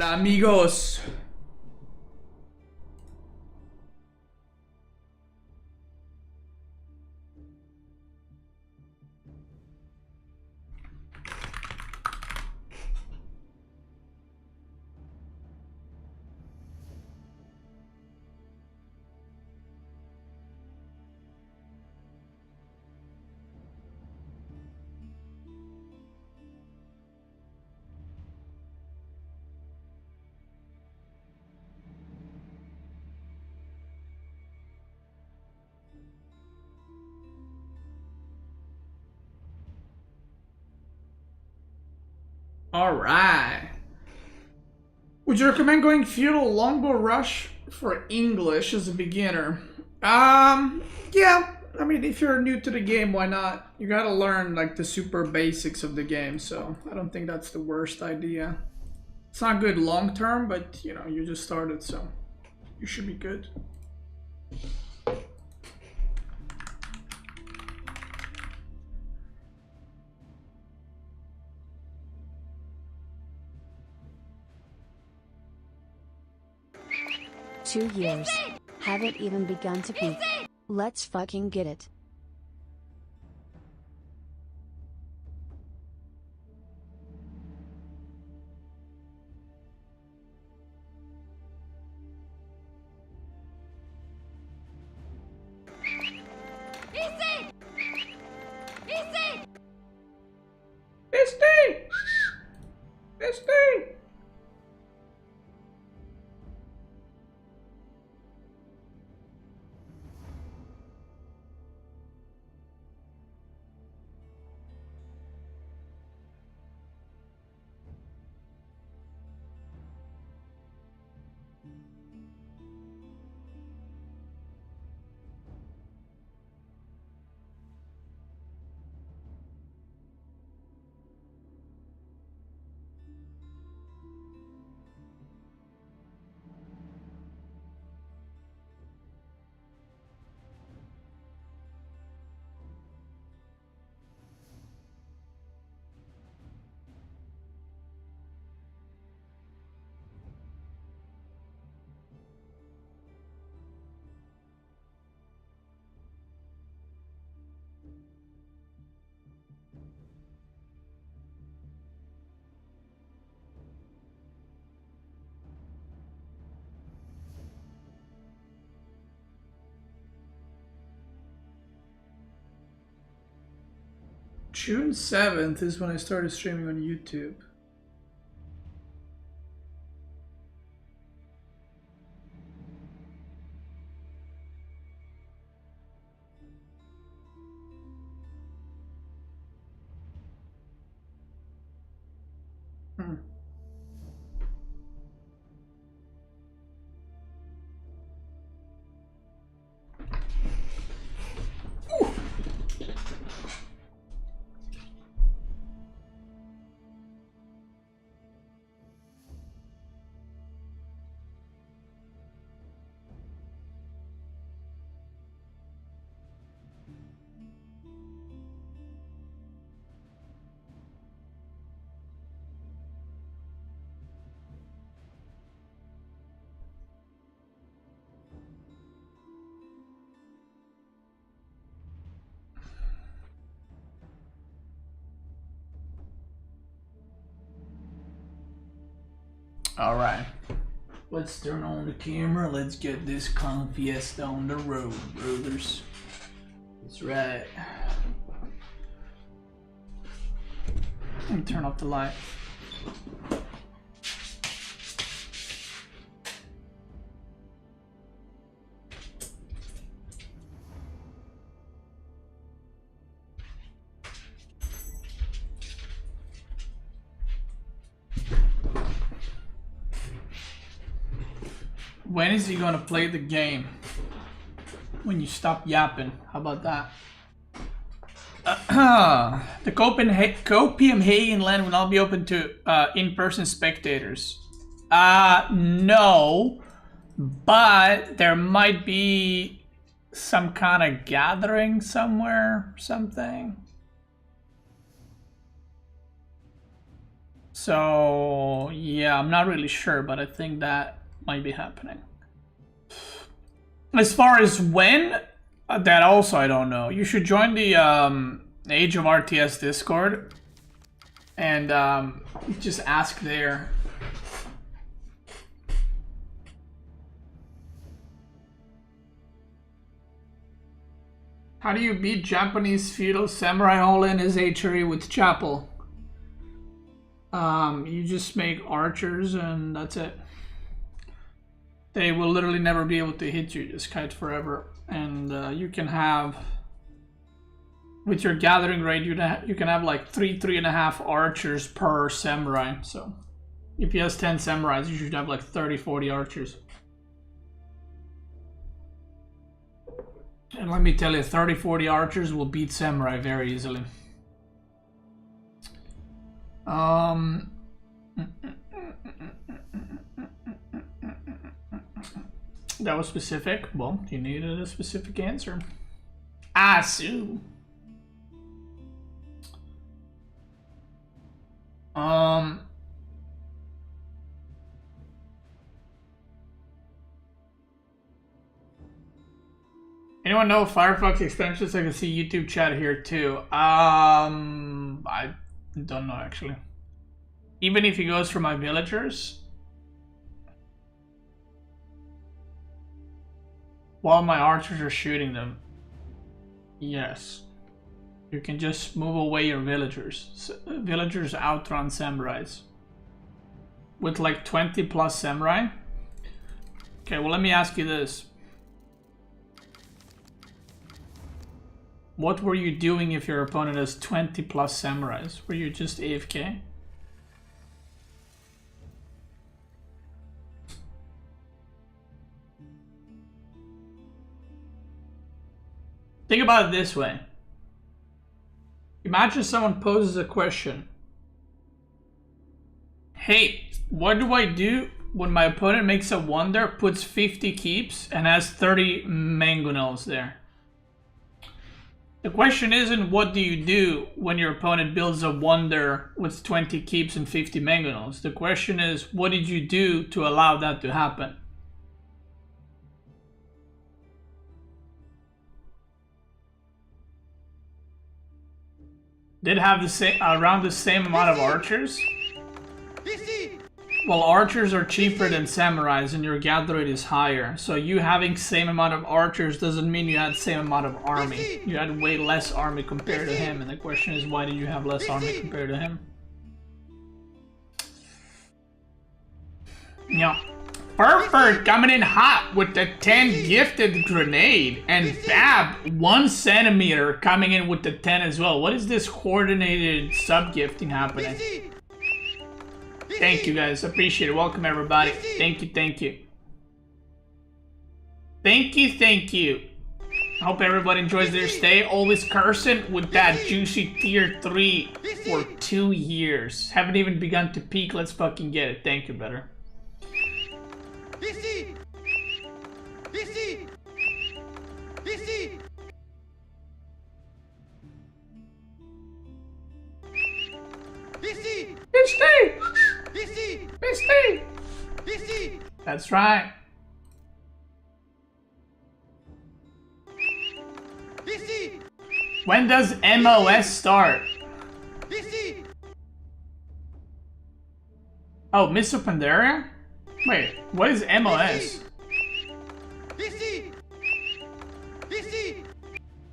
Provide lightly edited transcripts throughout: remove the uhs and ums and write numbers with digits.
Hola amigos. All right. Would you recommend going feudal longbow rush for English as a beginner? Yeah. I mean, if you're new to the game, why not? You gotta learn like the super basics of the game, so I don't think that's the worst idea. It's not good long term, but you know, you just started, so you should be good. Two years. Haven't even begun to peak. Let's fucking get it. Misty! June 7th is when I started streaming on YouTube. All right, let's turn on the camera. Let's get this Confiesta on the road, brothers. That's right. Let me turn off the light. When is he gonna play the game? When you stop yapping. How about that? The Copenhagen land will not be open to in-person spectators. No, but there might be some kind of gathering somewhere, something. So yeah, I'm not really sure, but I think that might be happening. As far as when, that also I don't know. You should join the Age of RTS Discord and just ask there. How do you beat Japanese feudal samurai all-in his archery with chapel? You just make archers and that's it. They will literally never be able to hit you, just kite forever. And you can have, with your gathering rate, you can have like 3.5 archers per samurai. So if he has 10 samurais, you should have like 30-40 archers. And let me tell you, 30-40 archers will beat samurai very easily. That was specific. Well, you needed a specific answer. Asu. Anyone know Firefox extensions? I can see YouTube chat here too. I don't know actually. Even if he goes for my villagers, while my archers are shooting them, yes, you can just move away your villagers. Villagers outrun samurais with like 20 plus samurai. Okay, well let me ask you this. What were you doing if your opponent has 20 plus samurais? Were you just AFK? Think about it this way. Imagine someone poses a question. Hey, what do I do when my opponent makes a wonder, puts 50 keeps, and has 30 mangonels there? The question isn't what do you do when your opponent builds a wonder with 20 keeps and 50 mangonels. The question is, what did you do to allow that to happen? Did have the same around the same amount of archers? Well, archers are cheaper than samurais and your gather rate is higher. So you having same amount of archers doesn't mean you had same amount of army. You had way less army compared to him, and the question is, why did you have less army compared to him? Yeah. Furfur coming in hot with the 10 gifted grenade, and Bab 1 centimeter coming in with the 10 as well. What is this coordinated sub-gifting happening? Thank you guys, appreciate it. Welcome everybody. Thank you, thank you. Thank you, thank you. I hope everybody enjoys their stay. Always cursing with that juicy tier 3 for 2 years. Haven't even begun to peak, let's fucking get it. Thank you, brother. That's right. When does MOS start? Oh, Mr. Pandaria? Wait, what is MOS?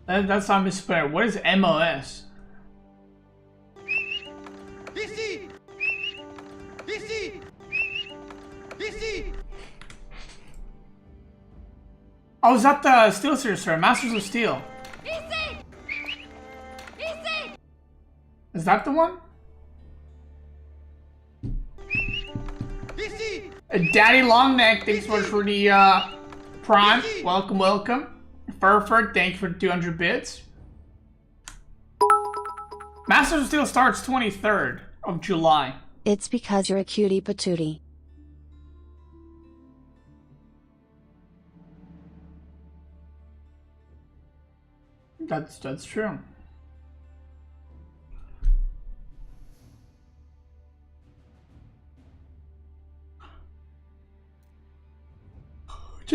That's not Mr. Pandaria. What is MOS? Oh, is that the Steel Series, sir? Masters of Steel. Is that the one? Daddy Longneck, thanks so much for the Prime. Welcome, welcome. Furfur, thank you for 200 bits. Masters of Steel starts 23rd of July. It's because you're a cutie patootie. That's true.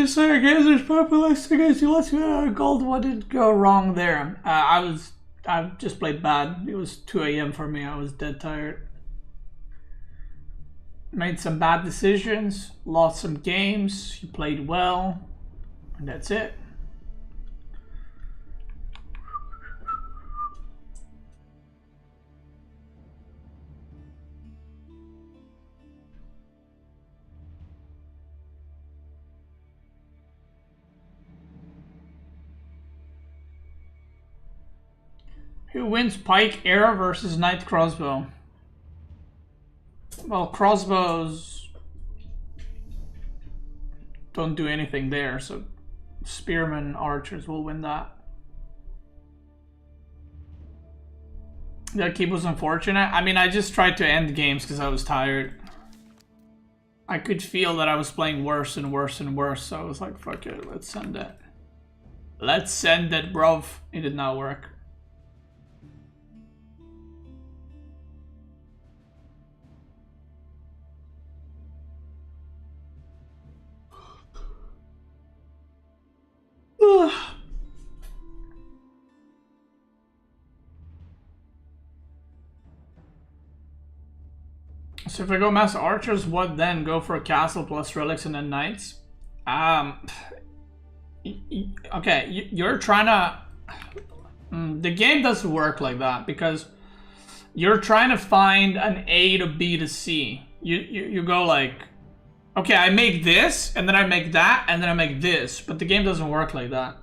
just say against there's populist against you. Let's go. Gold. What did go wrong there? I just played bad. It was 2 a.m. for me. I was dead tired. Made some bad decisions. Lost some games. You played well, and that's it. Who wins pike arrow versus knight crossbow? Well, crossbows don't do anything there, so spearmen archers will win that. That keep was unfortunate. I mean, I just tried to end games because I was tired. I could feel that I was playing worse and worse and worse, so I was like, fuck it, let's send it. Let's send it, bruv. It did not work. So if I go mass archers, what then? Go for a castle plus relics and then knights? Okay, you're trying to... the game doesn't work like that because you're trying to find an A to B to C. You go like, okay, I make this, and then I make that, and then I make this. But the game doesn't work like that.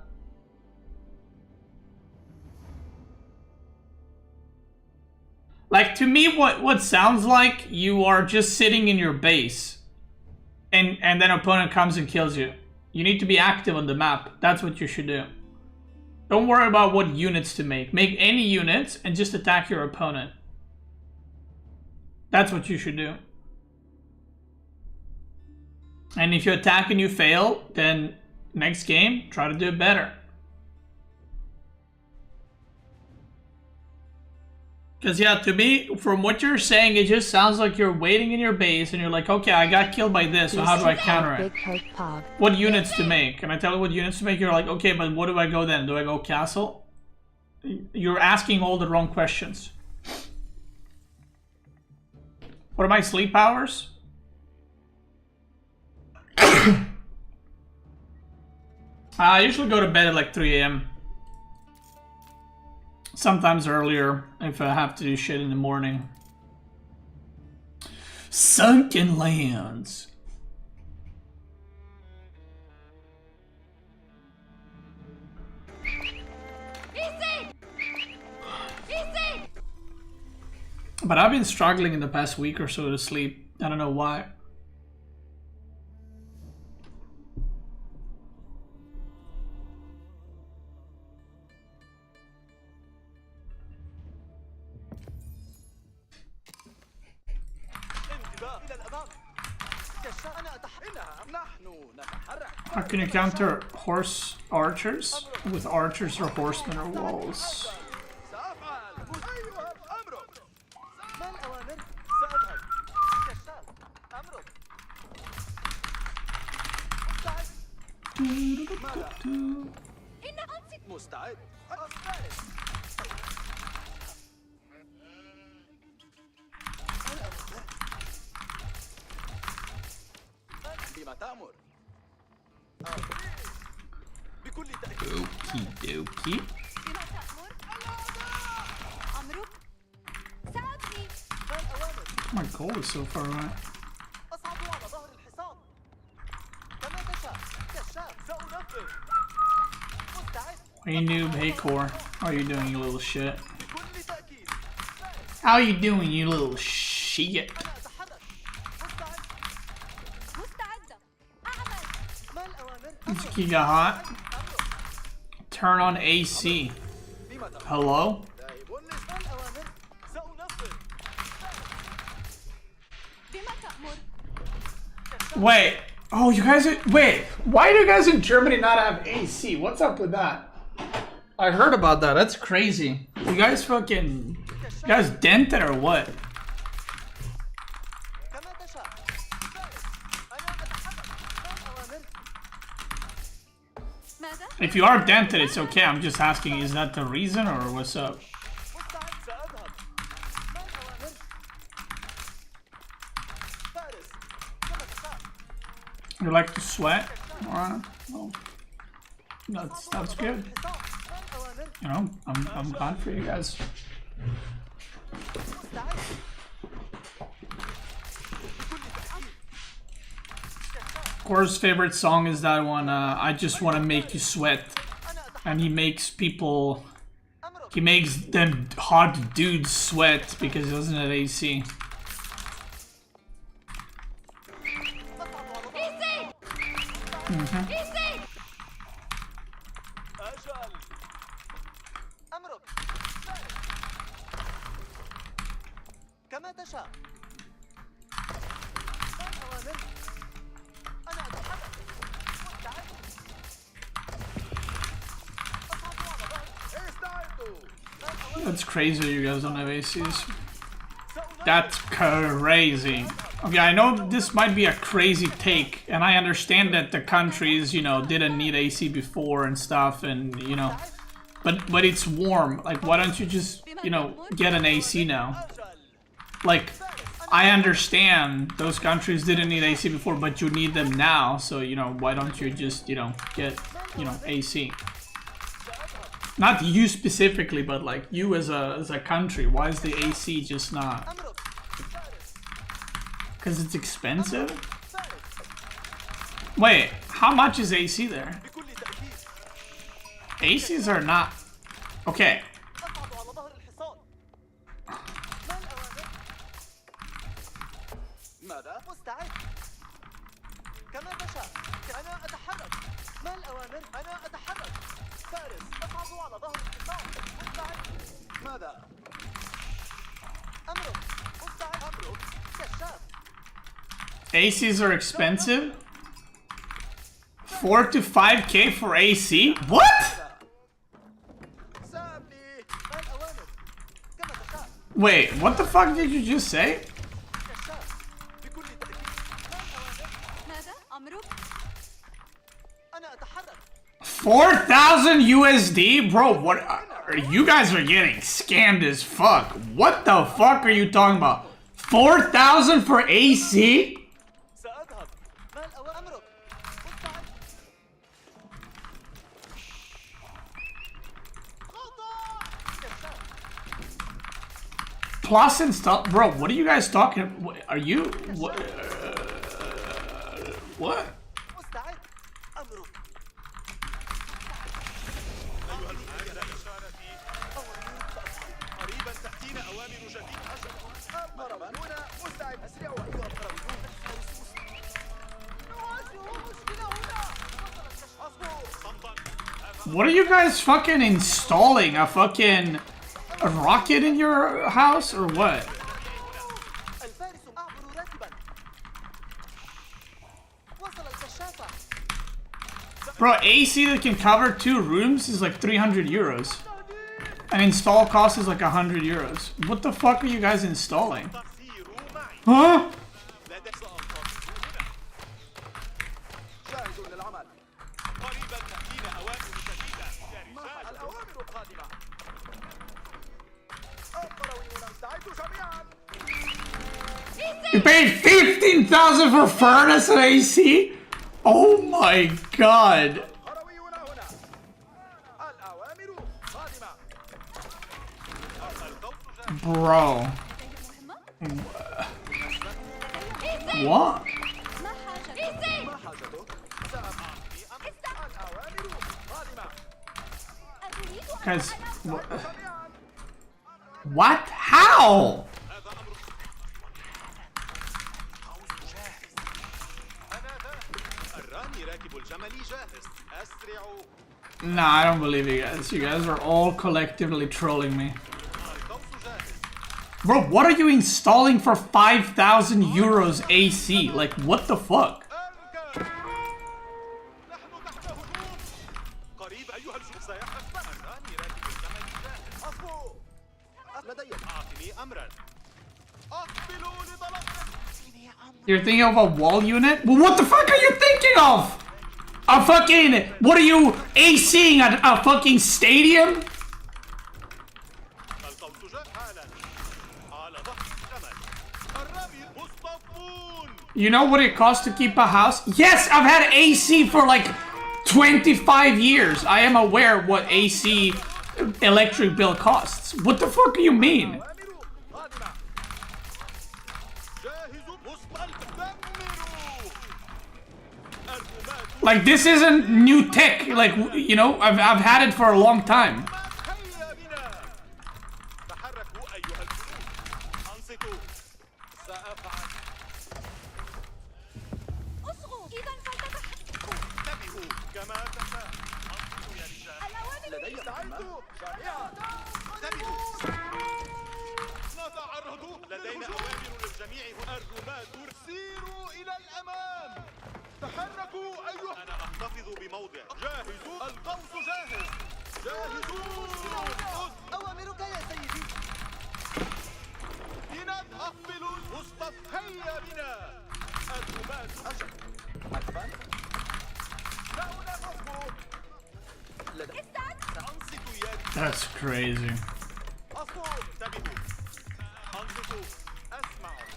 Like, to me, what sounds like you are just sitting in your base, and then opponent comes and kills you. You need to be active on the map. That's what you should do. Don't worry about what units to make. Make any units and just attack your opponent. That's what you should do. And if you attack and you fail, then next game, try to do it better. Because, yeah, to me, from what you're saying, it just sounds like you're waiting in your base and you're like, okay, I got killed by this, so how do I counter it? What units to make? And I tell you what units to make, you're like, okay, but what do I go then? Do I go castle? You're asking all the wrong questions. What are my sleep hours? I usually go to bed at like 3 a.m. Sometimes earlier if I have to do shit in the morning. Sunken lands. But I've been struggling in the past week or so to sleep. I don't know why. How can you counter horse archers with archers or horsemen or walls? Okie dokie. My goal is so far away. Hey noob, hey core. How are you doing, you little shit? How you doing, you little shit? He got hot. Turn on AC. Hello? Wait. Oh, you guys are... Wait. Why do you guys in Germany not have AC? What's up with that? I heard about that. That's crazy. You guys fucking... You guys dented or what? If you are dented, it's okay. I'm just asking, is that the reason or what's up? You like to sweat? Alright, well, that's good. You know, I'm glad for you guys. Core's favorite song is that one, I Just Wanna Make You Sweat. And he makes people... He makes them hot dudes sweat because he doesn't have AC. That's crazy you guys don't have ACs. That's crazy. Okay, I know this might be a crazy take, and I understand that the countries, you know, didn't need AC before and stuff, and, you know, but it's warm. Like, why don't you just, you know, get an AC now? Like, I understand those countries didn't need AC before, but you need them now, so, you know, why don't you just, you know, get, you know, AC? Not you specifically, but like you as a country. Why is the AC just not? Because it's expensive? Wait, how much is AC there? ACs are not... Okay. ACs are expensive? 4 to 5K for AC? What? Wait, what the fuck did you just say? 4,000 USD? Bro, what are you guys are getting scammed as fuck. What the fuck are you talking about? 4,000 for AC? Plus install, bro. What are you guys talking? Are you what? What? What are you guys fucking installing? A fucking rocket in your house or what? Bro, AC that can cover 2 rooms is like 300 euros. An install cost is like 100 euros. What the fuck are you guys installing? Huh? You paid 15,000 for furnace and AC? Oh my god. Bro. What? Guys, what? How? Nah, I don't believe you guys. You guys are all collectively trolling me. Bro, what are you installing for 5,000 euros AC? Like, what the fuck? You're thinking of a wall unit? Well, what the fuck are you thinking of? A fucking... What are you ACing at a fucking stadium? You know what it costs to keep a house? Yes, I've had AC for like 25 years. I am aware what AC electric bill costs. What the fuck do you mean? Like, this isn't new tech. Like, you know, I've had it for a long time. لدينا أوامر للجميع. الرماة سيروا إلى الأمام. تحركوا أيها. أنا أحتفظ بموضع. جاهزوا. القوس جاهز. جاهزون. أوامرك يا سيدي. لنقفل المصطف. هيا بنا. الرماة. أجل. مرحبا. دعونا نصبر. أنصتوا يا. That's crazy. انتبهوا. أنصتوا. أسمعوا.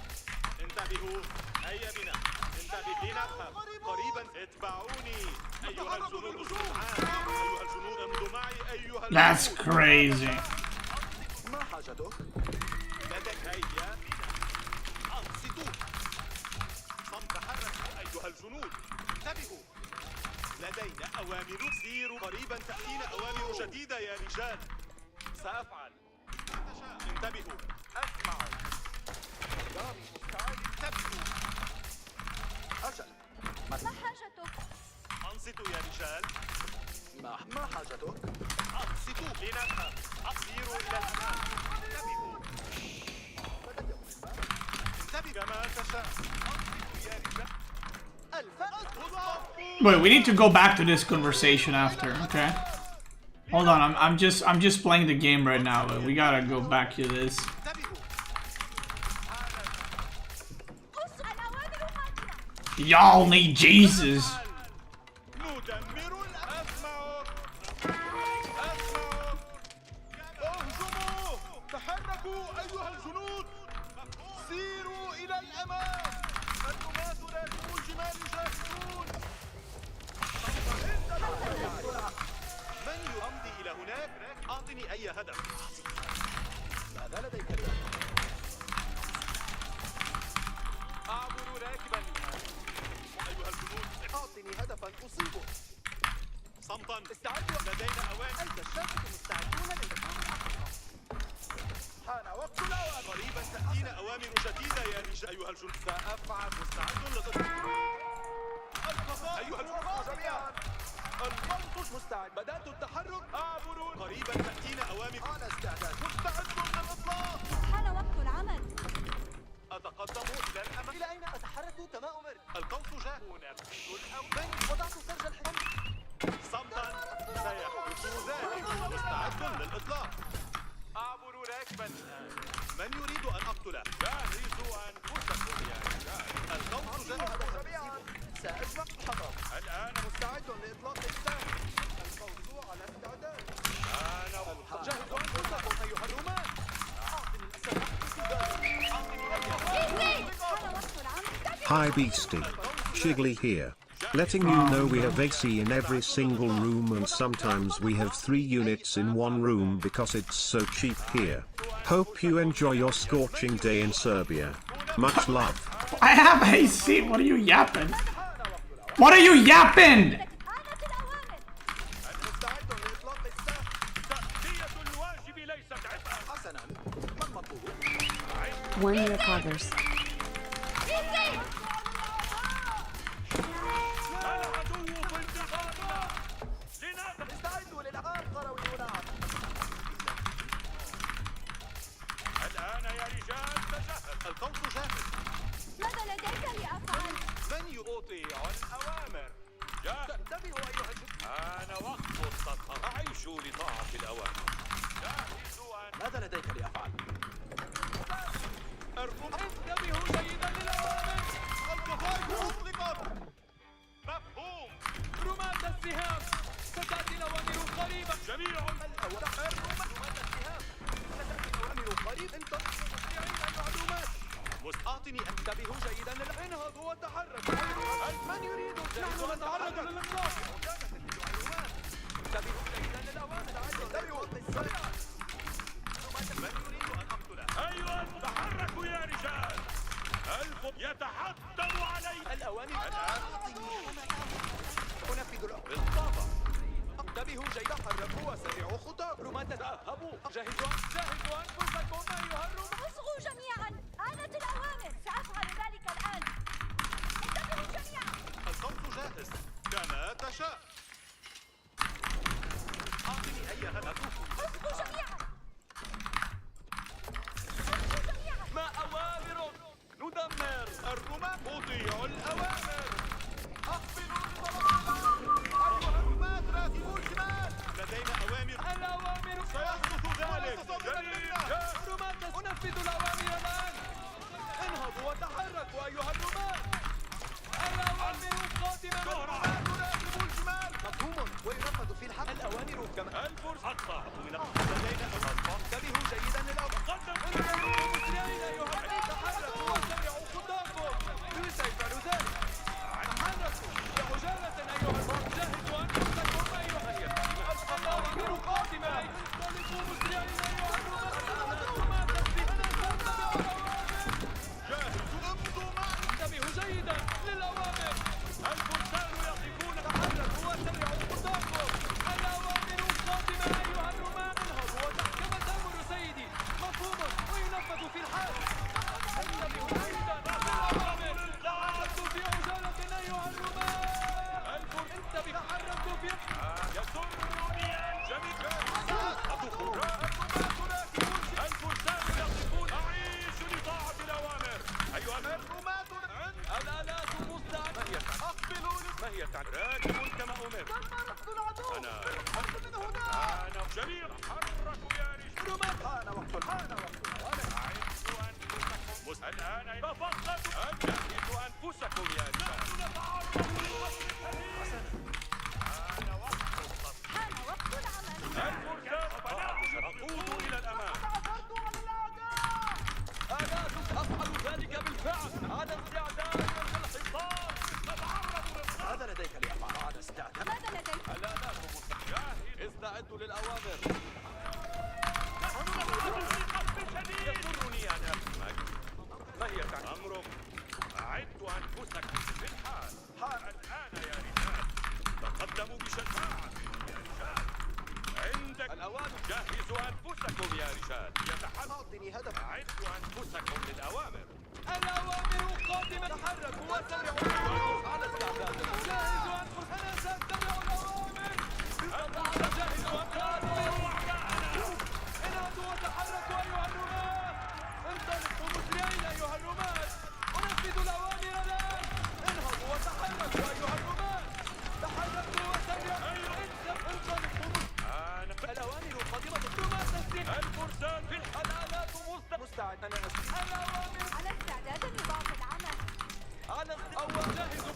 انتبهوا. هيا بنا. انتبه. لنذهب. قريبا. اتبعوني. أيها الجنود السرعان. أيها الجنود امضوا معي. أيها. That's crazy. ما حاجتك؟ لديك. هيا بنا. أنصتوا. تحركوا أيها الجنود. انتبهوا. لدينا أوامر. سيروا. قريبا تأتينا أوامر جديدة يا رجال. سأفعل. انتبهوا. أسمعوا. جاري مستعد. انتبهوا. أجل. ما حاجتك؟ أنصتوا يا رجال. ما حاجتك؟ أنصتوا. لنذهب. أسيروا إلى الأمام. انتبهوا. انتبه كما تشاء. أنصتوا يا رجال. Wait, we need to go back to this conversation after, okay? Hold on, I'm just playing the game right now, but we gotta go back to this. Y'all need Jesus. أعطني أي هدف. ماذا لديك؟ أعبر راكبا. أيها الجنود. أعطني هدفا أصيبه. صمتا. استعدوا. لدينا أوامر. الكشافة مستعدون للهجوم الأحمر. حان وقت الأوامر. قريبا تأتينا أوامر جديدة يا رجال. أيها الجنود. سأفعل. مستعد للقتال. أيها الجنود جميعا. القوس مستعد. بدأت التحرك. أعبر. قريبا تأتينا أوامر. على استعداد. مستعد للإطلاق. حان وقت العمل. أتقدم إلى الأمام. إلى أين أتحرك كما أمرت؟ القوس جاء. من وضعت سرج الحمل. صمتا. سيحدث ذلك. مستعد للإطلاق. أعبر راكبا الآن. من يريد أن أقتله؟ جهزوا أنفسكم يا رجال. القوس جاء. جميعا. سأجمع الحطب. الآن مستعد لإطلاق السهم. القوس على استعداد. أنا جهزوا أنفسكم أيها الرومان. أعطني السلاح. Hi Beastie. Shiggly here. Letting you know we have AC in every single room and sometimes we have 3 units in one room because it's so cheap here. Hope you enjoy your scorching day in Serbia. Much love. I have AC. What are you yapping? What are you yapping? One year progress. الآن يا رجال تجهز. القوس جاهز. ماذا لديك لأفعل؟ من يطيع الأوامر؟ انتبهوا أيها الجنود. آن وقت الصدقة. أعيشوا لطاعة الأوامر. جاهزوا. ماذا لديك لأفعل؟ انتبهوا جيدا للأوامر. القذائف أطلقت. مفهوم. رماة السهام. ستأتي الأوامر قريبا. جميع الأوامر. السهام. ستأتي الأوامر قريبا. انطلقوا مسرعين المعلومات. أعطني انتبهوا جيدا انهضوا وتحركوا. من يريد؟ نحن نتعرض للإطلاق. انتبهوا جيدا للأوامر. انتبهوا بالسرعة. من يريد أن أقتله؟ أيوة تحركوا يا رجال. القط يتحطم علي. الأوامر الآن. أنفذ بالطابع. انتبهوا جيدا حركوا وسرعوا خطاكم. رماة تذهبوا. جهزوا أنفسكم أيها الرماة. اصغوا جميعا. آلت الأوامر. سأفعل ذلك الآن. انتبهوا جميعا. الصوت جاهز كما تشاء. أعطني أيها الأخوة. اصغوا جميعا. ما أوامر؟ ندمر الرماة. أطيع الأوامر. أقبلوا لطرف أيها الرماة راكبوا الجمال. لدينا أوامر. الأوامر سيحدث ذلك. الرماة أنفذ الأوامر الآن. انهضوا وتحركوا أيها الرماة. الأوامر قادمة. الرماة راكبوا الجمال. مفهوم وينفذ في الحق. الأوامر كما الفرصة. لدينا أوامر. انتبهوا جيدا للأوامر. انتبهوا مسرعين أيها الرماة. تحركوا وسرعوا خطاكم. سيفعل ذلك. تحركوا بعجالة أيها الرماة. جهزوا أنفسكم أيها الأوامر قادمة. انطلقوا مسرعين أيها الرماة. جاهزوا امضوا معي. انتبهوا جيدا للأوامر. الفرسان يقفون. تحركوا وسرعوا خطاكم. الأوامر قادمة أيها الرماة. انهضوا كما تأمر سيدي. مفهوم وينفذ في الحال. انتبهوا جيدا للأوامر. تحركوا في عجالة أيها الرماة. انتبهوا تحركوا في يسرني الجميع. الفرسان يقفون. أعيش لطاعة الأوامر. أيها الرماة. الآلات مستعدة. أقبلوا. ما هي راكب كما أمر. أنا جميع حركوا يا رجال. رماة. حان وقت. أعدوا أنفسكم. الآن تفضلوا. جهزوا أنفسكم يا رجال. حان وقت العمل. الفرسان أقود إلى الأمام. آلات أفعل ذلك بالفعل. على استعداد للحصار. نتعرض للضرب. ماذا لديك لأفعل؟ على استعداد. ماذا لديك؟ الآلات جاهز. استعدوا للأوامر. نحن نتعرض لقصف شديد. يسرني أن أفهمك. ما هي أمرك؟ أعدوا أنفسكم في الحال. الآن يا رجال. تقدموا بشجاعة يا رجال. عندك الأوامر. جهزوا أنفسكم يا رجال. أعطني هدف. أعدوا أنفسكم للأوامر. الأوامر قادمة. تحركوا وسرعوا. على استعداد. جهزوا أنفسنا. سنتبع الأوامر. جهزوا أنفسكم. انهضوا وتحركوا أيها الرماة. انطلقوا مسرعين أيها الرماة. أنفذوا الأوامر الآن. انهضوا وتحركوا أيها الرماة. تحركوا وسرعوا. انطلقوا. الأوامر قادمة. رماة تسريح. الفرسان في الآلات مستعد. الأوامر على استعداد لبعض العمل. على أول. جاهزوا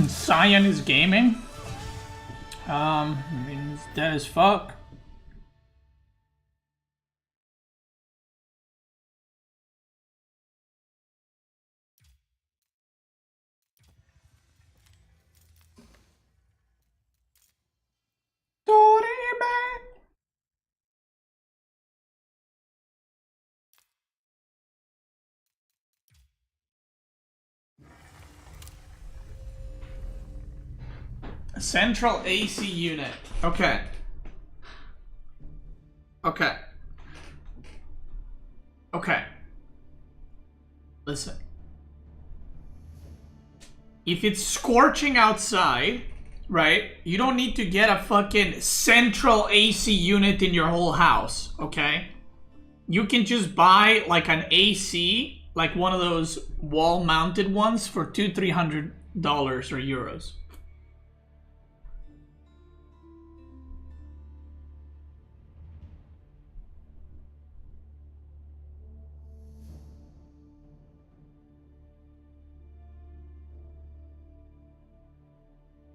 Cyan is gaming. I mean, it's dead as fuck. Central AC unit. Okay. Okay. Okay. Listen. If it's scorching outside, right, you don't need to get a fucking central AC unit in your whole house, okay? You can just buy like an AC, like one of those wall-mounted ones for $200-300 or euros.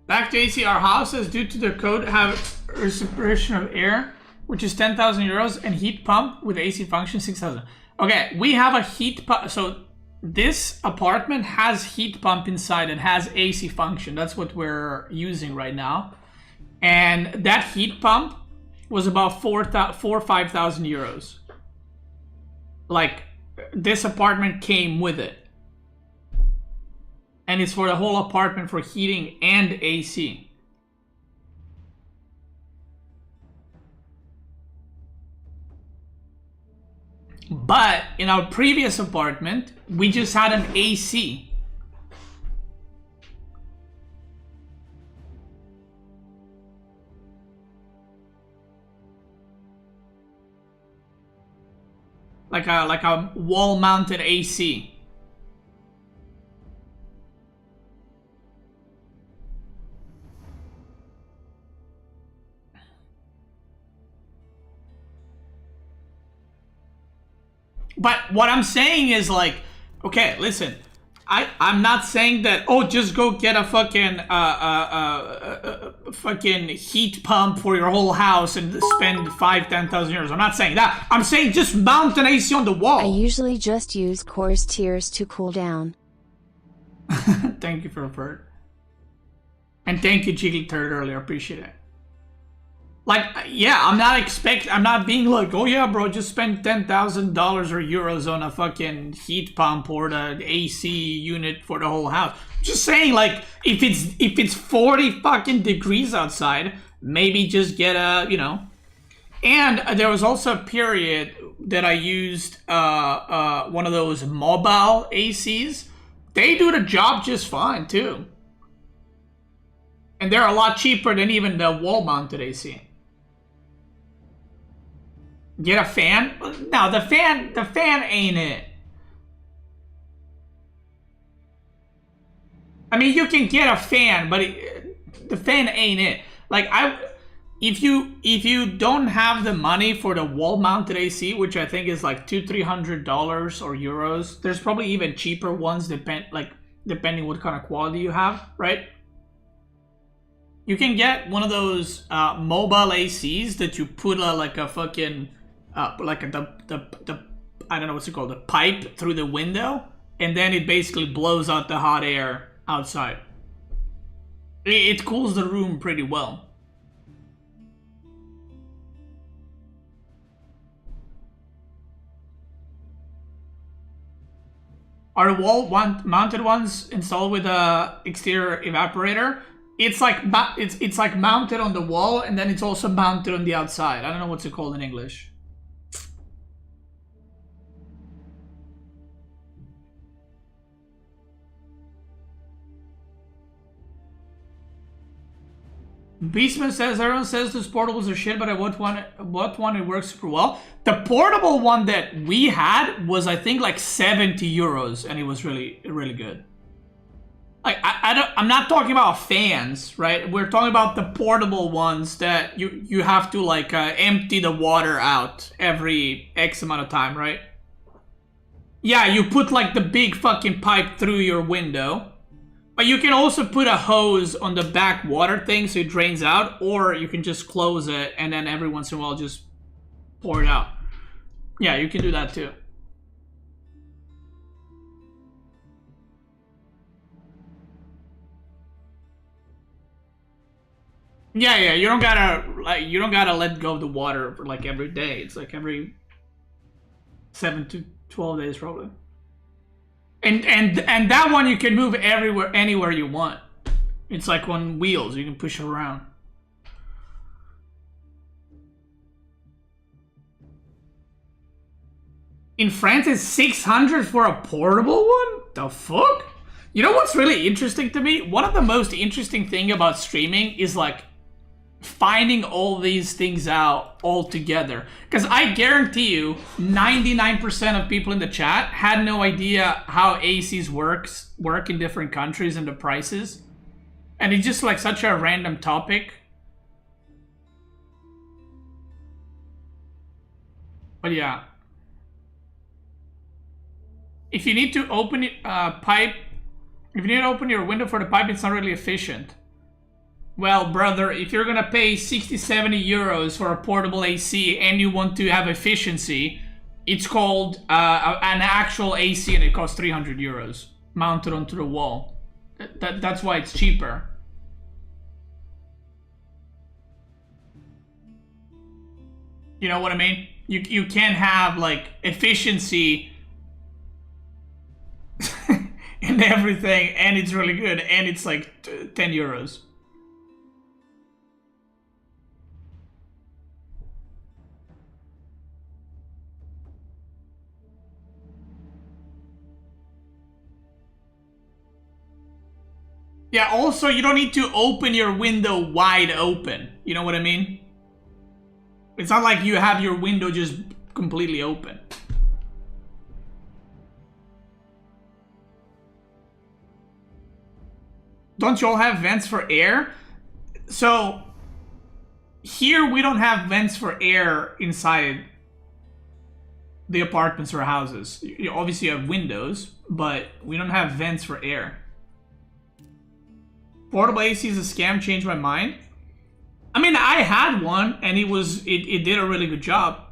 Back to AC, our houses, due to the code, have respiration of air, which is 10,000 euros, and heat pump with AC function 6,000. Okay, we have a heat pump. So this apartment has heat pump inside and has AC function. That's what we're using right now. And that heat pump was about 4,000 or 5,000 euros. Like, this apartment came with it. And it's for the whole apartment for heating and AC. But in our previous apartment, we just had an AC. Like a wall-mounted AC. But what I'm saying is like, okay, listen, I'm not saying that, oh, just go get a fucking fucking heat pump for your whole house and spend 5,000-10,000 euros. I'm not saying that. I'm saying just mount an AC on the wall. I usually just use Core's tears to cool down. Thank you for a bird. And thank you, Jiggly Turd, earlier. Appreciate it. Like, yeah, I'm not being like, oh yeah, bro, just spend $10,000 or euros on a fucking heat pump or the AC unit for the whole house. Just saying, like, if it's 40 fucking degrees outside, maybe just get a, you know. And there was also a period that I used one of those mobile ACs. They do the job just fine too. And they're a lot cheaper than even the wall-mounted AC. Get a fan? No, the fan ain't it. I mean, you can get a fan, but the fan ain't it. Like, if you don't have the money for the wall-mounted AC, which I think is like $200-300 or euros, there's probably even cheaper ones depending what kind of quality you have, right? You can get one of those mobile ACs that you put like a fucking like the I don't know what's it called, the pipe through the window, and then it basically blows out the hot air outside. It cools the room pretty well. Are the wall-mounted ones installed with a exterior evaporator? It's like it's like mounted on the wall, and then it's also mounted on the outside. I don't know what's it called in English. Beastman says, everyone says those portables are shit, but I bought one, it works super well. The portable one that we had was, I think, like 70 euros, and it was really, really good. Like, I'm not talking about fans, right? We're talking about the portable ones that you have to, like, empty the water out every X amount of time, right? Yeah, you put, like, the big fucking pipe through your window, But you can also put a hose on the back water thing so it drains out, or you can just close it and then every once in a while just pour it out. Yeah, you can do that too. Yeah, you don't gotta let go of the water for like every day. It's like every 7 to 12 days probably. And that one you can move anywhere you want. It's like on wheels, you can push it around. In France, it's 600 for a portable one? The fuck? You know what's really interesting to me? One of the most interesting thing about streaming is like finding all these things out all together. Because I guarantee you, 99% of people in the chat had no idea how ACs work in different countries and the prices. And it's just like such a random topic. But yeah. If you need to open pipe, if you need to open your window for the pipe, it's not really efficient. Well, brother, if you're gonna pay 60, 70 euros for a portable AC and you want to have efficiency, it's called an actual AC and it costs 300 euros mounted onto the wall. That's why it's cheaper. You know what I mean? You can't have like efficiency and everything, and it's really good, and it's like 10 euros. Yeah, also, you don't need to open your window wide open. You know what I mean? It's not like you have your window just completely open. Don't you all have vents for air? So, here we don't have vents for air inside the apartments or houses. You obviously have windows, but we don't have vents for air. Portable AC is a scam, changed my mind. I mean, I had one, and it did a really good job.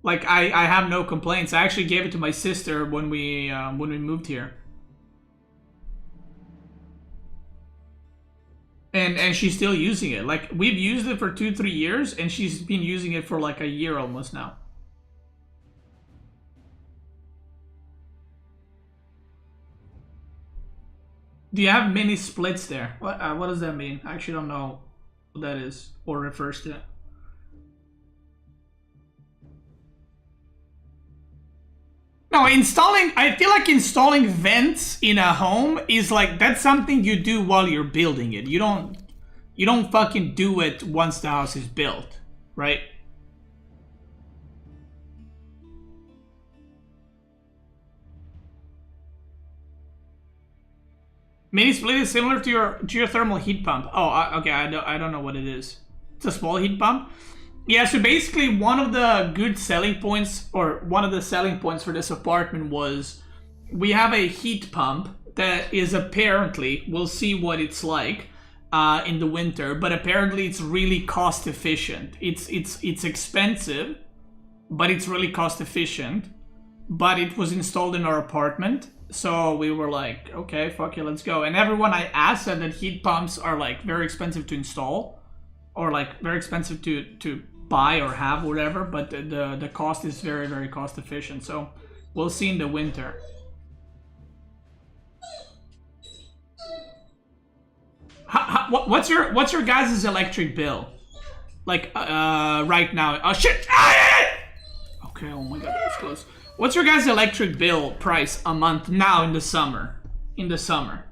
Like, I have no complaints. I actually gave it to my sister when we moved here. And she's still using it. Like, we've used it for 2-3 years, and she's been using it for like a year almost now. Do you have mini splits there? What does that mean? I actually don't know what that is or refers to. No, I feel like installing vents in a home is like, that's something you do while you're building it. You don't fucking do it once the house is built, right? Mini split is similar to your geothermal heat pump. Oh, okay, I don't know what it is. It's a small heat pump. Yeah, so basically one of the good selling points, or one of the selling points for this apartment was we have a heat pump that is apparently, we'll see what it's like in the winter, but apparently it's really cost efficient. It's expensive, but it's really cost efficient. But it was installed in our apartment, so we were like, okay, fuck it, let's go. And everyone I asked said that heat pumps are like very expensive to install, or like very expensive to buy or have, whatever, but the cost is very, very cost efficient. So we'll see in the winter. What's your guys' electric bill? Like right now? Oh shit! Okay, oh my god, that's close. What's your guys' electric bill price a month now in the summer? In the summer.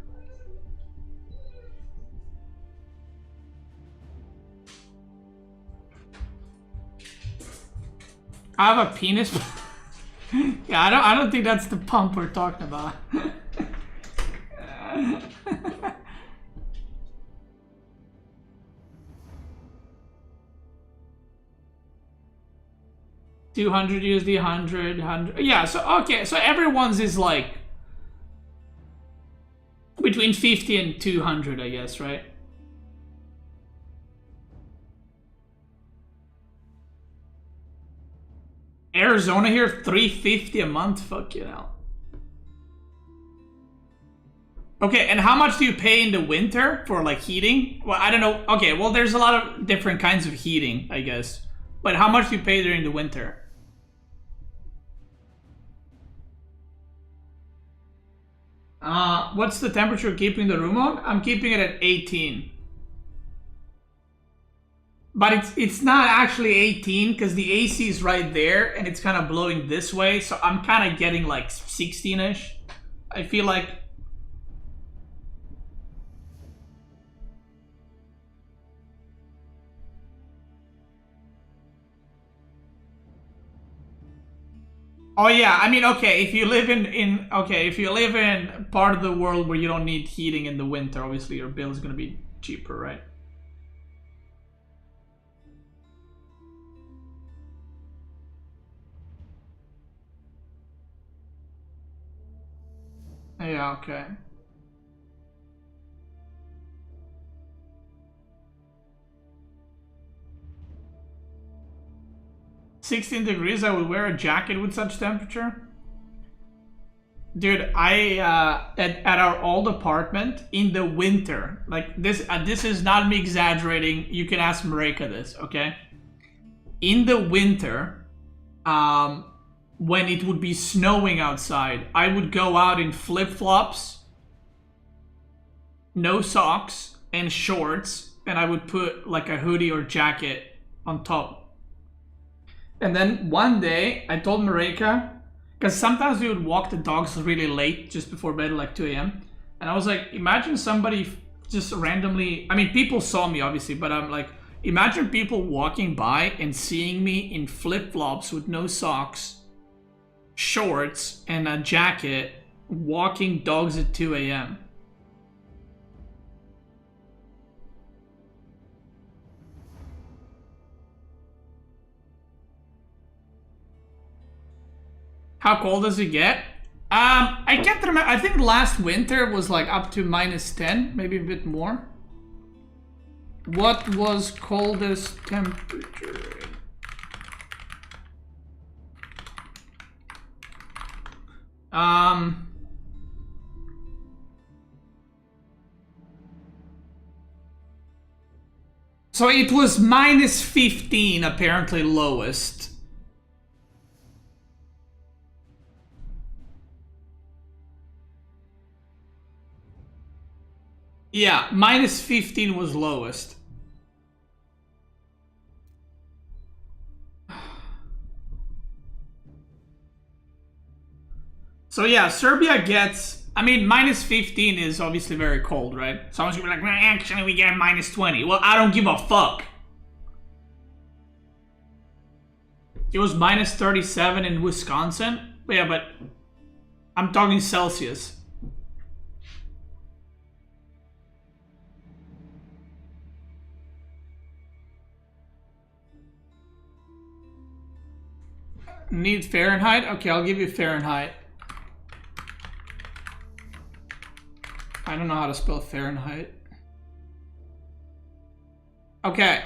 I have a penis. Yeah, I don't think that's the pump we're talking about. $200 USD, 100. Yeah, so okay, so everyone's is like between between 50 and 200, I guess, right? Arizona here, $350 a month. Fuck you know. Okay, and how much do you pay in the winter for like heating? Well, I don't know. Okay, well, there's a lot of different kinds of heating, I guess. But how much do you pay during the winter? What's the temperature keeping the room on? I'm keeping it at 18. But it's not actually 18 because the AC is right there and it's kind of blowing this way. So I'm kind of getting like 16-ish. I feel like. Oh yeah, I mean, okay, if you live if you live in part of the world where you don't need heating in the winter, obviously your bill is gonna be cheaper, right? Yeah, okay. $16 degrees, I would wear a jacket with such temperature. Dude, at our old apartment in the winter, like this is not me exaggerating. You can ask Marika this, okay? In the winter, when it would be snowing outside, I would go out in flip-flops, no socks, and shorts, and I would put like a hoodie or jacket on top. And then one day, I told Marika, because sometimes we would walk the dogs really late, just before bed, like 2 a.m. And I was like, imagine somebody just randomly, I mean, people saw me, obviously, but I'm like, imagine people walking by and seeing me in flip-flops with no socks, shorts, and a jacket, walking dogs at 2 a.m. How cold does it get? I can't remember. I think last winter was like up to -10, maybe a bit more. What was coldest temperature? So it was -15 apparently lowest. Yeah, -15 was lowest. So yeah, Serbia gets, I mean, -15 is obviously very cold, right? Someone's gonna be like, actually we get -20. Well, I don't give a fuck. It was -37 in Wisconsin. But yeah, but I'm talking Celsius. Need Fahrenheit? Okay, I'll give you Fahrenheit. I don't know how to spell Fahrenheit. Okay.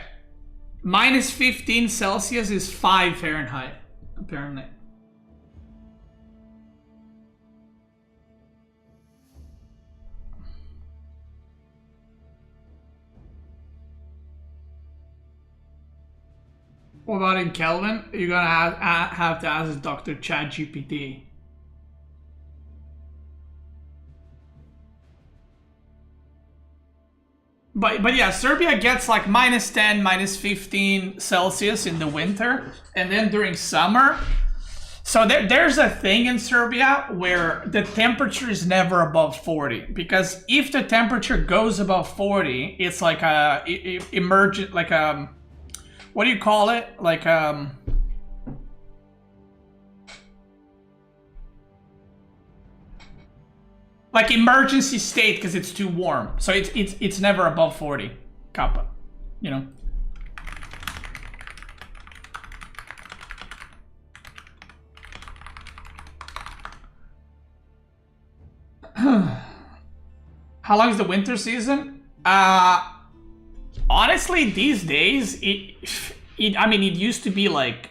-15 Celsius is 5 Fahrenheit, apparently. What about in Kelvin? You're gonna have to ask Dr. ChatGPT. But yeah, Serbia gets like -10, -15 Celsius in the winter, and then during summer. So there's a thing in Serbia where the temperature is never above 40, because if the temperature goes above 40, it's like a emergent, like what do you call it? Like emergency state, because it's too warm. So it's never above 40 kappa, you know. How long is the winter season? Honestly, these days, I mean, it used to be like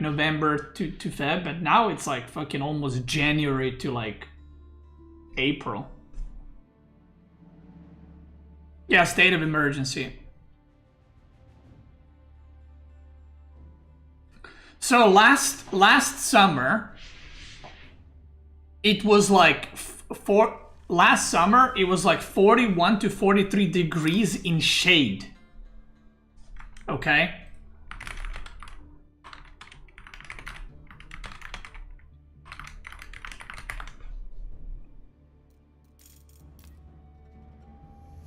November to Feb, but now it's like fucking almost January to like April. Yeah, state of emergency. So last summer, it was like last summer it was like 41 to 43 degrees in shade. Okay?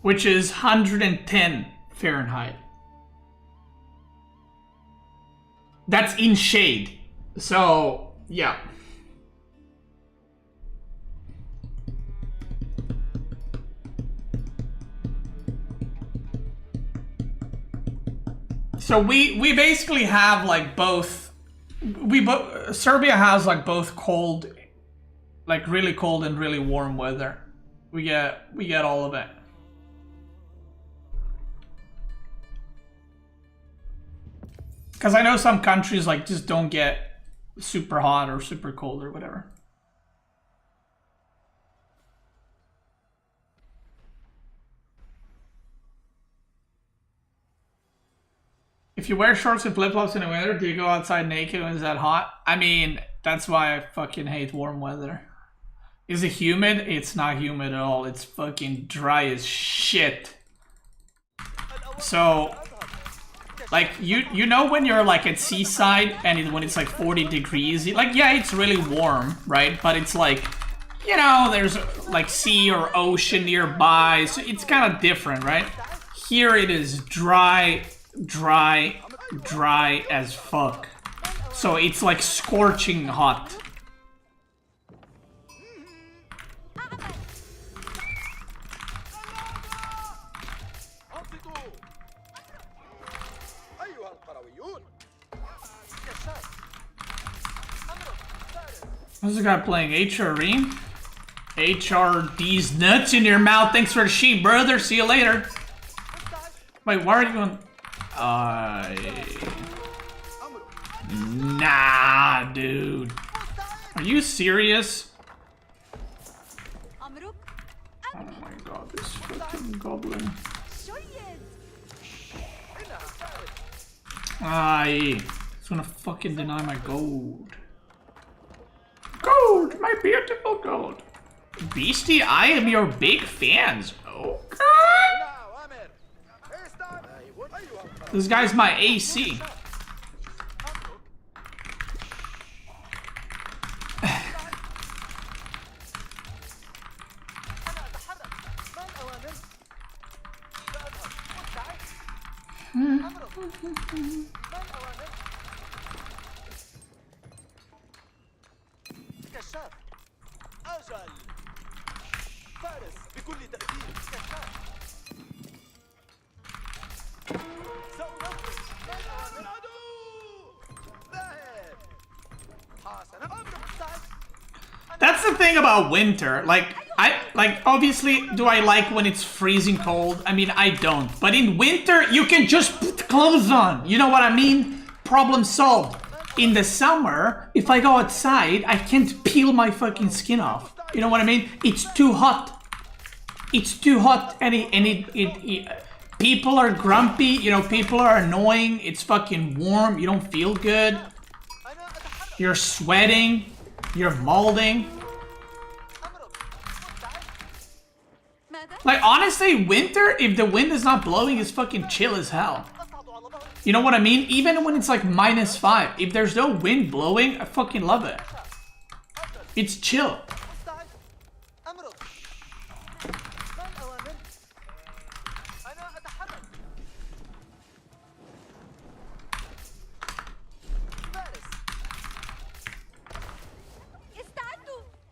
Which is 110 Fahrenheit. That's in shade. So, yeah. So we basically have like both. Serbia has like both cold, like really cold and really warm weather. We get all of it. Because I know some countries like just don't get super hot or super cold or whatever. If you wear shorts and flip-flops in the winter, do you go outside naked when it's that hot? I mean, that's why I fucking hate warm weather. Is it humid? It's not humid at all. It's fucking dry as shit. So, like, you know when you're like at seaside and when it's like 40 degrees, like, yeah, it's really warm, right? But it's like, you know, there's like sea or ocean nearby, so it's kind of different, right? Here it is dry as fuck. So it's like scorching hot. Who's the guy playing HRE? HRD's nuts in your mouth. Thanks for the sheep, brother. See you later. Wait, why are you going? Nah, dude. Are you serious? Oh my god, this fucking goblin. It's gonna fucking deny my gold. Gold, my beautiful gold. Beastie, I am your big fans. Okay. This guy's my AC. That's the thing about winter. Like, obviously, do I like when it's freezing cold? I mean, I don't. But in winter, you can just put clothes on. You know what I mean? Problem solved. In the summer, if I go outside, I can't peel my fucking skin off. You know what I mean? It's too hot. It's too hot, and people are grumpy. You know, people are annoying. It's fucking warm. You don't feel good. You're sweating. You're molding. Like, honestly, winter, if the wind is not blowing, is fucking chill as hell. You know what I mean? Even when it's like -5, if there's no wind blowing, I fucking love it. It's chill.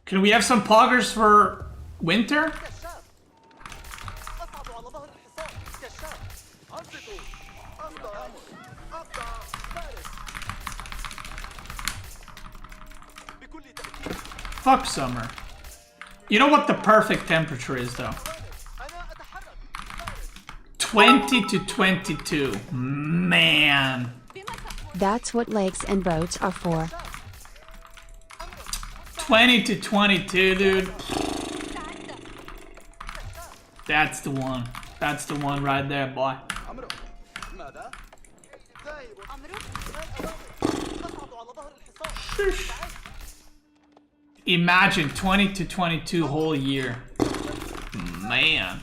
Can we have some poggers for winter? Fuck summer. You know what the perfect temperature is, though? 20 to 22. Man. That's what lakes and boats are for. 20 to 22, dude. That's the one. That's the one right there, boy. Imagine 20 to 22 whole year. Man.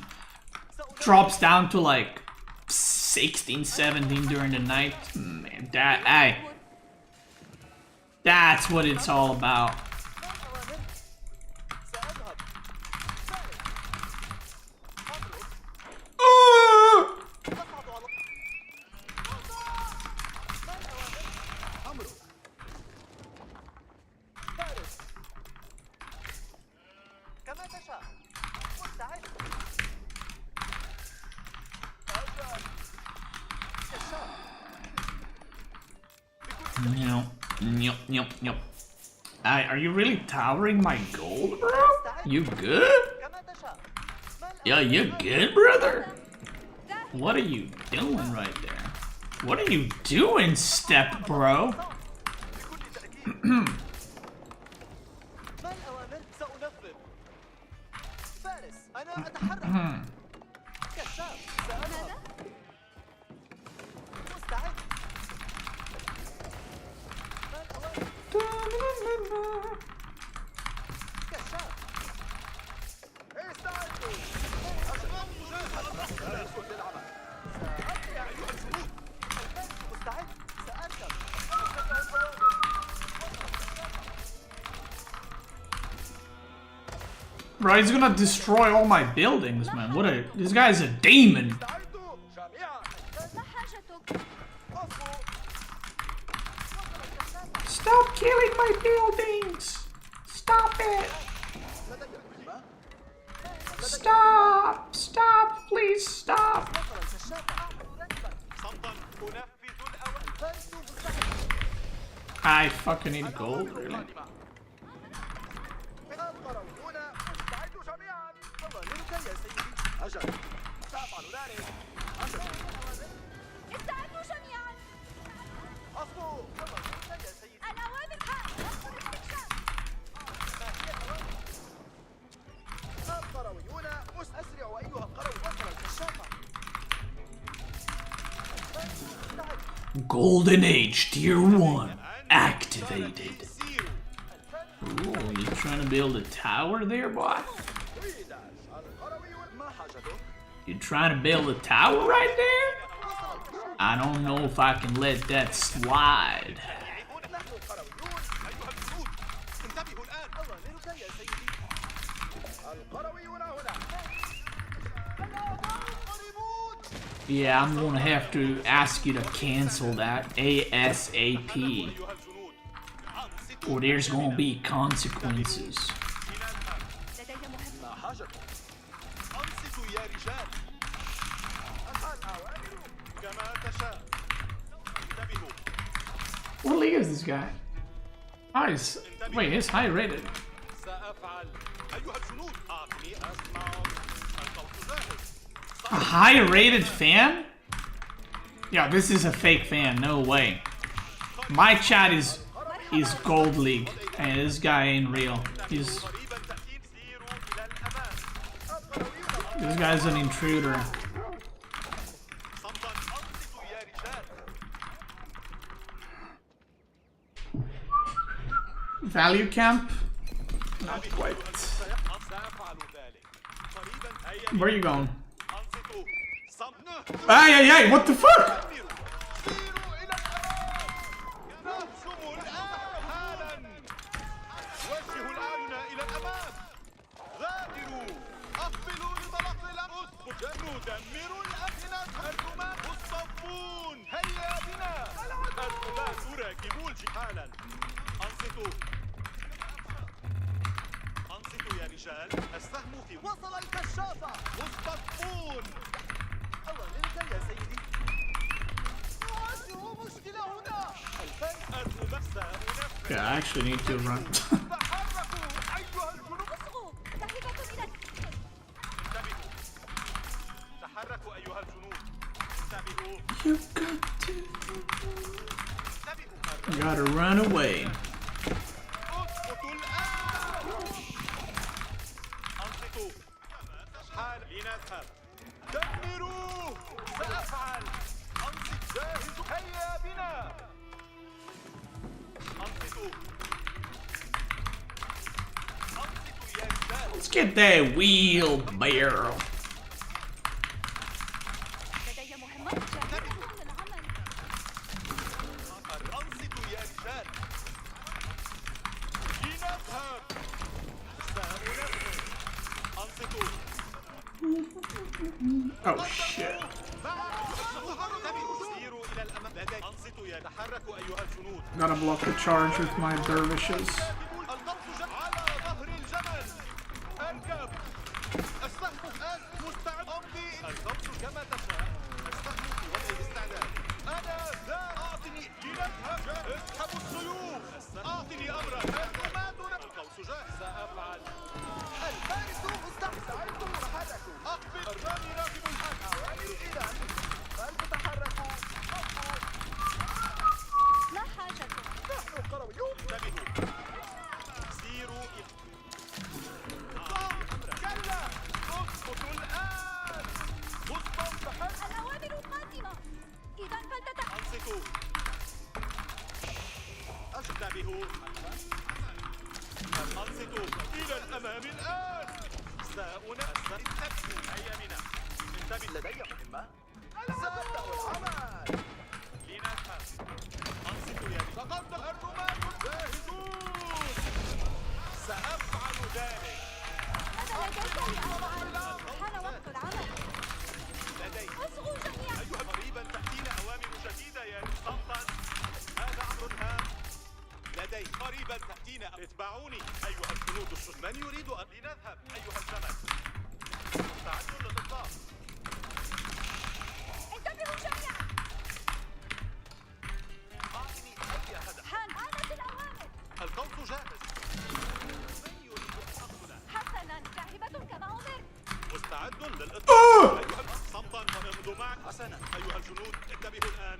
Drops down to like 16, 17 during the night. Man, that's what it's all about. Nope. Are you really towering my gold, bro? You good? Yeah, you good, brother? What are you doing right there? What are you doing, step bro? Bro, he's gonna destroy all my buildings, man. This guy's a demon. Stop killing my buildings! Stop it! Stop! Please stop! I fucking need gold, really. Golden Age Tier 1 activated. Ooh, you trying to build a tower there, boy? You trying to build a tower right there? I don't know if I can let that slide. Yeah, I'm gonna have to ask you to cancel that ASAP, or there's gonna be consequences. What league is this guy? Oh, he's high rated. A high rated fan? Yeah, this is a fake fan, no way. My chat is gold league, and this guy ain't real. This guy's an intruder. Value camp? Not quite. Where are you going? Hey, what the fuck? Okay, I actually need to run. أيها الجنود. انتبهوا. You gotta run away. اسقطوا الآن. أنصتوا. حال لنذهب. دمروه. سأفعل. أنصت. جاهزوا. هيا بنا. أنصتوا. أنصتوا يا رجال. Let's get that wheelbarrow. لدي مهمة جاهزة للعمل. أنصتوا يا رجال. لنذهب. سأنفذ. أنصتوا. Oh shit. سيروا إلى الأمام. أنصتوا يا تحركوا أيها الجنود. Gotta block the charge with my dervishes. القفز على ظهر الجمل. اركب. السهم الآن مستعد. أمضي. القفز كما تشاء. السهم في وضع الاستعداد. أنا ذا. أعطني. لنذهب. اسحبوا السيوف. أعطني أمرا. الرمادنا. القوس جاهز. سأفعل. الفارس مستعد. تحركوا. أقبل. الرامي راكب الحق. إذا فلتتحركوا. لا حاجة. نحن قرويون. انتبهوا. سيروا إلى كلا. اسقطوا الآن. مستنصحا. الأوامر قادمة. إذا فلتتحرك. أنصتوا. انتبهوا. أنصتوا. إلى الأمام الآن. سأنفذ. هيا بنا. انتبه. لدي مهمة. سأبدأ العمل. لنذهب. أنصتوا يا رجال. تقدم الرماة جاهزون. سأفعل ذلك. ماذا لديك يا أفعال؟ حان وقت العمل. لدي. اصغوا جميعا. أيها قريبا تأتينا أوامر جديدة يا صمتا. هذا أمر هام. لدي. قريبا تأتينا. اتبعوني أيها الجنود الشرطة. من يريد أن لنذهب أيها الجمل. مستعد للإطلاق. انتبهوا جميعا. أعطني أي هدف. حان آنت الأوامر. القوس جاهز. من يريد أن أقتله. حسنا. ذاهبة كما أمرت. مستعد للإطلاق. أيها صمتا ونمضي معك. حسنا أيها الجنود انتبهوا الآن.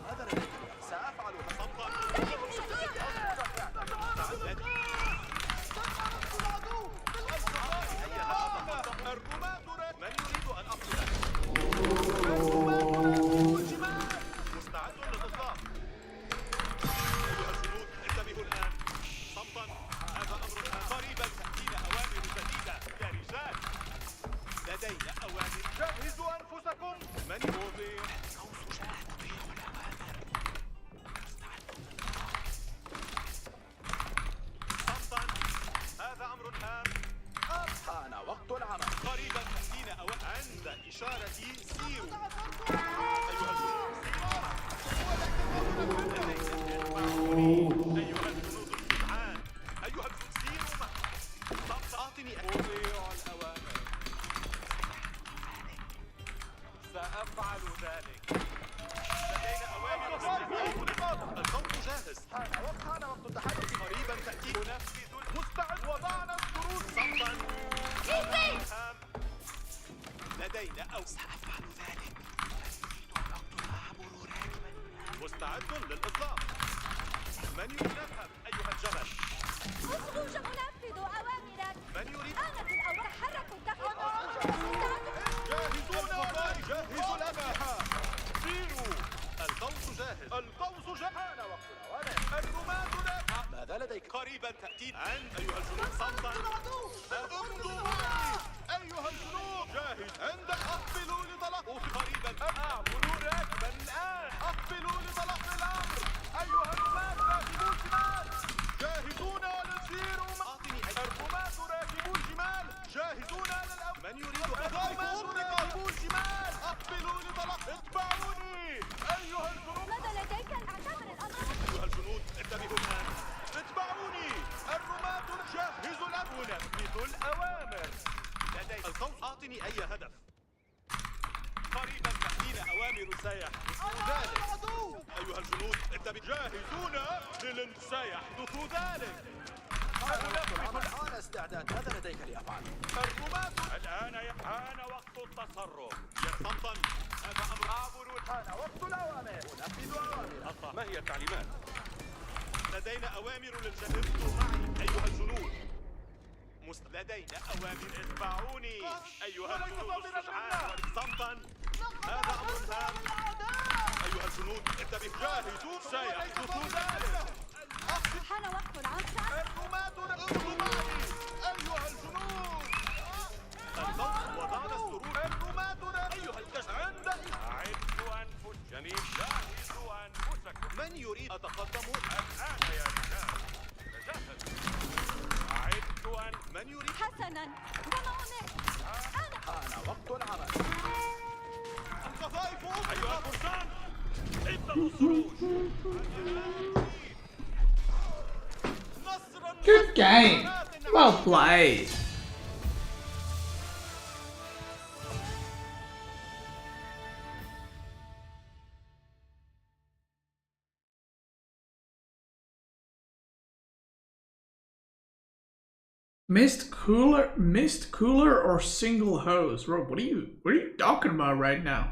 ماذا لديك؟ سأفعل صمتا. انتبهوا جميعا. الرماة. من يريد أن أقتله؟ مستعد للإطلاق. أيها الجنود انتبهوا الآن. صمتا. هذا أمر قريبا تأتينا أوامر جديدة يا رجال. لدينا أوامر. جهزوا أنفسكم. من يوضي؟ القوس جاهز. صمتا. هذا أمر هام. حان وقت العمل. قريبا تأتينا عند إشارتي سيروا. أيها الجنود أيها الجنود الجدعان. أيها الجنود سيروا معي. أعطني أطيع الأوامر. سأفعل ذلك. لدينا أوامر. القوس جاهز. حان وقت التحرك. قريبا تأتي. ننفذ. مستعد. وضعنا الدروس. صمتا. لدينا أو سأفعل ذلك. مستعد للإطلاق. من يريد نذهب أيها الجبل؟ اصغوا أنفذ أوامرك. من يريد؟ آنت الأوامر. تحركوا. تفعلوا. جاهزون. جهزوا الأسلحة. سيروا. القوس جاهز. القوس جاهز. حان وقت الأوامر. الرماة نافع. ماذا لديك؟ قريبا تأتين عن أيها الجنود. صمتا. امضوا معي. أيها الجنود جاهز. عندك. أقبلوا لطلق. قريبا. أعبروا راكبا الآن. أقبلوا لطلق الأمر. أيها الرماة راكبوا الجمال. جاهزون للسير. أعطني الرماة راكبوا الجمال. جاهزون للأمر. من يريد الرماة راكبوا الجمال. أقبلوا لطلق. اتبعوني أيها الجنود. ماذا لديك؟ أعتبر الأمر. أيها الجنود انتبهوا الآن. اتبعوني. الرماة جهزوا الأمر. نفذوا الأوامر. لدي القوس. أعطني أي هدف. قريبا تأتينا أوامر سيحدث ذلك. أيها الجنود انتبهوا. جاهزون سيحدث ذلك. أنا استعداد. ماذا لديك لأفعل؟ الرماة الآن حان وقت التصرف. صمتا. هذا أمر عابر. حان وقت الأوامر. أنفذ أوامر. ما هي التعليمات؟ لدينا أوامر للجنود معي أيها الجنود. لدينا أوامر اتبعوني أيها الجنود الشجعان. صمتا. هذا أمر هام. أيها الجنود انتبهوا. جاهزون سيحدث ذلك. حان وقت العمل. الرماة نقضوا معي أيها الجنود. الضوء وضعنا السرور. الرماة أيها الجشع. أعدوا أنفس جميل. جاهزوا أنفسكم. من يريد أتقدم الآن يا رجال؟ تجهزوا. أعدوا من يريد. حسنا كما أمرت. أنا وقت العمل. القذائف أيها الفرسان ابدأوا الصروج. Good game. Well played. Mist cooler or single hose? Bro, what are you talking about right now?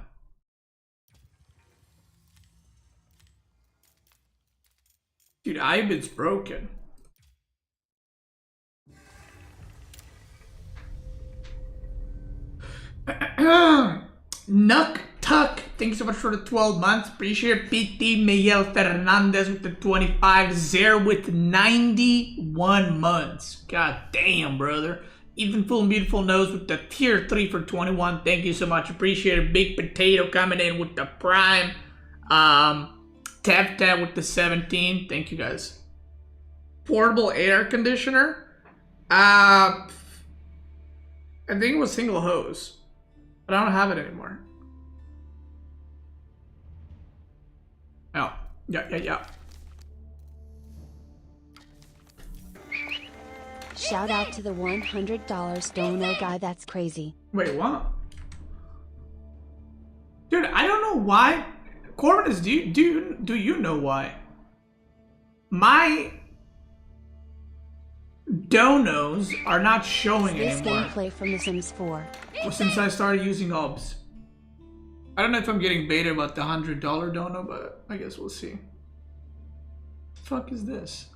Dude, Ayyubid's broken. Nuck Tuck, thanks so much for the 12 months. Appreciate it. PT Miguel Fernandez with the 25. Zer with 91 months. God damn, brother. Ethan Full and Beautiful Nose with the tier 3 for 21. Thank you so much. Appreciate it. Big Potato coming in with the prime. Tap Tap with the 17. Thank you guys. Portable air conditioner. I think it was single hose. But I don't have it anymore. Oh, yeah. Shout out to the $100 dono guy, that's crazy. Wait, what? Dude, I don't know why. Corvinus, do you know why? My donos are not showing This anymore. gameplay from The Sims 4. Since I started using OBS. I don't know if I'm getting baited about the $100 dono, but I guess we'll see. The fuck is this?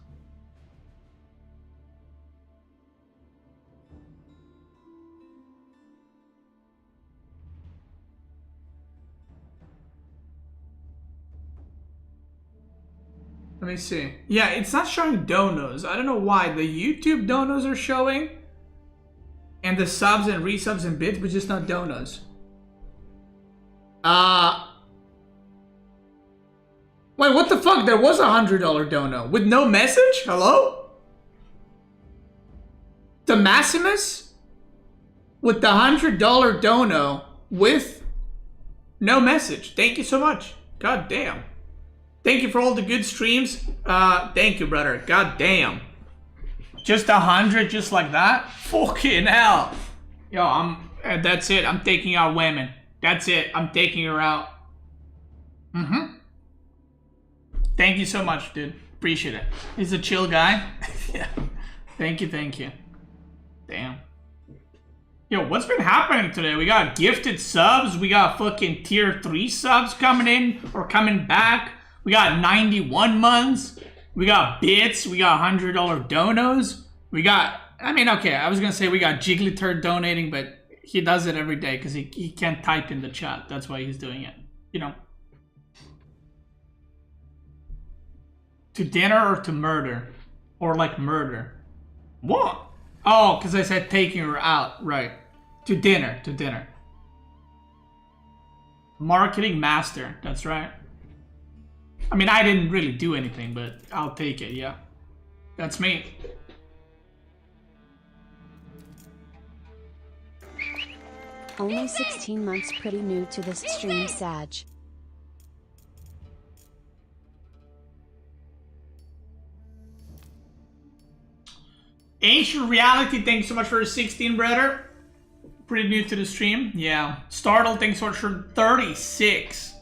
Let me see. Yeah, it's not showing donos. I don't know why. The YouTube donos are showing. And the subs and resubs and bits, but just not donos. Wait, what the fuck? There was a $100 dono with no message? Hello? The Maximus with the $100 dono with no message. Thank you so much. God damn. Thank you for all the good streams. Thank you, brother. God damn. Just 100, just like that? Fucking hell. Yo, that's it. I'm taking out women. That's it. I'm taking her out. Thank you so much, dude. Appreciate it. He's a chill guy. Yeah. Thank you. Damn. Yo, what's been happening today? We got gifted subs. We got fucking tier 3 subs coming in or coming back. We got 91 months. We got bits. We got $100 donos. We got, I mean, okay, I was going to say we got Jigglyturd donating, but he does it every day because he can't type in the chat. That's why he's doing it. You know. To dinner or to murder? Or like murder? What? Oh, because I said taking her out. Right. To dinner. Marketing master. That's right. I mean, I didn't really do anything, but I'll take it, yeah. That's me. Only 16 months, pretty new to this stream, Sag. Ancient Reality, thanks so much for 16, brother. Pretty new to the stream. Yeah. Startle, thanks so much for 36.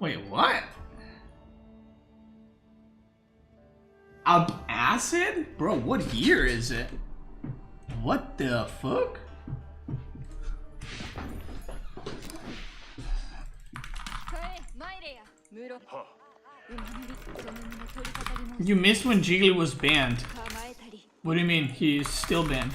Wait, what? Up acid? Bro, what year is it? What the fuck? You missed when Jiggly was banned. What do you mean? He's still banned.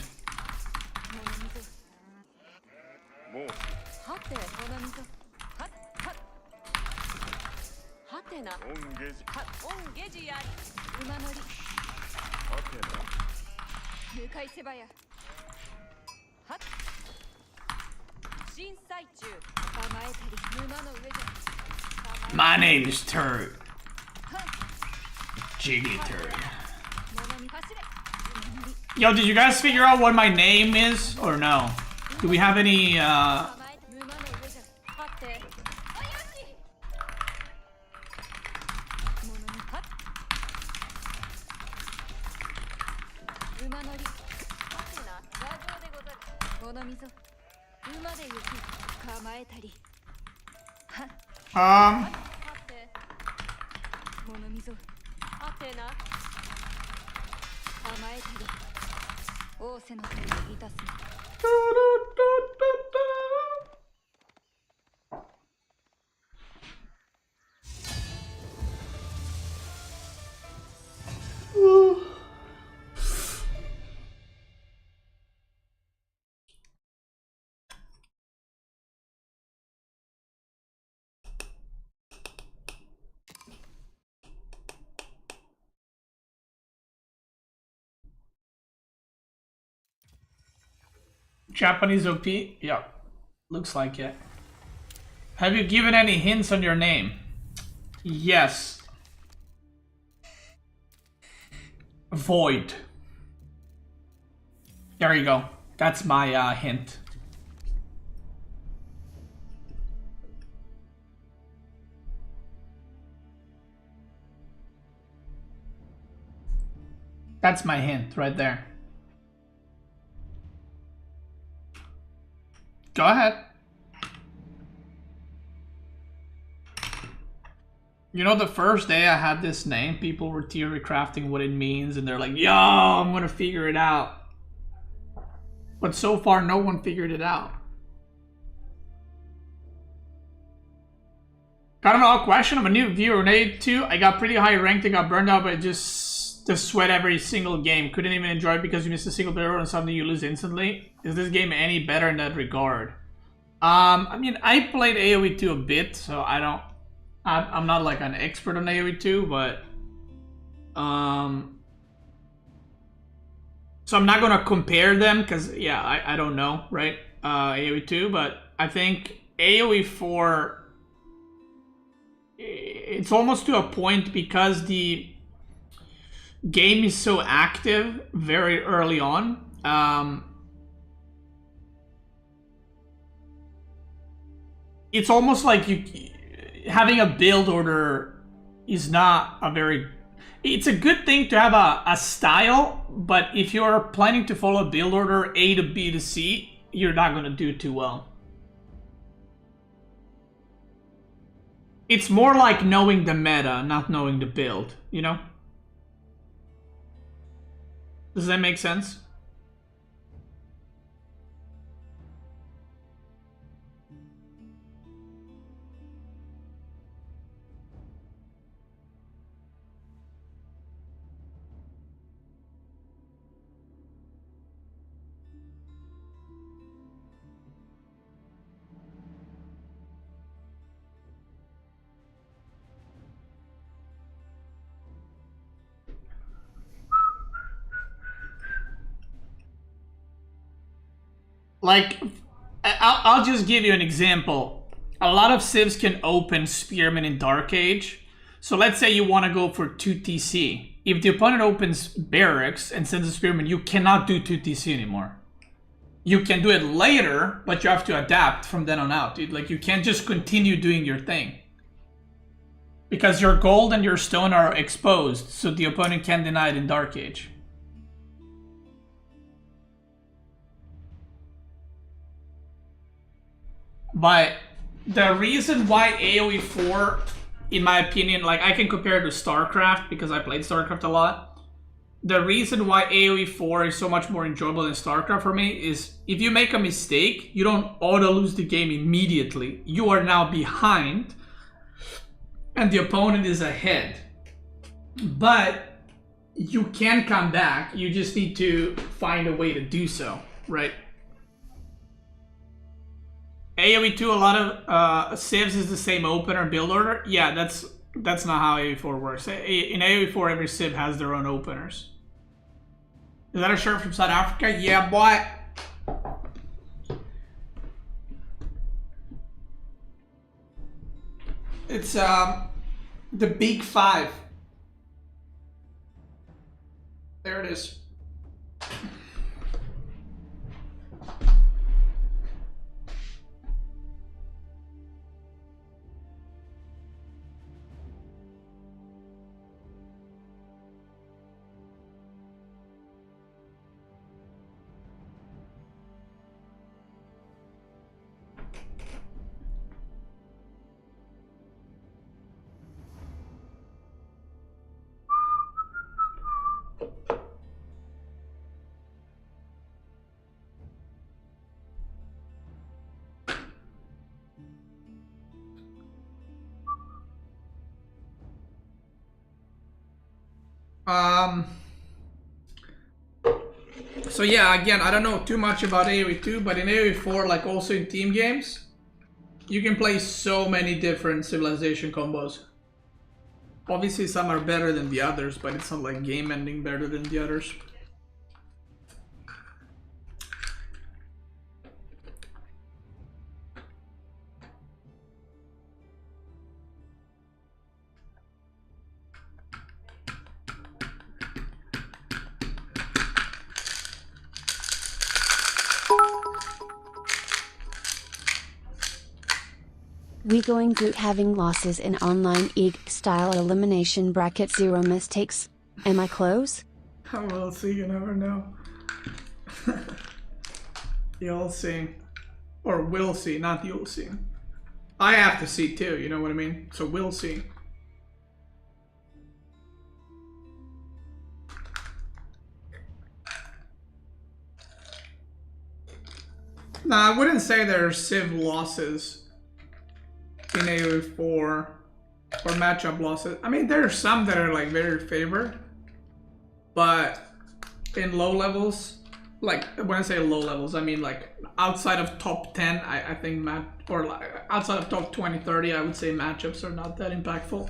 My name is Turd. Jiggly Turd. Yo, did you guys figure out what my name is or no? Do we have any Japanese OP? Yeah, looks like it. Have you given any hints on your name? Yes. Void. There you go. That's my hint. That's my hint right there. Go ahead. You know, the first day I had this name, people were theory crafting what it means, and they're like, yo, I'm gonna figure it out. But so far, no one figured it out. Got an odd question. I'm a new viewer in A2. I got pretty high ranked and got burned out, but just the sweat every single game. Couldn't even enjoy it because you missed a single player and something you lose instantly. Is this game any better in that regard? I mean, I played AoE 2 a bit, so I'm not like an expert on AoE 2, but so I'm not gonna compare them because yeah, I don't know, right? AoE 2, but I think AoE 4, it's almost to a point because the game is so active very early on. It's almost like having a build order is not a very... It's a good thing to have a style, but if you're planning to follow a build order A to B to C, you're not going to do too well. It's more like knowing the meta, not knowing the build, you know? Does that make sense? Like, I'll just give you an example. A lot of civs can open Spearman in Dark Age. So let's say you want to go for 2TC. If the opponent opens Barracks and sends a Spearman, you cannot do 2TC anymore. You can do it later, but you have to adapt from then on out, dude. Like, you can't just continue doing your thing. Because your gold and your stone are exposed, so the opponent can't deny it in Dark Age. But the reason why AoE 4, in my opinion, like I can compare it to StarCraft because I played StarCraft a lot. the reason why AoE 4 is so much more enjoyable than StarCraft for me is if you make a mistake, you don't auto lose the game immediately. You are now behind and the opponent is ahead. But you can come back. You just need to find a way to do so, right? AoE 2, a lot of civs is the same opener build order. Yeah, that's not how AoE 4 works. In AoE 4, every civ has their own openers. Is that a shirt from South Africa? Yeah, boy. It's the Big Five. There it is. So yeah, again, I don't know too much about AoE 2, but in AoE 4, like also in team games, you can play so many different civilization combos. Obviously some are better than the others, but it's not like game ending better than the others. We going to having losses in online EG style elimination bracket 0 mistakes. Am I close? We'll see, you never know. You'll see. Or will see, not you'll see. I have to see too, you know what I mean? So we'll see. Nah, I wouldn't say there are civ losses in AoE 4 or matchup losses. I mean, there are some that are like very favored, but in low levels, like when I say low levels, I mean like outside of top 10, I think or like outside of top 20, 30, I would say matchups are not that impactful.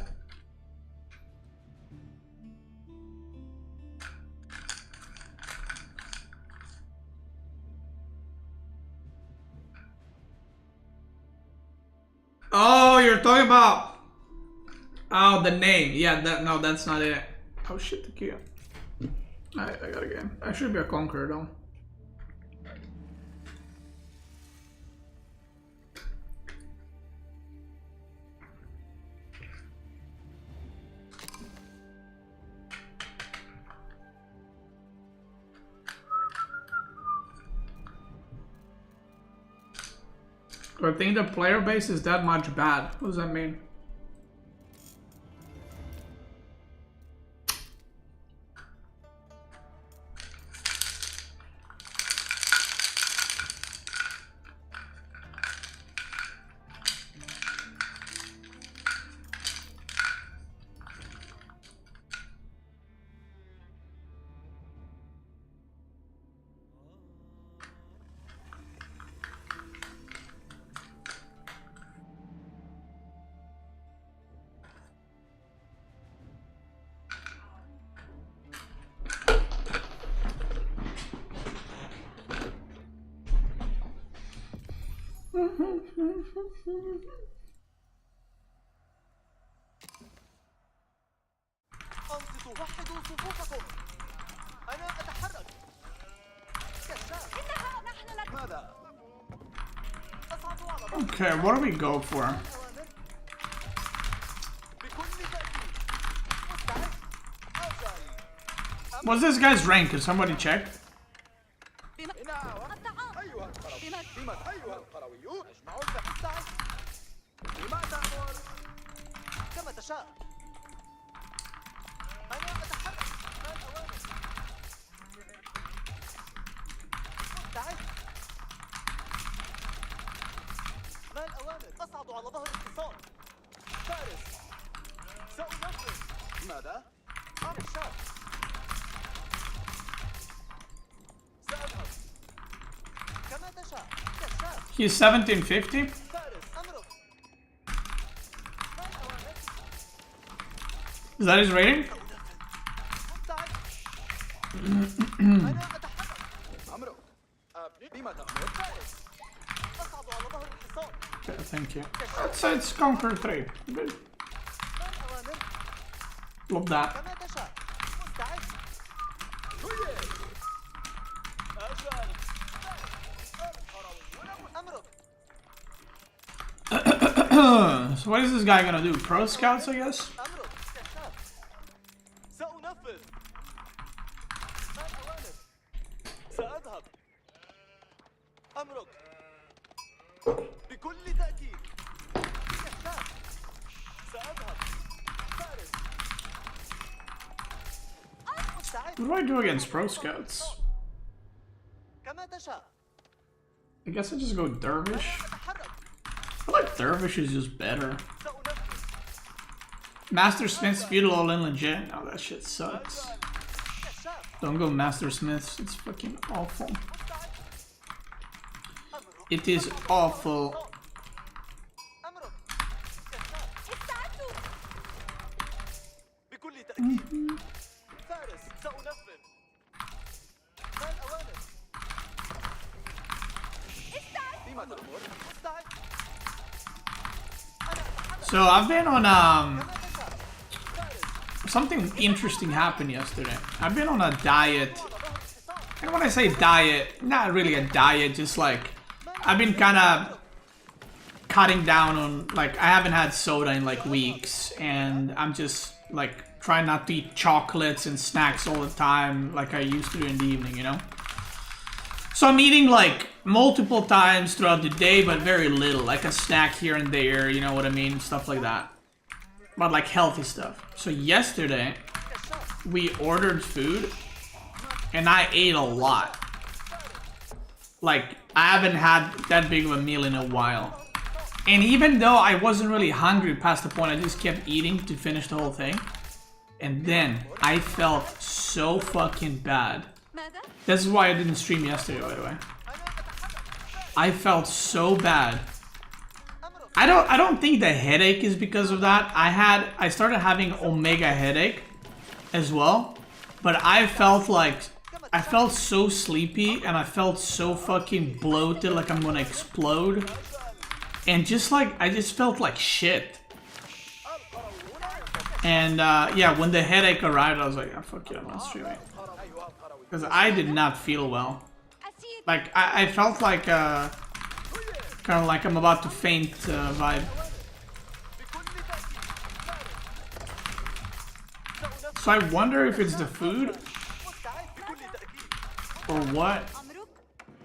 Oh, you're talking about... Oh, the name. Yeah, no, that's not it. Oh shit, the key. I got a game. I should be a conqueror though. Do I think the player base is that much bad? What does that mean? أنصتوا وحدوا صفوفكم. أنا أتحرك. ماذا؟ أصعد على Okay, what do we go for? بكل تأكيد. مستعد. أجل. What's this guy's rank? Can somebody check? أيها القرويون اجمعوا البحث. بما تأمر. كما تشاء. أنا أتحرك. ما الأوامر؟ مستعد؟ ما الأوامر؟ أصعد على ظهر اتصال. فارس. سأنفذ. ماذا؟ كشاف. سأذهب. كما تشاء. كشاف. He's 1750. فارس أمرك. ما الأوامر؟ Is that his rating? مستعد. أنا أتحرك. أمرك. بما تأمر؟ فارس. أصعد على ظهر اتصال. Okay, thank you. It's Conquer 3. Good. ما الأوامر؟ Love that. كما تشاء. مستعد. أجل. أمرك. So what is this guy gonna do? Pro scouts, I guess? أمرك. كشاف. سأنفذ. ما الأوامر؟ سأذهب. أمرك. بكل تأكيد. كشاف. سأذهب. فارس. مستعد. What do I do against pro scouts? كما تشاء. I guess I just go dervish. أتحرك. I like dervish is just better. سأنفذ. Master Smith's feudal all in legit. No, that shit sucks. كشاف. Don't go Master Smith's. It's fucking awful. مستعد. أمرك. It is awful. أمرك. كشاف. استعدوا. بكل تأكيد. فارس. سأنفذ. ما الأوامر؟ استعد. بما تأمر؟ مستعد. أنا أتحرك. So I've been on كما تشاء. فارس. something interesting happened yesterday. I've been on a diet. على ظهر اتصال. And when I say diet, not really a diet, just like I've been kind of cutting down on, like, I haven't had soda in like weeks, and I'm just like trying not to eat chocolates and snacks all the time like I used to do in the evening, you know? So I'm eating like multiple times throughout the day, but very little, like a snack here and there, you know what I mean? Stuff like that. But like healthy stuff. So yesterday, we ordered food, and I ate a lot. Like, I haven't had that big of a meal in a while. And even though I wasn't really hungry past the point, I just kept eating to finish the whole thing. And then I felt so fucking bad. ماذا؟ This is why I didn't stream yesterday, by the way. I felt so bad. I don't think the headache is because of that. I started having omega headache as well, but I felt so sleepy, and I felt so fucking bloated, like I'm gonna explode. And just like, I just felt like shit. And yeah, when the headache arrived, I was like, oh, fuck it, I'm not streaming. Because I did not feel well. أسير. Like, I felt like, kind of like I'm about to faint vibe. So I wonder if it's the food or what, أمرك.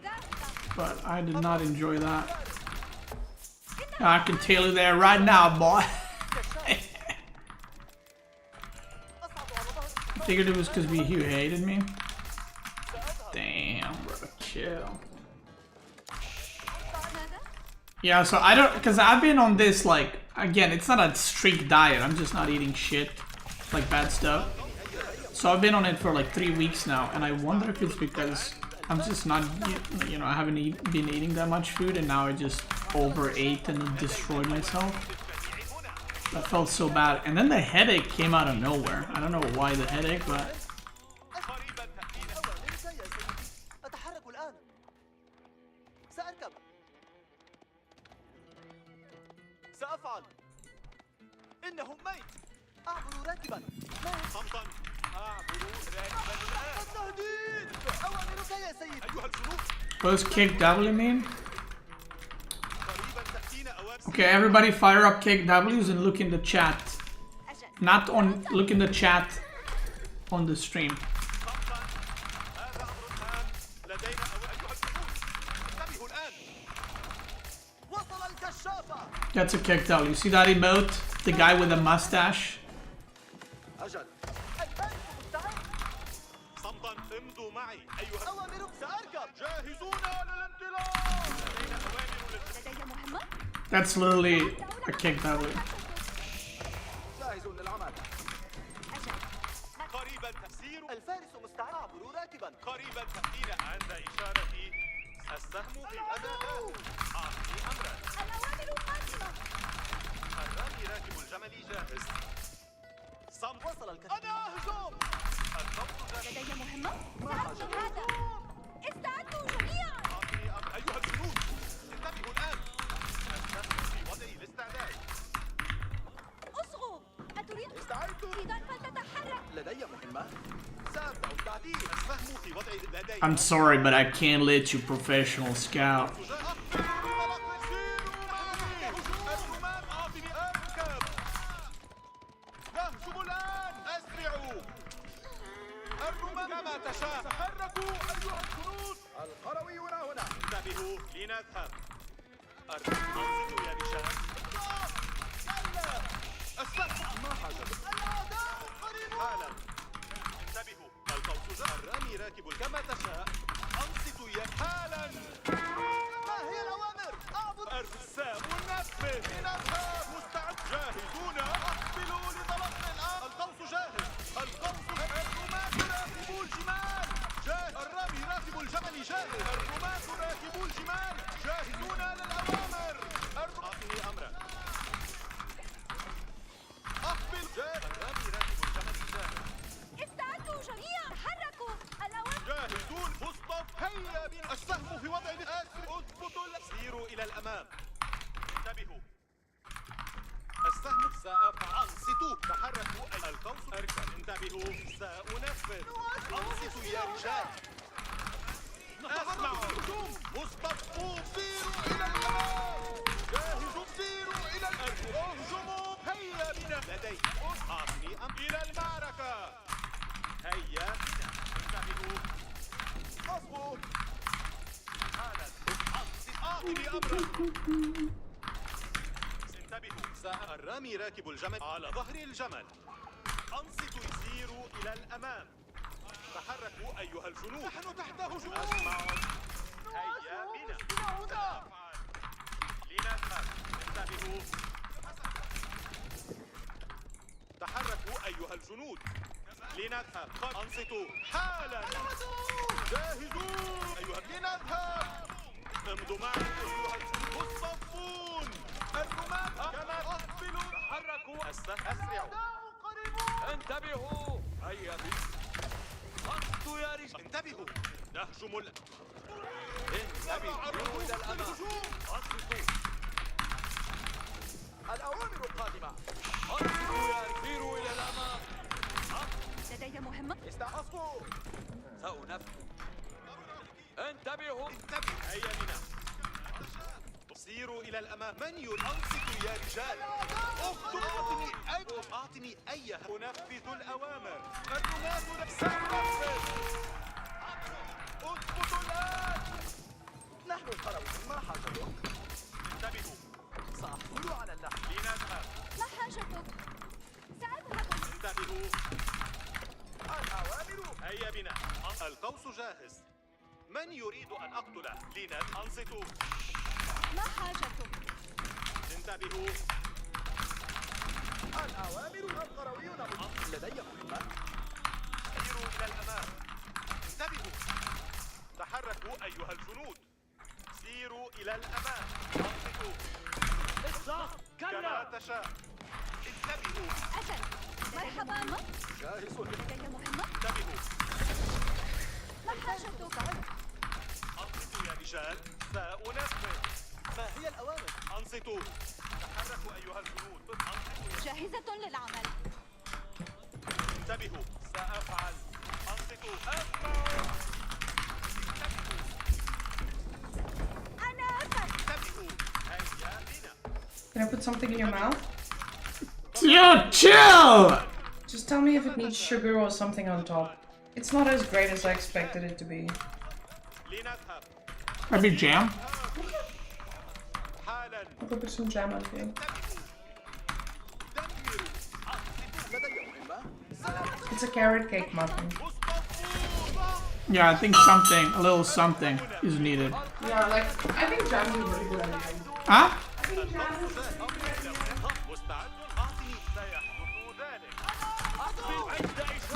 ذهب. but I did not enjoy that. I can tell you that right now, boy. Figured it was because you hated me. Damn, bro, chill. ماذا؟ Yeah, so I don't, because I've been on this, like, again, it's not a strict diet. I'm just not eating shit, like bad stuff. So I've been on it for like 3 weeks now, and I wonder if it's because I'm just not, you know, I haven't been eating that much food, and now I just overate and destroyed myself. That felt so bad. And then the headache came out of nowhere. I don't know why the headache, but أتحرك الآن. سأركب. سأفعل. إنه ميت. أعبر راكبا. صمتا. أعبر راكبا الآن. التهديد. أوامرك يا سيدي. أيها الجنود. what does kick W mean? قريبا تأتينا أوامر. Okay, everybody fire up kick W's and look in the chat. أجل. Not on, look in the chat on the stream. صمتا. هذا أمر هام. لدينا أيها الجنود. انتبهوا الآن. وصل الكشافة. That's a kick W. See that emote? The guy with the mustache? أجل. الفارس مستعد. صمتا. امضوا معي أيها أوامر سأركب جاهزون للانطلاق لدينا أوامر لدي مهمة. That's literally a kick that way. جاهزون للعمل. قريبا تسير الفارس مستعد عبر راكبا قريبا تأتينا عند إشارتي السهم في الأداء أعطني أمرا الأوامر قادمة. الرامي راكب الجمل جاهز صمت وصل الكتب أنا أهجم الضبط جاهز لدي مهمة. سأفعل هذا. استعدوا جميعا. أعطني أمرا أيها الجنود انتبهوا الآن السهم في وضع الاستعداد اصغوا. أتريد؟ استعدت إذا فلتتحرك. لدي مهمة سأبدأ التعديل السهم في وضع لدي I'm sorry, but I can't let you professional scout. يهجم الآن أسرعوا الرمام كما تشاء تحركوا أيها الجنود القرويون هنا انتبهوا لنذهب أنصتوا يا رجال السهم ما حاجة الأعداء قريبون حالا انتبهوا القوس الرامي راكب كما تشاء أنصتوا يا حالا ما هي الأوامر؟ أعبد الرسام ونفذ لنذهب مستعد جاهزون أقبلوا لطلقنا الآن القوس جاهز القوس الرماة راكبوا الجمال جاهز الرامي راكب الجمل جاهز الرماة راكبوا الجمال جاهزون للأوامر أعطني أمرا أقبل جاهز الرامي راكب الجمل جاهز استعدوا جميعا. تحركوا. الأوامر. جاهزون مصطف هيا بنا السهم في وضع الآسر اضبطوا سيروا إلى الأمام انتبهوا السهم سأفعل أنصتوا تحركوا القوس أركب انتبهوا سأنفذ أنصتوا يا رجال اسمعوا مصطفوا سيروا إلى الأمام جاهزوا سيروا إلى الأرض اهجموا هيا بنا لدي أعطني إلى المعركة هيا بنا انتبهوا اصبروا حالا أعطني أمرا انتبهوا الرامي راكب الجمل على ظهر الجمل أنصتوا يسيروا إلى الأمام تحركوا أيها الجنود نحن تحت هجوم اسمعوا هيا بنا سأفعل لنذهب انتبهوا تحركوا أيها الجنود لنذهب أنصتوا حالا جاهزوا أيها لنذهب امضوا معي أيها الجنود مصطفون الرماة كما أقبلوا تحركوا أسرعوا انتبهوا هيا أنصتوا يا رجال انتبهوا نهجم انتبهوا إلى الأمام أنصتوا الأوامر القادمة أنصتوا يا رجال سيروا إلى الأمام لدي مهمة. استعصوا سأنفذ انتبهوا هيا بنا سيروا إلى الأمام من أنصتوا يا رجال أعطني أي أنفذ الأوامر الرماة سأنفذ اضبطوا الآن نحن القرويون ما حاجتك انتبهوا سأحصل على اللحم لنذهب ما حاجتك؟ سأذهب. انتبهوا الأوامر هيا بنا القوس جاهز من يريد أن أقتله أنصتوا ما حاجتك؟ انتبهوا الأوامر القرويون لدي مهمة سيروا إلى الأمام انتبهوا تحركوا أيها الجنود سيروا إلى الأمام أنصتوا كما تشاء انتبهوا أجل. مرحبا. جاهزون لدي مهمة. انتبهوا ما حاجتك؟ أنصتوا يا رجال سأنفذ ما هي الأوامر؟ أنصتوا تحركوا أيها الجنود أنصتوا جاهزة للعمل. انتبهوا سأفعل أنصتوا اسمعوا أنا أسد. انتبهوا هيا بنا Can I put something in your mouth? Yo, chill! Just tell me if it needs sugar or something on top. It's not as great as I expected it to be. لنذهب Maybe jam? حالا I'll put some jam on here. دمروا أنصتوا لدي مهمة It's a carrot cake muffin. مصطفون Yeah, I think something, a little something is needed. Yeah, like, I think jam is a really good idea. Huh?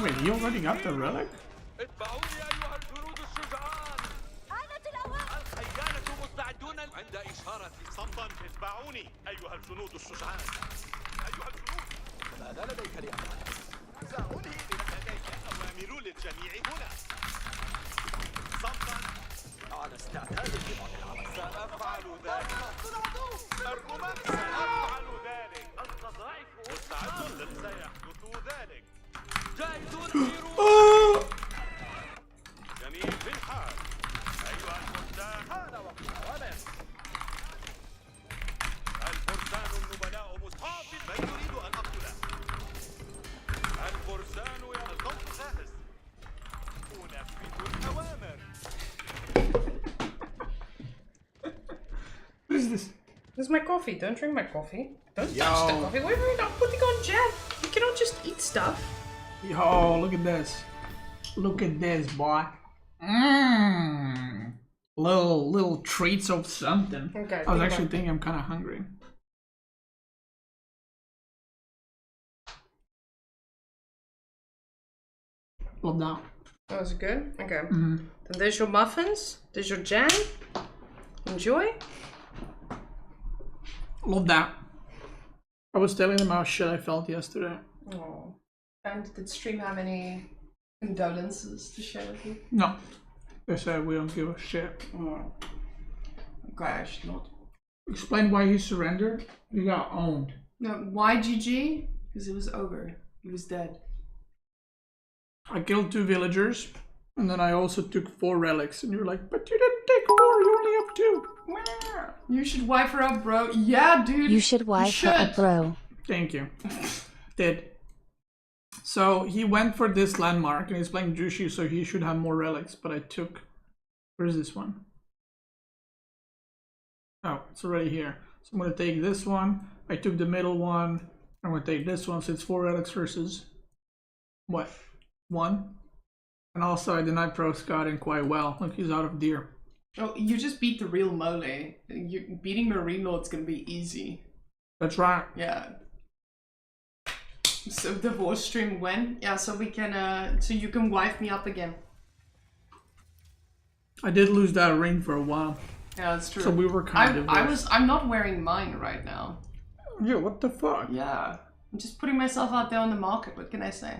Wait, you already got the relic? اتبعوني أيها الجنود الشجعان. آلة الأوامر. الخيانة مستعدون عند إشارتي. صمتا. اتبعوني أيها الجنود الشجعان. أيها الجنود. ماذا لديك لأفعل؟ سأنهي لديك أوامر للجميع هنا. صمتا. على استعداد لبعض العمل. سأفعل ذلك. الرماة. سأفعل ذلك. القذائف مستعد. سيحدث ذلك. جاهزون في جميل في الحال. أيها الفرسان. حان وقت الأوامر. الفرسان النبلاء مستعد. من يريد أن أقتله؟ الفرسان يا القوس جاهز. أنفذ الأوامر. What is this? This is my coffee. Don't drink my coffee. Don't touch the coffee. Why are you not putting on jam? You cannot just eat stuff. Yo, look at this. Look at this, boy. Mmm. Little treats of something. Okay, I was actually thinking I'm kind of hungry. Love that. That was good. Okay. Then there's your muffins. There's your jam. Enjoy. Love that. I was telling them how shit I felt yesterday. Oh. And did stream have any condolences to share with you? No. They said we don't give a shit. Oh. Okay, I should not. Explain why he surrendered. He got owned. No, why GG? Because it was over. He was dead. I killed 2 villagers, and then I also took 4 relics, and you're like, but you didn't take 4, you only have 2. You should wipe her up, bro. Yeah, dude. You should wipe her up, bro. Thank you. Did. So he went for this landmark, and he's playing Jushu, so he should have more relics, but I took... Where's this one? Oh, it's already here. So I'm going to take this one. I took the middle one. I'm going to take this one, so it's 4 relics versus... What? 1? And also I denied pro scouting quite well. Look, he's out of deer. Oh, you just beat the real Mole. Beating Marine Lord's gonna be easy. That's right. Yeah. So the voice stream when? Yeah, so we can so you can wipe me up again. I did lose that ring for a while. Yeah, that's true. So we were kind of... I'm not wearing mine right now. Yeah, what the fuck? Yeah. I'm just putting myself out there on the market, what can I say?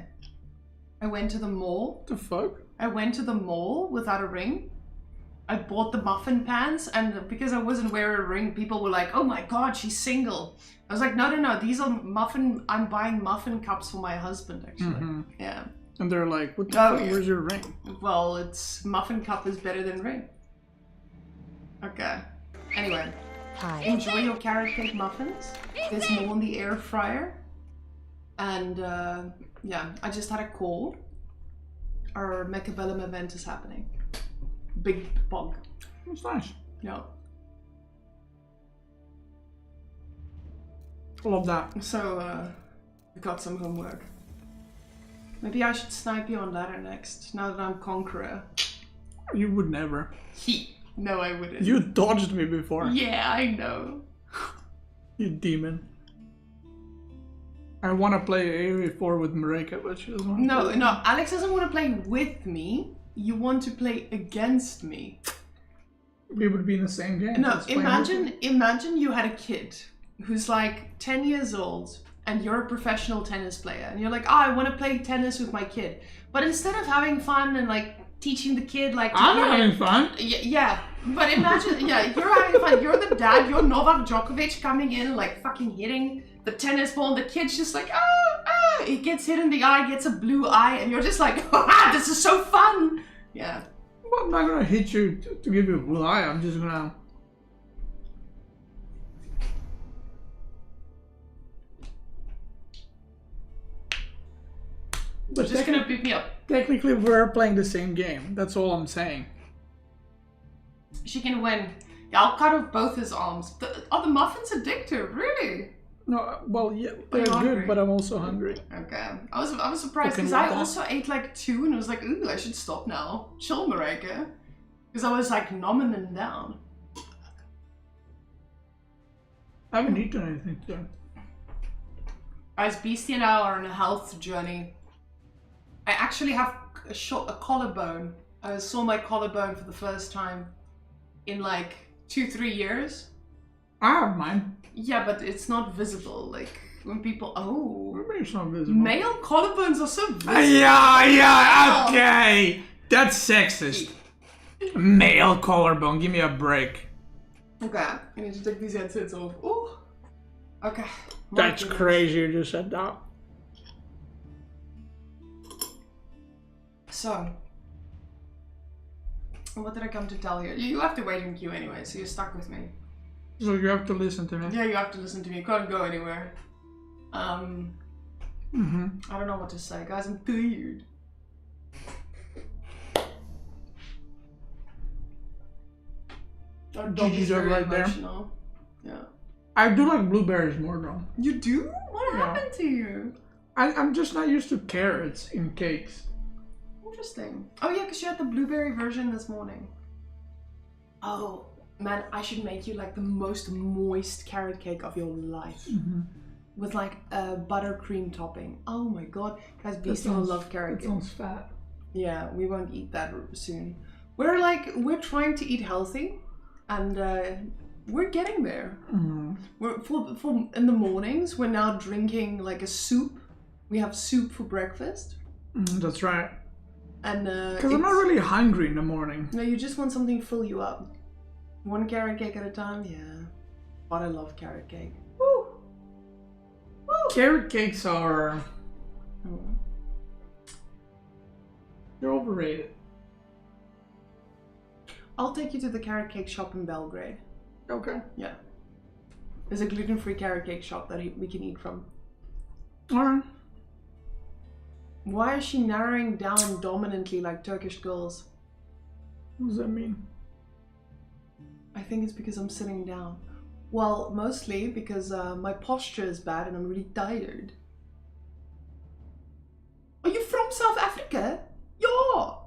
I went to the mall. What the fuck? I went to the mall without a ring. I bought the muffin pants, and because I wasn't wearing a ring, people were like, oh my god, she's single. I was like, no, these are I'm buying muffin cups for my husband, actually. Yeah. And they're like, what the fuck, where's your ring? Well, it's muffin cup is better than ring. Okay. Anyway. Hi. Enjoy your carrot cake muffins. There's more in the air fryer. And yeah, I just had a call. Our Mechabellum event is happening. Big bog. That's nice. Yeah. I love that. So, we got some homework. Maybe I should snipe you on ladder next, now that I'm Conqueror. You would never. No, I wouldn't. You dodged me before. Yeah, I know. You demon. I want to play AoE4 with Marika, but she doesn't want to. No, Alex doesn't want to play with me. You want to play against me. We would be in the same game. No, imagine you had a kid who's like 10 years old and you're a professional tennis player and you're like, oh, I want to play tennis with my kid. But instead of having fun and like teaching the kid like... I'm having fun. Yeah, but imagine, yeah, you're having fun. You're the dad, you're Novak Djokovic coming in like fucking hitting the tennis ball and the kid's just like, he gets hit in the eye, gets a blue eye, and you're just like, this is so fun. Yeah. Well, I'm not gonna hit you to give you a blue eye. I'm just gonna... But just gonna beat me up. Technically, we're playing the same game. That's all I'm saying. She can win. Yeah, I'll cut off both his arms. Are the muffins addictive? Really? No, well, yeah, they're you good, hungry? but I'm also hungry. Okay. I was surprised Fucking because love I that. also ate like 2 and I was like, ooh, I should stop now. Chill, Marika. Because I was like numbing them down. I haven't eaten anything today. Guys, Beastie and I are on a health journey. I actually have a collarbone. I saw my collarbone for the first time in like 2-3 years. I have mine. Yeah, but it's not visible. Like when people, What do you mean it's not visible? male collarbones are so visible. Yeah, okay. That's sexist. Male collarbone, give me a break. Okay, I need to take these headsets off. Ooh. Okay. My That's goodness. crazy you just said that. So, what did I come to tell you? You have to wait in queue anyway, so you're stuck with me. So you have to listen to me. Yeah, you have to listen to me. You can't go anywhere. I don't know what to say, guys. I'm tired. Our dog Gigi's is very right there. emotional. Yeah. I do like blueberries more though. You do? What Yeah. happened to you? I'm just not used to carrots in cakes. Interesting. Oh yeah, because you had the blueberry version this morning. Oh man, I should make you like the most moist carrot cake of your life. With like a buttercream topping. Oh my god. Guys, Beastie will love carrot That cake. sounds fat. Yeah, we won't eat that soon. We're trying to eat healthy, and we're getting there. We're for in the mornings. We're now drinking like a soup. We have soup for breakfast, That's right. and Because I'm not really hungry in the morning. No, you just want something to fill you up. One carrot cake at a time. Yeah, but I love carrot cake. Woo! Woo! Carrot cakes are... They're overrated. I'll take you to the carrot cake shop in Belgrade. Okay. Yeah, there's a gluten-free carrot cake shop that we can eat from. Alright. Why is she narrowing down dominantly like Turkish girls? What does that mean? I think it's because I'm sitting down. Well, mostly because my posture is bad and I'm really tired. Are you from South Africa? Ja!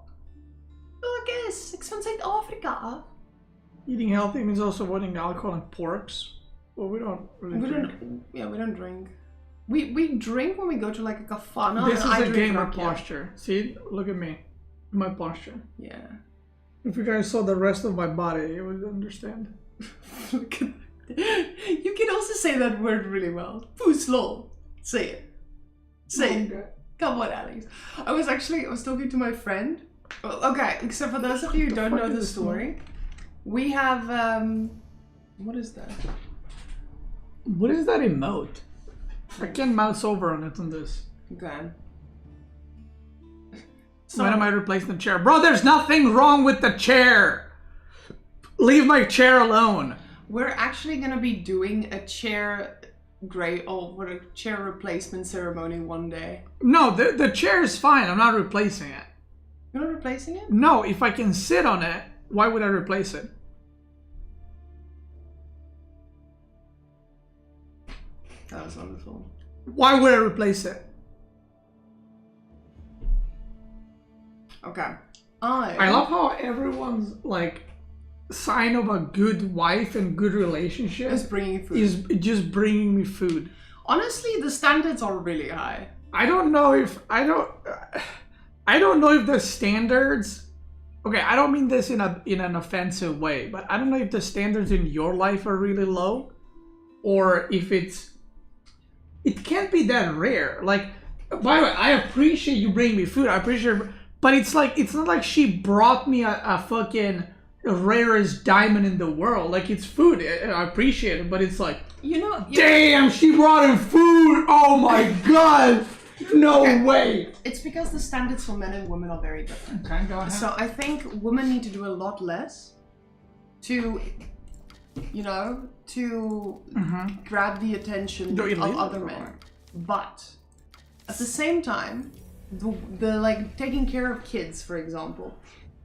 I guess. Ik van Zuid-Afrika. Eating healthy means also avoiding alcohol and porks. Well, we don't really drink. We don't drink. We drink when we go to like a kafana. This is and I a drink gamer rakia. posture. See? Look at me. My posture. Yeah. If you guys saw the rest of my body, you would understand. Look at that. You can also say that word really well. Poeslol. Say it. Say it. Okay. Come on, Alex. I was talking to my friend. Well, okay, except for those of you who the don't fuck know is the this story. We have, what is that? What is that emote? I can't mouse over on it on this. Okay. When am I replacing the chair? Bro, there's nothing wrong with the chair! Leave my chair alone! We're actually gonna be doing a chair chair replacement ceremony one day. No, the chair is fine. I'm not replacing it. You're not replacing it? No, if I can sit on it, why would I replace it? That was wonderful. Why would I replace it? Okay. I love how everyone's like sign of a good wife and good relationship It's bringing food. is just bringing me food. Honestly, the standards are really high. I don't know if the standards. Okay, I don't mean this in an offensive way, but I don't know if the standards in your life are really low, or if it can't be that rare. Like, by the way, I appreciate you bringing me food. I appreciate, but it's not like she brought me a fucking rarest diamond in the world. Like, it's food. I appreciate it, but it's like, damn, she brought in food. Oh my god. No way! It's because the standards for men and women are very different. Okay, go ahead. So I think women need to do a lot less to grab the attention of other men. But at the same time, the like taking care of kids, for example,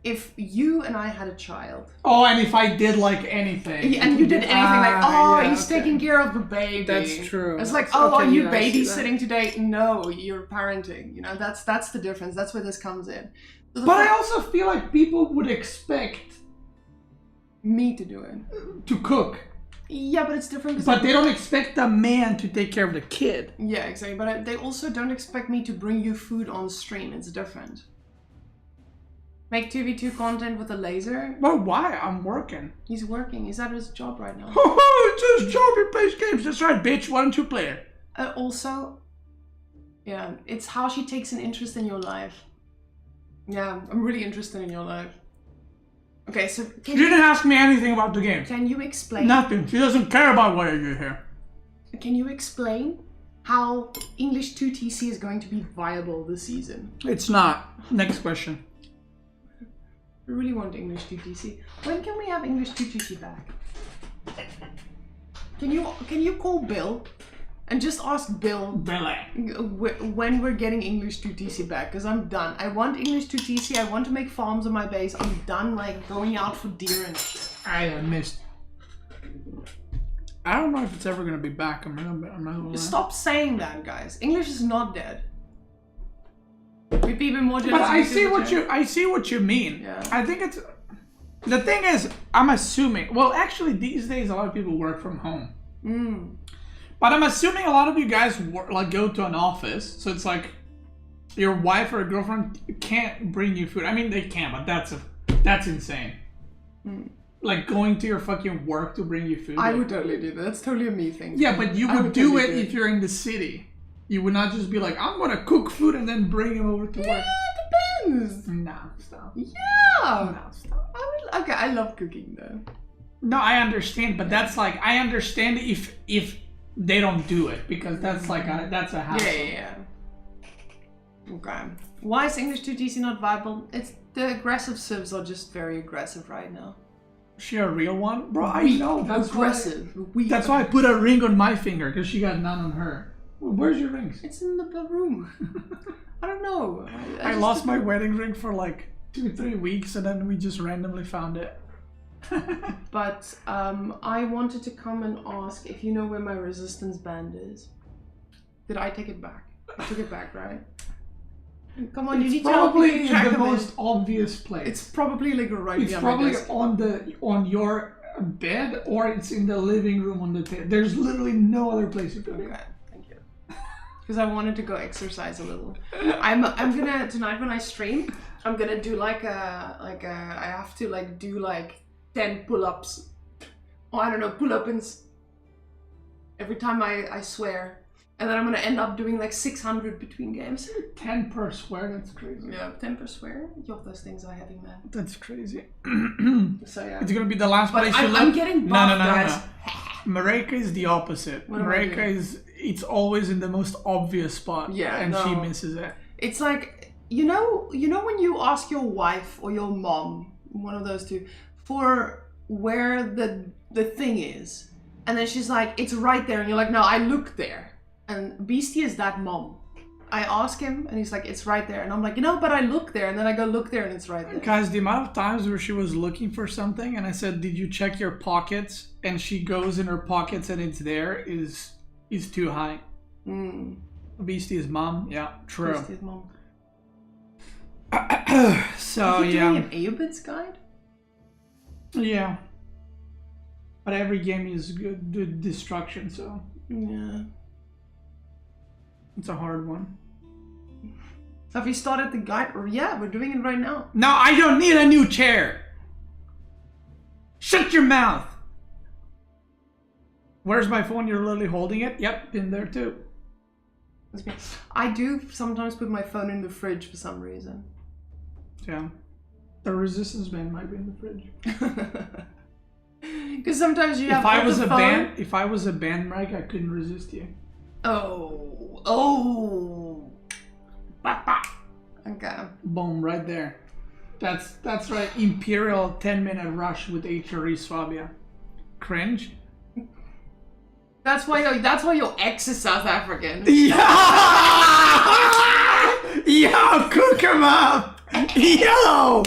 if you and I had a child. Oh, and if I did like anything. And you did anything like, oh, yeah, he's taking care of the baby. That's true. It's like, That's- oh, okay, are you yeah, I see that. babysitting today? No, you're parenting. You know, that's the difference. That's where this comes in. So the But I fact- also feel like people would expect me to do it. to cook. Yeah, but it's different. 'Cause But they don't expect a man to take care of the kid. Yeah, exactly. But they also don't expect me to bring you food on stream. It's different. Make 2v2 content with a laser. But why? I'm working. He's working. He's at his job right now. It's his job, he plays games. That's right, bitch. Why don't you play it? Also, yeah, it's how she takes an interest in your life. Yeah, I'm really interested in your life. Okay, so She didn't ask me anything about the game. can you explain? Nothing. She doesn't care about why you're here. Can you explain how English 2 TC is going to be viable this season? It's not. Next question. I really want English 2 TC. When can we have English 2 TC back? Can you call Bill and just ask Bill Billy. when we're getting English 2 TC back? Because I'm done. I want English 2 TC. I want to make farms on my base. I'm done like going out for deer and shit. I missed. I don't know if it's ever gonna be back. I'm not gonna lie. Stop saying that, guys. English is not dead. We'd be even more But jealous. I if see it was what dead. I see what you mean. Yeah. I think it's the thing is I'm assuming. Well, actually, these days a lot of people work from home. But I'm assuming a lot of you guys like go to an office, so it's like your wife or girlfriend can't bring you food. I mean, they can, but that's insane. Like going to your fucking work to bring you food. I would totally do that. That's totally a me thing. Yeah, but you I would do totally it if you're in the city. You would not just be like, I'm gonna cook food and then bring him over to work. Yeah, depends. No, stop. Yeah. No, stop. Okay, I love cooking though. No, I understand, but that's like I understand if they don't do it because that's like that's a hassle. Yeah. Okay. Why is English 2 TC not viable? It's the aggressive civs are just very aggressive right now. Is she a real one, bro? I Weak, know. That's aggressive. Why, that's why I put a ring on my finger because she got none on her. Where's your rings? It's in the room. I don't know. I lost my wedding ring for like 2-3 weeks, and then we just randomly found it. But I wanted to come and ask if you know where my resistance band is. Did I take it back? I took it back, right? Come on, you It's need to help me probably keep in track the of it. most obvious place. It's probably like right It's behind my probably desk. on your bed, or it's in the living room on the table. There's literally no other place you put it. Okay, thank you. Because I wanted to go exercise a little. I'm gonna tonight when I stream. I'm gonna do like a I have to like do like 10 pull-ups. Or I don't know, pull-ups every time I swear. And then I'm gonna end up doing like 600 between games. 10 per swear, that's crazy. Yeah, 10 per swear. Yo, those things are heavy, man. That's crazy. So yeah. It's gonna be the last But place I'm- you live. I'm getting buff, guys. Mareka is the opposite. What am I Mareka doing? it's always in the most obvious spot. Yeah, and she no. misses it. It's like you know when you ask your wife or your mom, one of those two, for where the thing is, and then she's like, it's right there, and you're like, no, I looked there. And Beastie is that mom. I ask him, and he's like, it's right there, and I'm like, but I look there, and then I go look there, and it's right there. Guys, the amount of times where she was looking for something and I said, did you check your pockets? And she goes in her pockets and it's there is too high. Beastie's mom, yeah, true. Beastie's mom. So Are you yeah. doing an Ayyubids guide? Yeah. But every game is good destruction, so Yeah. it's a hard one. So have you started the guide? Or yeah, we're doing it right now. No, I don't need a new chair. Shut your mouth. Where's my phone? You're literally holding it? Yep, in there too. That's me. I do sometimes put my phone in the fridge for some reason. Yeah. The resistance band might be in the fridge. Because sometimes you have If I on was the a phone- band, Mike, I couldn't resist you. Oh. Bah, bah. Okay. Boom, right there. That's right. Imperial 10-minute rush with HRE Swabia. Cringe. That's why your ex is South African. Yeah! Yo, cook him up! Yo!